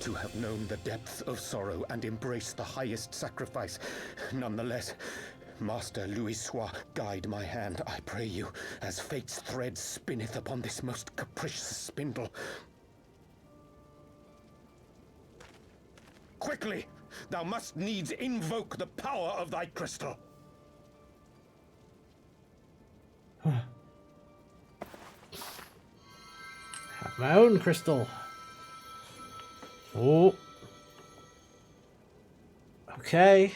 To have known the depths of sorrow and embraced the highest sacrifice. Nonetheless, Master Louis-Sois, guide my hand, I pray you, as fate's thread spinneth upon this most capricious spindle. Quickly! Thou must needs invoke the power of thy crystal. Have my own crystal. Oh. Okay.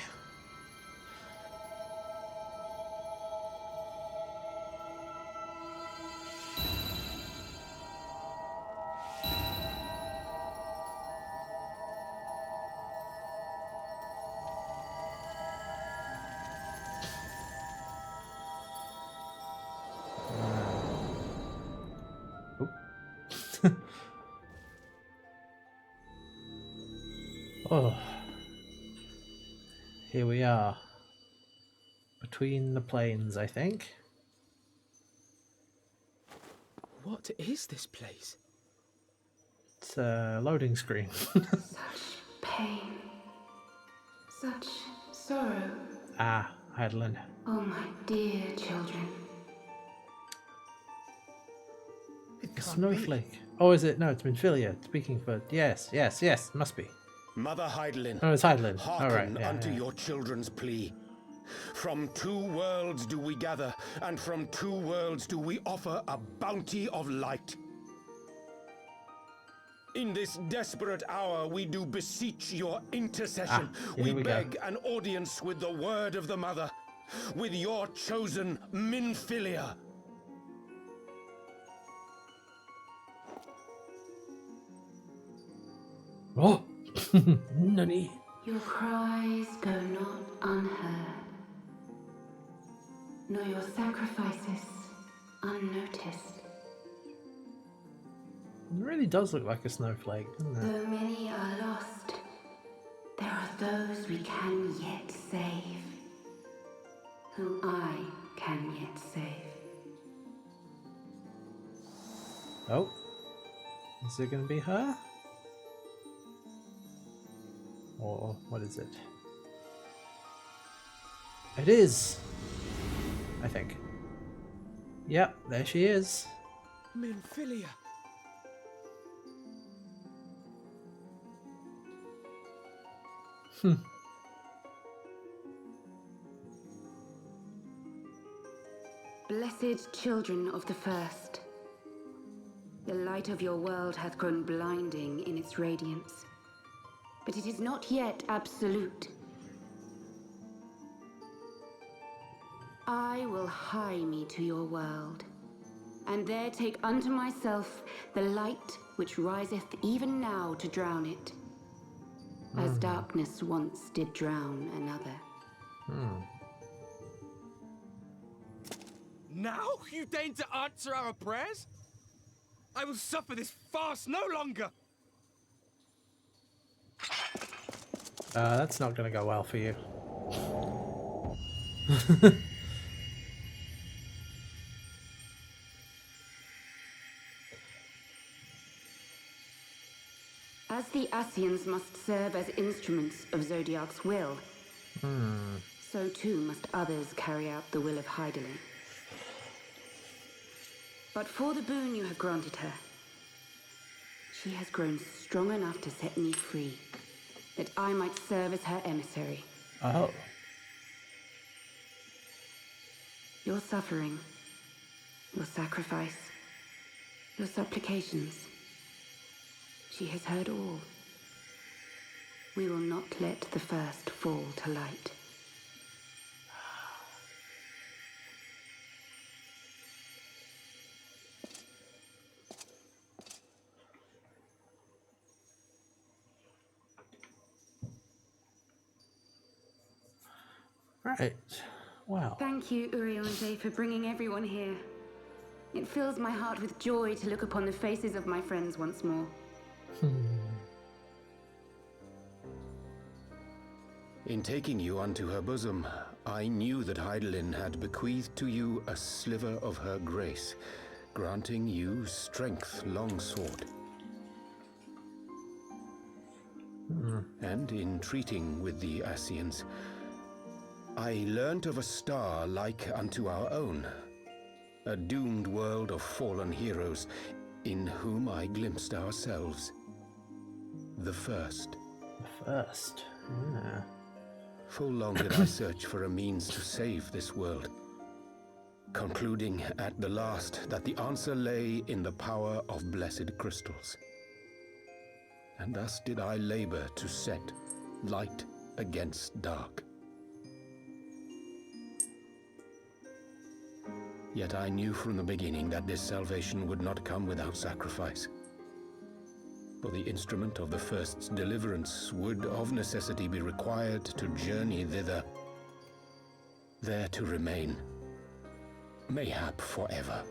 Oh, here we are, between the plains, I think. What is this place? It's a loading screen. Such pain, such sorrow. Ah, Heidelin. Oh, my dear children. A snowflake. Oh, is it? No, it's Minfilia speaking for... Yes, must be. Mother Heidelin. Oh, it's Heidelin. Hearken All right, unto your children's plea. From two worlds do we gather, and from two worlds do we offer a bounty of light. In this desperate hour we do beseech your intercession. We beg an audience with the word of the mother, with your chosen Minfilia. Oh! Nani? Your cries go not unheard, nor your sacrifices unnoticed. It really does look like a snowflake, doesn't it? Though many are lost, there are those we can yet save, whom I can yet save. Oh. Is it going to be her? Or what is it? It is! I think. Yep, there she is. Minfilia. Blessed children of the first, the light of your world hath grown blinding in its radiance, but it is not yet absolute. I will hie me to your world, and and there take unto myself the light which riseth even now to drown it, as darkness once did drown another. Now you deign to answer our prayers? I will suffer this farce no longer! That's not going to go well for you. As the Ascians must serve as instruments of Zodiark's will, so too must others carry out the will of Hydaelyn. But for the boon you have granted her, she has grown strong enough to set me free, that I might serve as her emissary. Oh. Your suffering, your sacrifice, your supplications, she has heard all. We will not let the first fall to light. Right. Wow. Thank you, Urianger, for bringing everyone here. It fills my heart with joy to look upon the faces of my friends once more. In taking you unto her bosom, I knew that Hydaelyn had bequeathed to you a sliver of her grace, granting you strength longsword. And in treating with the Ascians, I learnt of a star like unto our own, a doomed world of fallen heroes, in whom I glimpsed ourselves. The first. The first. Yeah. Full long did I search for a means to save this world, concluding at the last that the answer lay in the power of blessed crystals. And thus did I labor to set light against dark. Yet I knew from the beginning that this salvation would not come without sacrifice. For the instrument of the first's deliverance would of necessity be required to journey thither, there to remain, mayhap forever.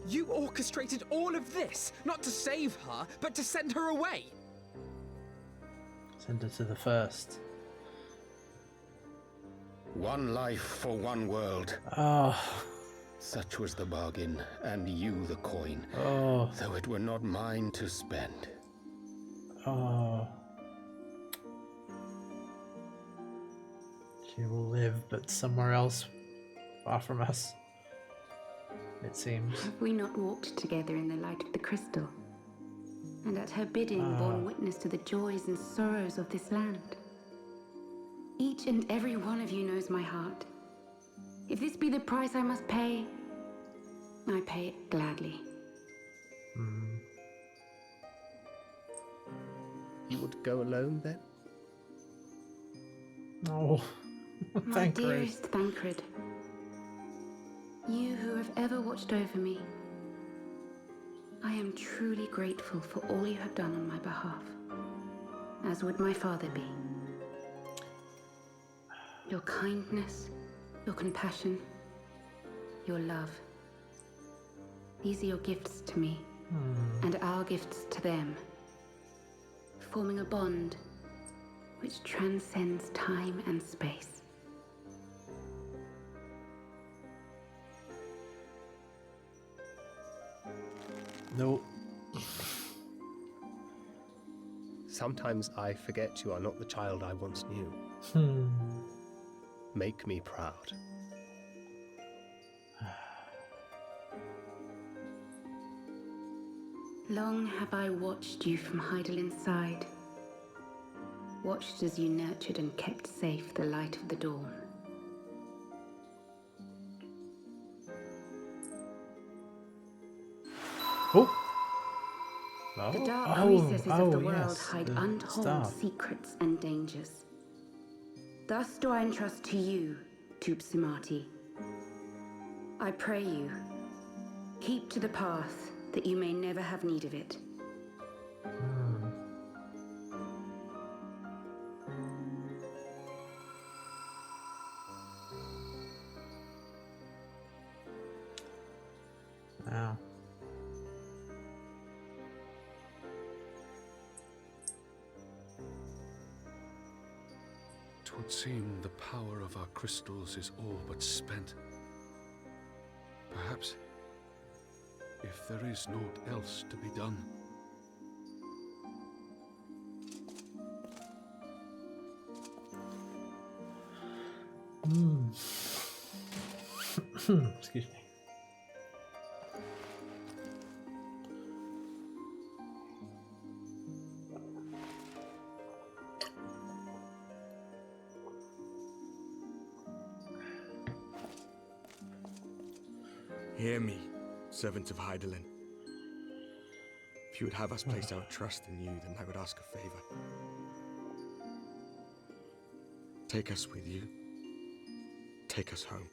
You orchestrated all of this, not to save her, but to send her away! Send her to the first. One life for one world. Oh. Such was the bargain, and you the coin. Oh. Though it were not mine to spend. Oh. She will live, but somewhere else, far from us, it seems. Have we not walked together in the light of the crystal? And at her bidding borne witness to the joys and sorrows of this land? Each and every one of you knows my heart. If this be the price I must pay, I pay it gladly. You would go alone then? Oh, My dearest Thancred, you who have ever watched over me, I am truly grateful for all you have done on my behalf, as would my father be. Your kindness, your compassion, your love. These are your gifts to me, and our gifts to them, forming a bond which transcends time and space. No. Sometimes I forget you are not the child I once knew. Make me proud. Long have I watched you from Hydaelyn's side, watched as you nurtured and kept safe the light of the dawn. Oh. The dark recesses of the world hide untold secrets and dangers. Thus do I entrust to you, Tupsimati. I pray you, keep to the path that you may never have need of it. Wow. It would seem the power of our crystals is all but spent. Perhaps, if there is naught else to be done. Excuse me. Hear me, servants of Hydaelyn. If you would have us place our trust in you, then I would ask a favor. Take us with you. Take us home.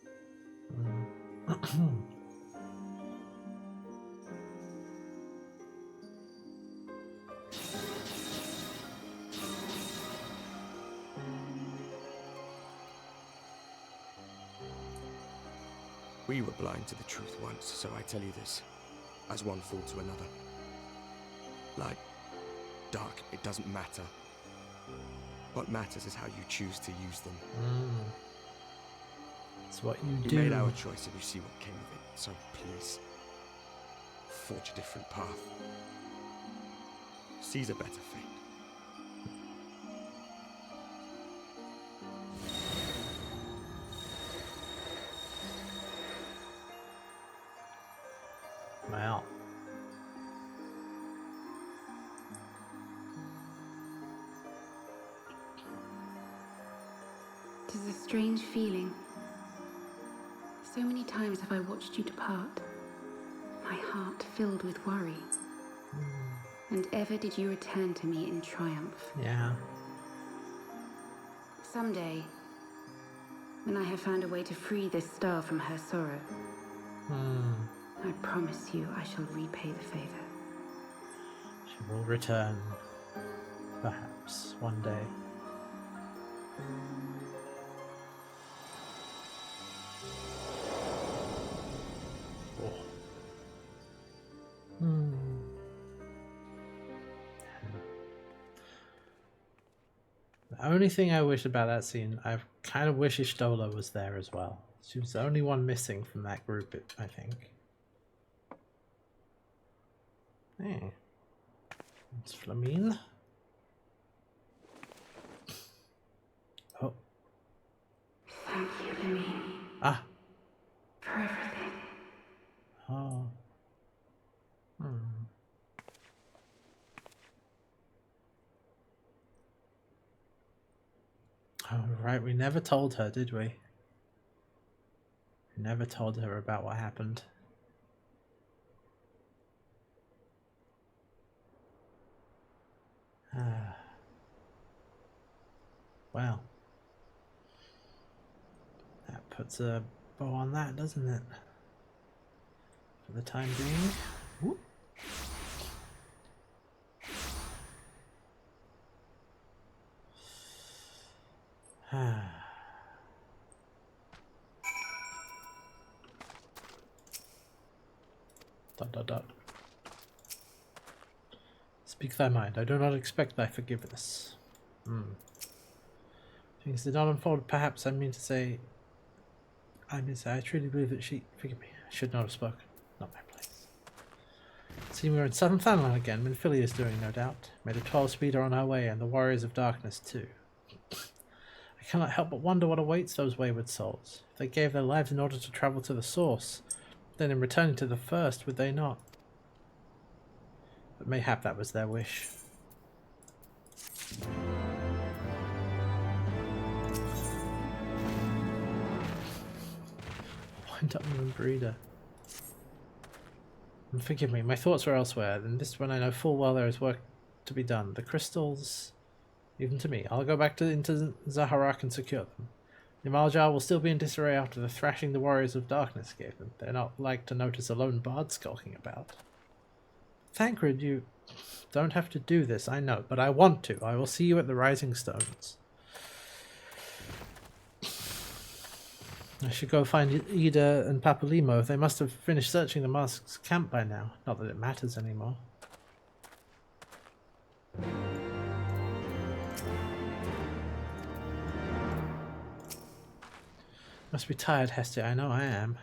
We were blind to the truth once, so I tell you this, as one fool to another. Light, dark, it doesn't matter. What matters is how you choose to use them. It's what you We do. made our choice and you see what came of it, so please, forge a different path. Seize a better fate. Wow. It is a strange feeling. So many times have I watched you depart, my heart filled with worry. And ever did you return to me in triumph. Yeah. Someday, when I have found a way to free this star from her sorrow, I promise you I shall repay the favor. She will return, perhaps, one day. The only thing I wish about that scene, I kind of wish Ishtola was there as well. She was the only one missing from that group, I think. Hey. It's Flamine. Oh. Thank you, Flamine. Ah. For everything. Oh. Oh, right, we never told her, did we? We never told her about what happened. Well. That puts a bow on that, doesn't it? For the time being. Whoop. ... Speak thy mind. I do not expect thy forgiveness. Things did not unfold. Perhaps I say I truly believe that she... Forgive me. I should not have spoken. Not my place. See, we are in southern Thanalan again. Minfilia is doing, no doubt. Made a 12-speeder on her way, and the Warriors of Darkness too. I cannot help but wonder what awaits those wayward souls. If they gave their lives in order to travel to the source, then in returning to the first, would they not? But mayhap that was their wish. Wind up and breeder. And forgive me, my thoughts were elsewhere, and this when I know full well there is work to be done. The crystals, even to me. I'll go back into Zaharak and secure them. The Maljar will still be in disarray after the thrashing the Warriors of Darkness gave them. They're not like to notice a lone bard skulking about. Thancred, you don't have to do this, I know, but I want to. I will see you at the Rising Stones. I should go find Ida and Papalymo. They must have finished searching the mask's camp by now. Not that it matters anymore. Must be tired, Hestia. I know I am.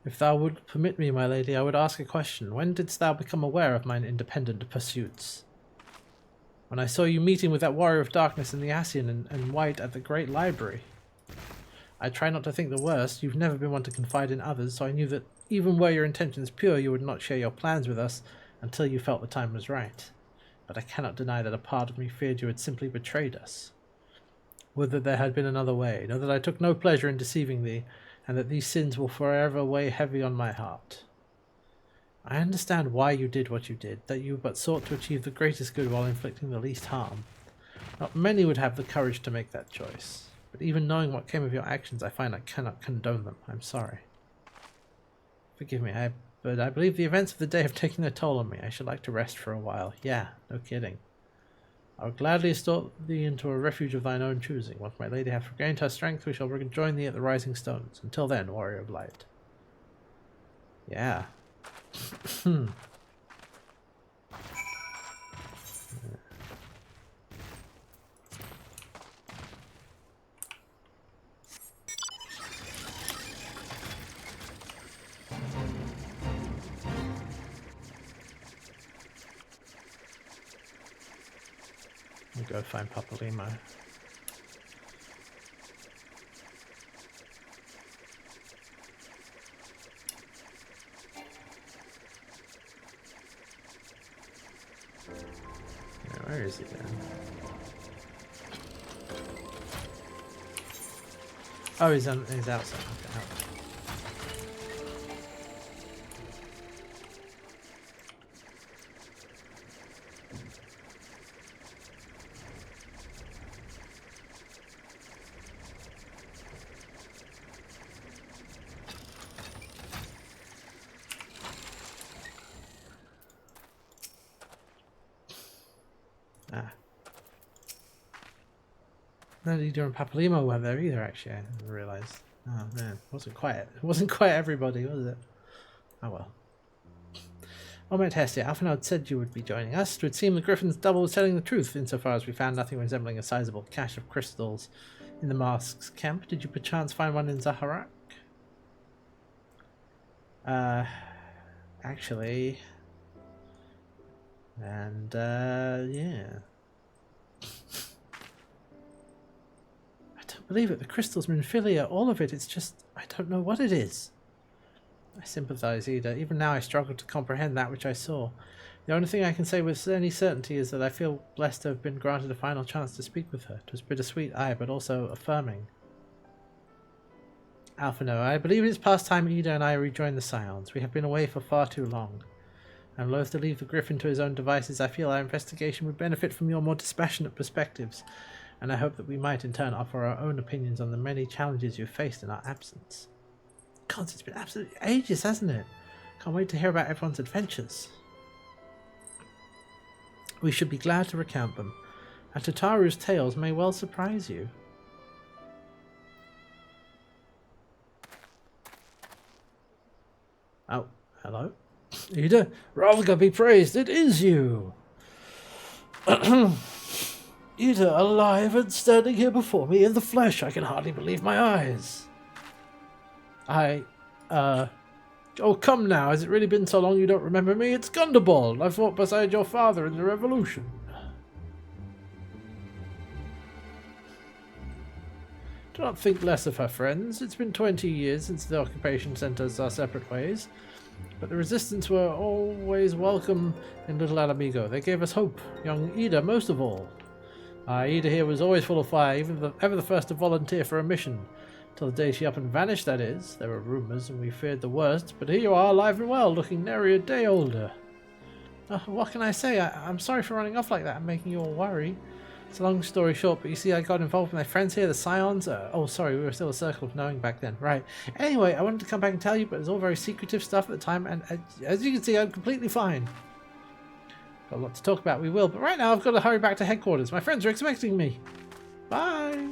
If thou would permit me, my lady, I would ask a question. When didst thou become aware of mine independent pursuits? When I saw you meeting with that warrior of darkness in the Ascian and White at the Great Library. I try not to think the worst. You've never been one to confide in others, so I knew that even were your intentions pure, you would not share your plans with us until you felt the time was right. But I cannot deny that a part of me feared you had simply betrayed us. Would that there had been another way. Know that I took no pleasure in deceiving thee, and that these sins will forever weigh heavy on my heart. I understand why you did what you did, that you but sought to achieve the greatest good while inflicting the least harm. Not many would have the courage to make that choice, but even knowing what came of your actions, I find I cannot condone them. I'm sorry. Forgive me, but I believe the events of the day have taken their toll on me. I should like to rest for a while. Yeah, no kidding. I will gladly escort thee into a refuge of thine own choosing. Once my lady hath regained her strength, we shall rejoin thee at the Rising Stones. Until then, Warrior of Light. Yeah. We'll go find Papalymo. Yeah, where is he then? Oh, he's outside. Okay, out. Not Ida and Papalymo were there either, actually. I didn't realise. Oh man, it wasn't quite everybody, was it? Oh well. Oh mate Hestia, Alphenard said you would be joining us. It would seem the Griffin's double was telling the truth, insofar as we found nothing resembling a sizable cache of crystals in the mask's camp. Did you perchance find one in Zaharak? Actually... And, yeah. I don't believe it. The crystals, Minfilia, all of it. It's just, I don't know what it is. I sympathise, Ida. Even now I struggle to comprehend that which I saw. The only thing I can say with any certainty is that I feel blessed to have been granted a final chance to speak with her. It was bittersweet, aye, but also affirming. Alphino, I believe it is past time Ida and I rejoin the Scions. We have been away for far too long. I am loath to leave the Griffin to his own devices. I feel our investigation would benefit from your more dispassionate perspectives, and I hope that we might in turn offer our own opinions on the many challenges you've faced in our absence. God, it's been absolutely ages, hasn't it? Can't wait to hear about everyone's adventures. We should be glad to recount them, and Tataru's tales may well surprise you. Oh, hello? Ida, Ravga be praised, it is you! Ida, alive and standing here before me in the flesh, I can hardly believe my eyes. Oh, come now, has it really been so long you don't remember me? It's Gundabald. I fought beside your father in the Revolution. Do not think less of her, friends. It's been 20 years since the occupation sent us our separate ways. But the resistance were always welcome in Little Alamigo. They gave us hope, young Ida most of all. Ida here was always full of fire, ever the first to volunteer for a mission. Till the day she up and vanished, that is. There were rumours, and we feared the worst, but here you are, alive and well, looking nary a day older. What can I say? I'm sorry for running off like that and making you all worry. It's a long story short, but you see, I got involved with my friends here, the Scions. Oh, sorry, we were still a circle of knowing back then. Right. Anyway, I wanted to come back and tell you, but it was all very secretive stuff at the time, and as you can see, I'm completely fine. Got a lot to talk about, we will, but right now I've got to hurry back to headquarters. My friends are expecting me. Bye.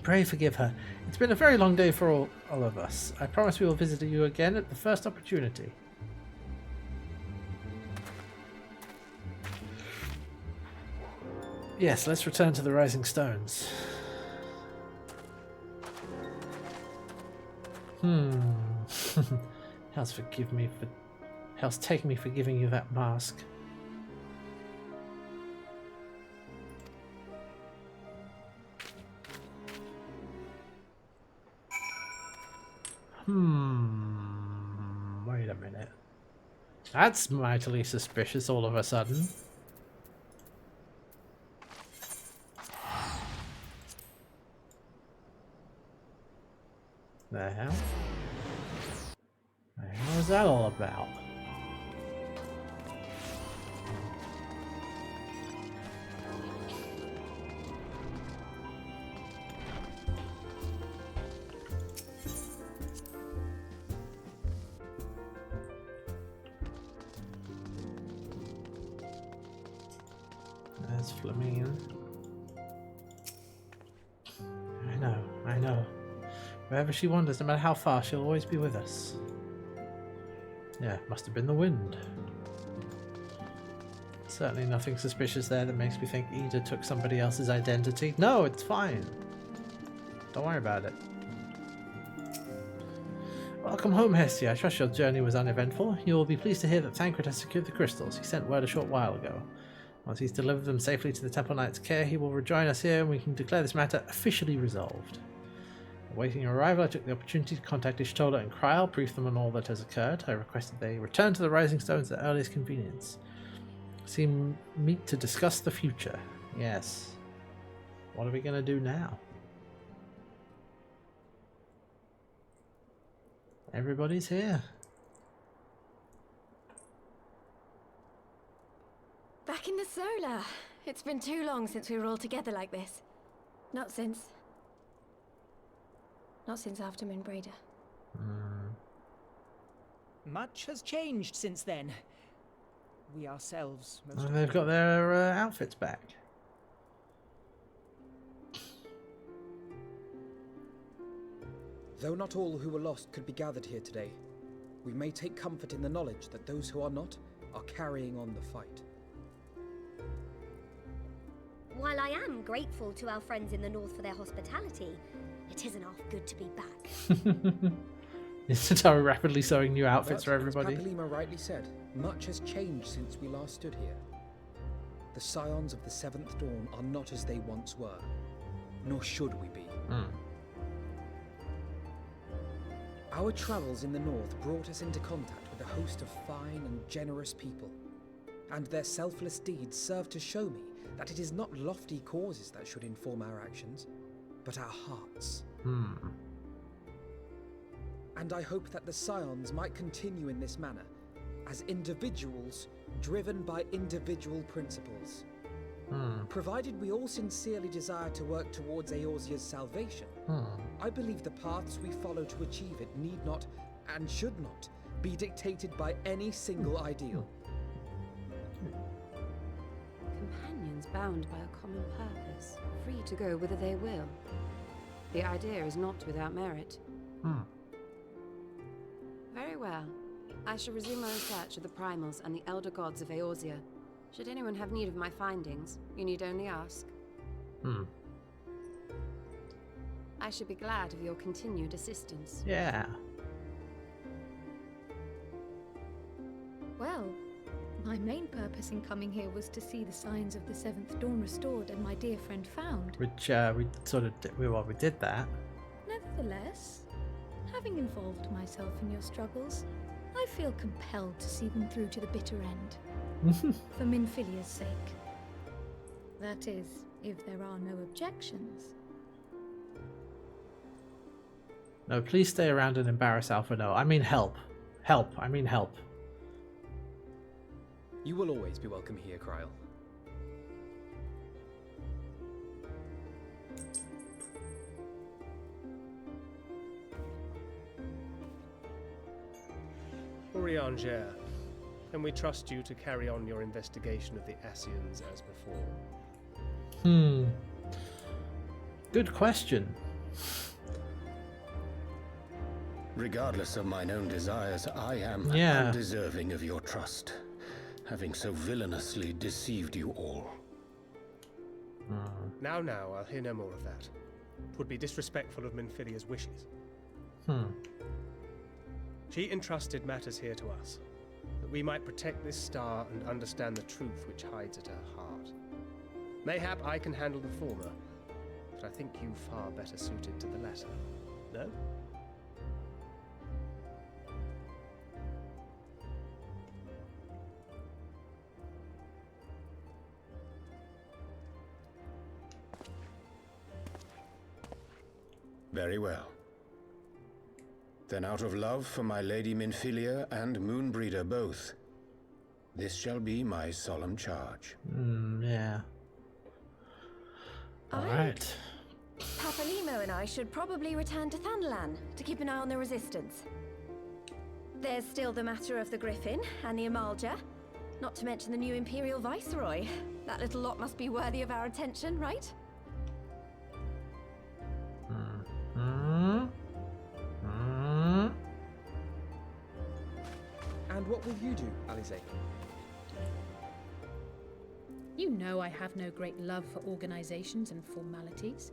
Pray forgive her. It's been a very long day for all of us. I promise we will visit you again at the first opportunity. Yes, let's return to the Rising Stones. How's take me for giving you that mask? Wait a minute. That's mightily suspicious all of a sudden. The hell? The hell is that all about? There's Flamingo. I know. Wherever she wanders, no matter how far, she'll always be with us. Yeah, must have been the wind. Certainly nothing suspicious there that makes me think Ida took somebody else's identity. No, it's fine. Don't worry about it. Welcome home, Hestia. I trust your journey was uneventful. You will be pleased to hear that Thancred has secured the crystals. He sent word a short while ago. Once he's delivered them safely to the Temple Knight's care, he will rejoin us here and we can declare this matter officially resolved. Awaiting your arrival, I took the opportunity to contact Ishtola and Kryl, brief them on all that has occurred. I requested they return to the Rising Stones at their earliest convenience. Meet to discuss the future. Yes. What are we going to do now? Everybody's here. Back in the Solar. It's been too long since we were all together like this. Not since after Moonbraider. Much has changed since then. We ourselves... And they've got their outfits back. Though not all who were lost could be gathered here today, we may take comfort in the knowledge that those who are not are carrying on the fight. While I am grateful to our friends in the north for their hospitality, it isn't half good to be back. Sitara rapidly sewing new outfits for everybody. As Papalima rightly said, much has changed since we last stood here. The Scions of the Seventh Dawn are not as they once were, nor should we be. Our travels in the north brought us into contact with a host of fine and generous people, and their selfless deeds serve to show me that it is not lofty causes that should inform our actions, but our hearts. And I hope that the Scions might continue in this manner, as individuals driven by individual principles. Provided we all sincerely desire to work towards Eorzea's salvation, I believe the paths we follow to achieve it need not, and should not, be dictated by any single ideal. Companions bound by a common purpose, free to go whither they will. The idea is not without merit. Very well. I shall resume my research of the primals and the elder gods of Eorzea. Should anyone have need of my findings, you need only ask. I should be glad of your continued assistance. Yeah. Well, my main purpose in coming here was to see the signs of the Seventh Dawn restored and my dear friend found. Which we sort of did, we did that. Nevertheless, having involved myself in your struggles, I feel compelled to see them through to the bitter end. For Minfilia's sake. That is, if there are no objections. No, please stay around and embarrass Alpha. No, I mean help. Help, I mean help. You will always be welcome here, Kryl. Urianger, can we trust you to carry on your investigation of the Ascians as before? Good question. Regardless of mine own desires, I am undeserving of your trust, having so villainously deceived you all. Now, I'll hear no more of that. 'Twould be disrespectful of Minfilia's wishes. She entrusted matters here to us, that we might protect this star and understand the truth which hides at her heart. Mayhap I can handle the former, but I think you far better suited to the latter. No? Very well. Then out of love for my Lady Minfilia and Moonbreeder both, this shall be my solemn charge. Yeah. Alright. Papa Nemo and I should probably return to Thanalan to keep an eye on the Resistance. There's still the matter of the Griffin and the Amalja, not to mention the new Imperial Viceroy. That little lot must be worthy of our attention, right? And what will you do, Alize? You know I have no great love for organizations and formalities.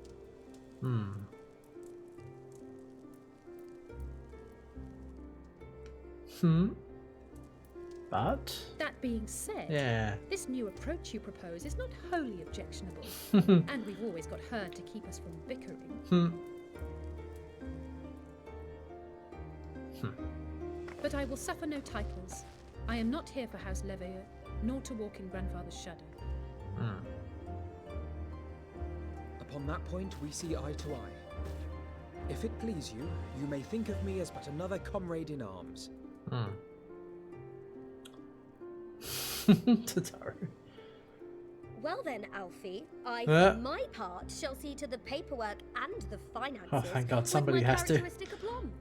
But that being said, this new approach you propose is not wholly objectionable, and we've always got her to keep us from bickering. But I will suffer no titles. I am not here for House Leveilleur, nor to walk in Grandfather's shadow. Upon that point, we see eye to eye. If it please you, you may think of me as but another comrade in arms. Tataru. Well then, Alfie, I, for my part, shall see to the paperwork and the finances. Oh, thank God, somebody has to. Aplomb.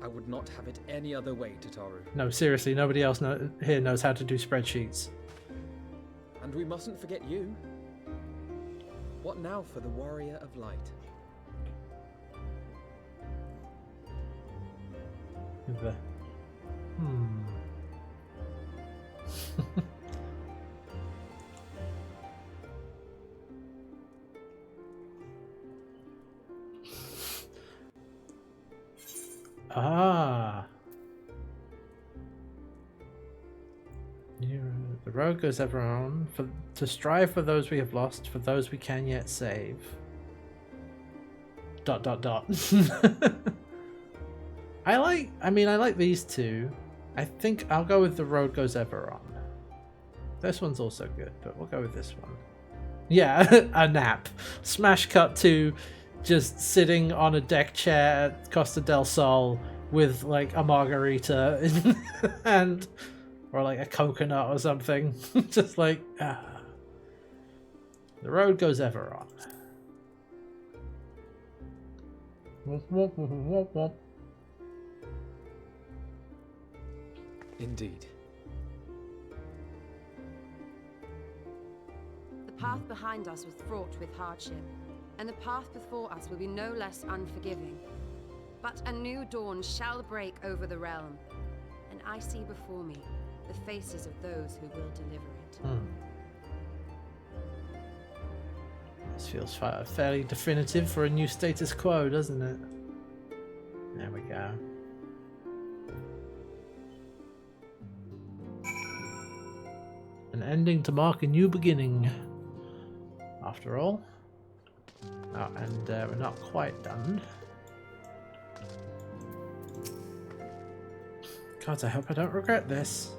I would not have it any other way, Tataru. No, seriously, nobody else here knows how to do spreadsheets. And we mustn't forget you. What now for the Warrior of Light? The road goes ever on, to strive for those we have lost, for those we can yet save. ... I like these two. I think I'll go with the road goes ever on. This one's also good, but we'll go with this one. Yeah, a nap. Smash cut to just sitting on a deck chair at Costa del Sol with like a margarita in hand, or like a coconut or something. Just like, the road goes ever on. Indeed. The path behind us was fraught with hardship, and the path before us will be no less unforgiving. But a new dawn shall break over the realm, and I see before me the faces of those who will deliver it. This feels fairly definitive for a new status quo, doesn't it? There we go. An ending to mark a new beginning. After all. Oh, and we're not quite done. God, I hope I don't regret this.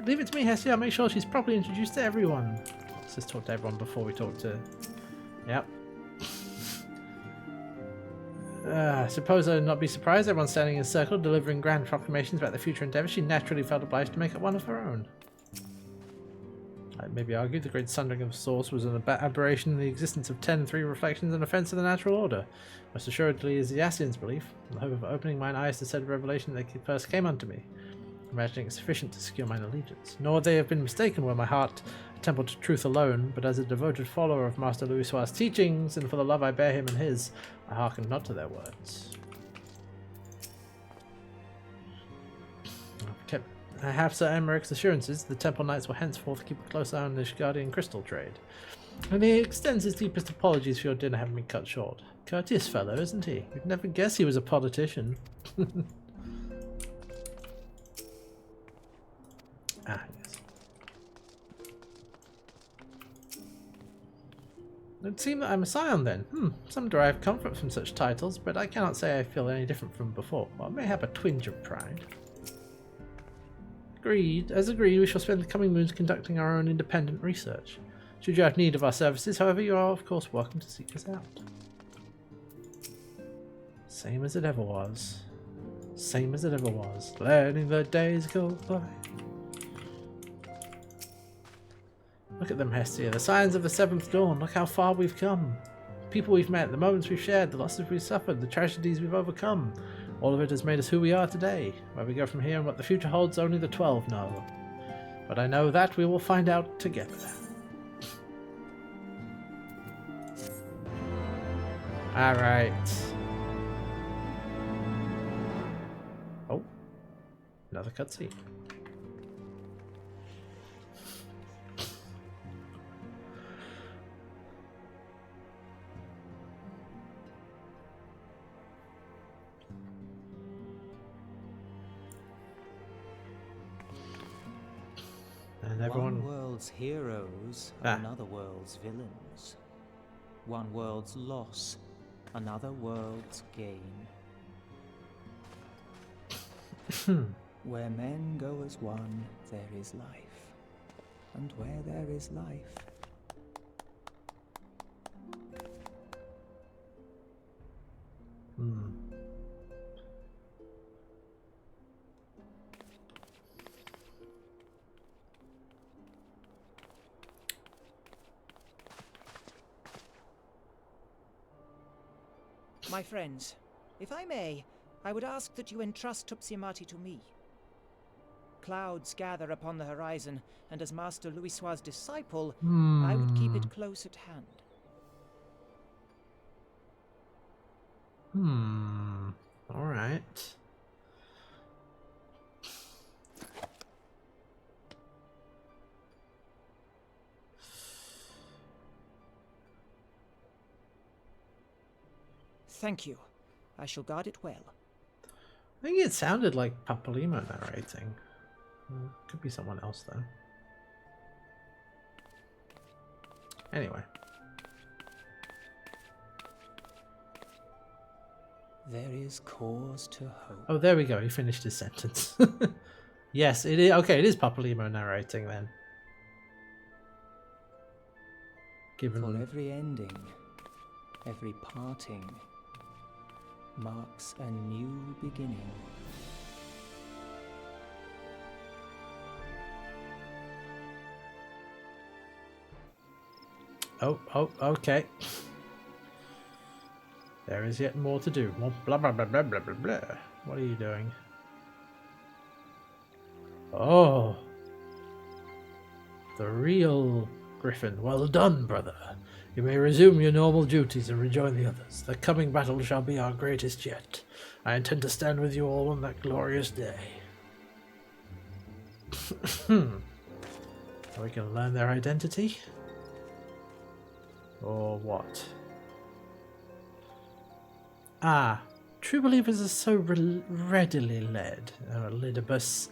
Leave it to me, Hessie. I'll make sure she's properly introduced to everyone. Let's just talk to everyone before we talk to... Yep. I suppose I would not be surprised. Everyone standing in a circle, delivering grand proclamations about their future endeavours. She naturally felt obliged to make up one of her own. I maybe argue the great sundering of source was an aberration in the existence of 10 3 reflections and offence of the natural order. Most assuredly is the Ascians' belief, in the hope of opening mine eyes to said revelation they first came unto me, imagining it sufficient to secure mine allegiance. Nor they have been mistaken were my heart a temple to truth alone, but as a devoted follower of Master Louisoir's teachings, and for the love I bear him and his, I hearken not to their words. I have Sir Emeric's assurances the Temple Knights will henceforth keep a close eye on the Ishgardian crystal trade. And he extends his deepest apologies for your dinner having been cut short. Courteous fellow, isn't he? You'd never guess he was a politician. Ah, yes. It would seem that I'm a scion then. Some derive comfort from such titles, but I cannot say I feel any different from before. Well, I may have a twinge of pride. Agreed. As agreed, we shall spend the coming moons conducting our own independent research. Should you have need of our services, however, you are of course welcome to seek us out. Same as it ever was. Same as it ever was. Letting the days go by. Look at them, Hestia. The signs of the seventh dawn. Look how far we've come. The people we've met, the moments we've shared, the losses we've suffered, the tragedies we've overcome. All of it has made us who we are today. Where we go from here and what the future holds, only the 12 know. But I know that we will find out together. Alright. Oh. Another cutscene. And everyone... One world's heroes, another world's villains. One world's loss, another world's gain. Where men go as one, there is life. And where there is life... My friends, if I may, I would ask that you entrust Tupsimati to me. Clouds gather upon the horizon, and as Master Louisoir's disciple, I would keep it close at hand. Alright. Thank you. I shall guard it well. I think it sounded like Papalymo narrating. Could be someone else though. Anyway. There is cause to hope. Oh, there we go. He finished his sentence. Yes, it is. Okay, it is Papalymo narrating then. Given for every ending, every parting marks a new beginning. Oh, okay. There is yet more to do. More blah blah blah blah blah blah blah. What are you doing? Oh. The real Griffin. Well done, brother. You may resume your normal duties and rejoin the others. The coming battle shall be our greatest yet. I intend to stand with you all on that glorious day. Are we going to learn their identity? Or what? Ah, true believers are so readily led. Oh, Lidibus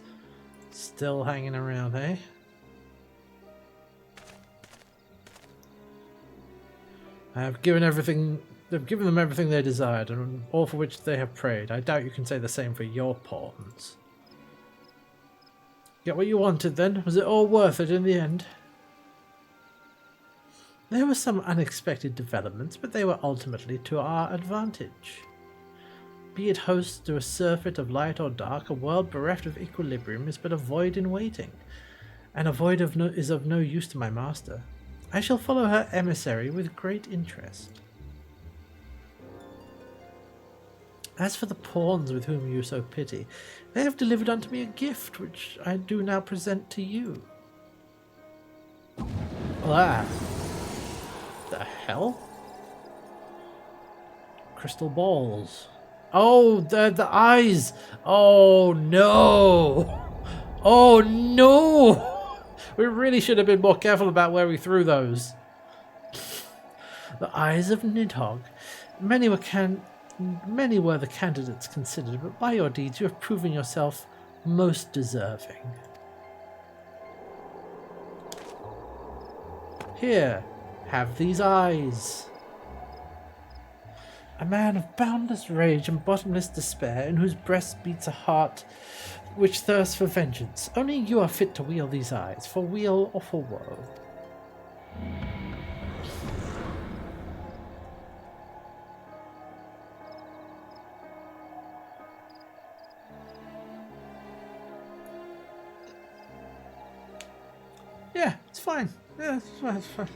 still hanging around, eh? I have given everything. They've given them everything they desired, and all for which they have prayed. I doubt you can say the same for your pawns. Get what you wanted, then? Was it all worth it in the end? There were some unexpected developments, but they were ultimately to our advantage. Be it host to a surfeit of light or dark, a world bereft of equilibrium is but a void in waiting, and a void is of no use to my master. I shall follow her emissary with great interest. As for the pawns with whom you so pity, they have delivered unto me a gift, which I do now present to you. Ah. The hell? Crystal balls. Oh, the eyes! Oh no! Oh no! We really should have been more careful about where we threw those. The eyes of Nidhogg. Many were the candidates considered, but by your deeds you have proven yourself most deserving. Here, have these eyes. A man of boundless rage and bottomless despair, in whose breast beats a heart which thirsts for vengeance. Only you are fit to wield these eyes, for weal or for woe. Yeah, it's fine. Yeah, it's fine, it's fine.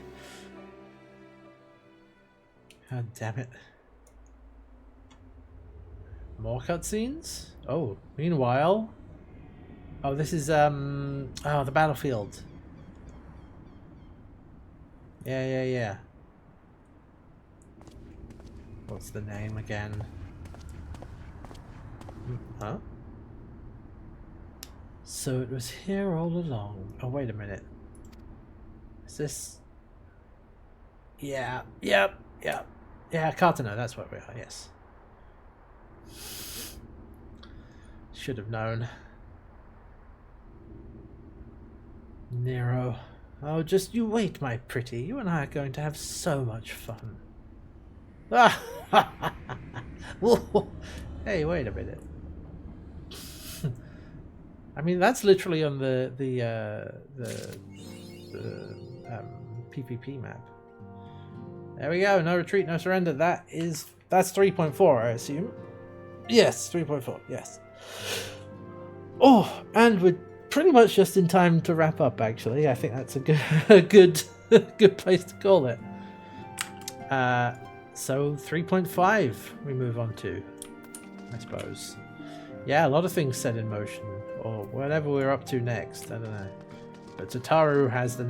God damn it. More cutscenes? Oh, meanwhile... Oh, this is, oh, the battlefield. Yeah. What's the name again? Huh? So it was here all along. Oh, wait a minute. Is this... Yeah, Cartano, that's what we are, yes. Should have known. Nero. Oh, just you wait, my pretty. You and I are going to have so much fun. Hey, wait a minute. I mean, that's literally on the PvP map. There we go. No retreat, no surrender. That's 3.4, I assume. Yes, 3.4. Yes. Oh, and we're pretty much just in time to wrap up. Actually, I think that's a good place to call it. So 3.5 we move on to, I suppose. Yeah, a lot of things set in motion, or whatever we're up to next. I don't know. But Tataru has the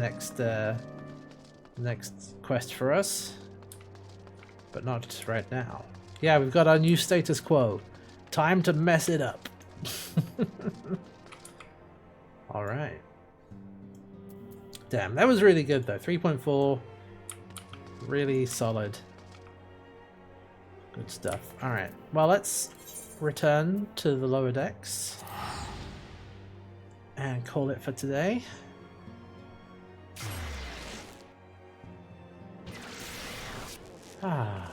next quest for us, but not right now. Yeah, we've got our new status quo. Time to mess it up. All right. Damn, that was really good though. 3.4, really solid. Good stuff. All right. Well, let's return to the lower decks and call it for today. Ah.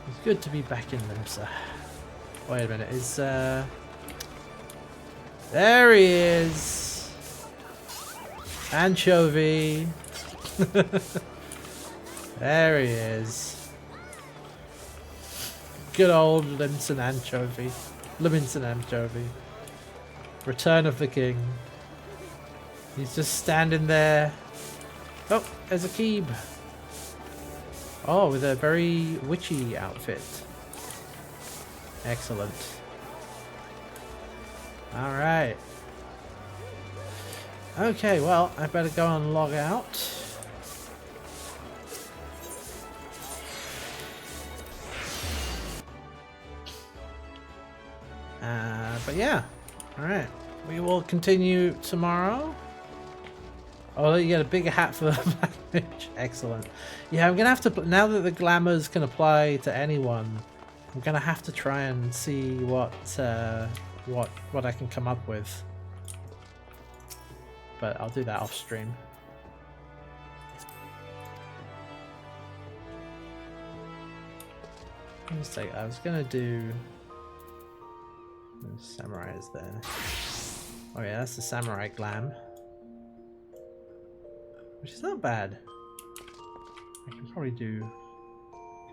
It's good to be back in Limsa. Wait a minute, is there he is! Anchovy! There he is. Good old Limson Anchovy. Limson Anchovy. Return of the King. He's just standing there. Oh, there's a Keeb. Oh, with a very witchy outfit. Excellent. Alright. Okay, well, I better go and log out. But yeah. Alright. We will continue tomorrow. Oh, you get a bigger hat for the Black Mage. Excellent. Yeah, I'm gonna have to, now that the glamours can apply to anyone, I'm gonna have to try and see what I can come up with. But I'll do that off stream. I was gonna do the samurais there. Oh yeah, that's the samurai glam. Which is not bad. I can probably do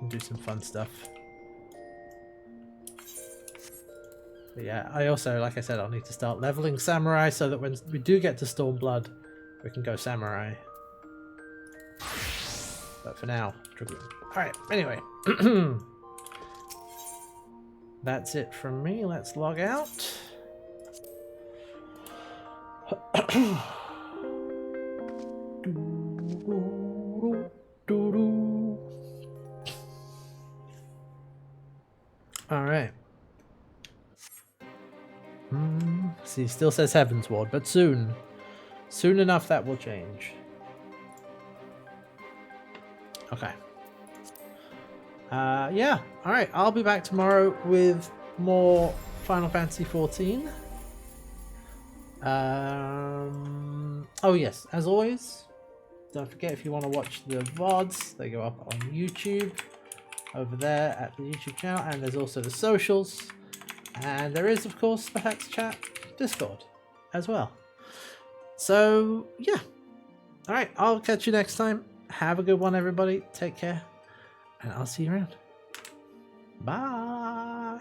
can do some fun stuff. But yeah, I also, like I said, I'll need to start leveling Samurai so that when we do get to Stormblood, we can go Samurai. But for now, Dragoon. Alright, anyway. That's it from me. Let's log out. Alright. See, still says Heavensward, but soon. Soon enough that will change. Okay. Yeah. Alright, I'll be back tomorrow with more Final Fantasy XIV. Oh yes, as always, don't forget if you want to watch the VODs, they go up on YouTube over there at the YouTube channel, and there's also the socials, and there is of course the Hex Chat Discord as well. So yeah, alright, I'll catch you next time. Have a good one everybody, take care, and I'll see you around. Bye.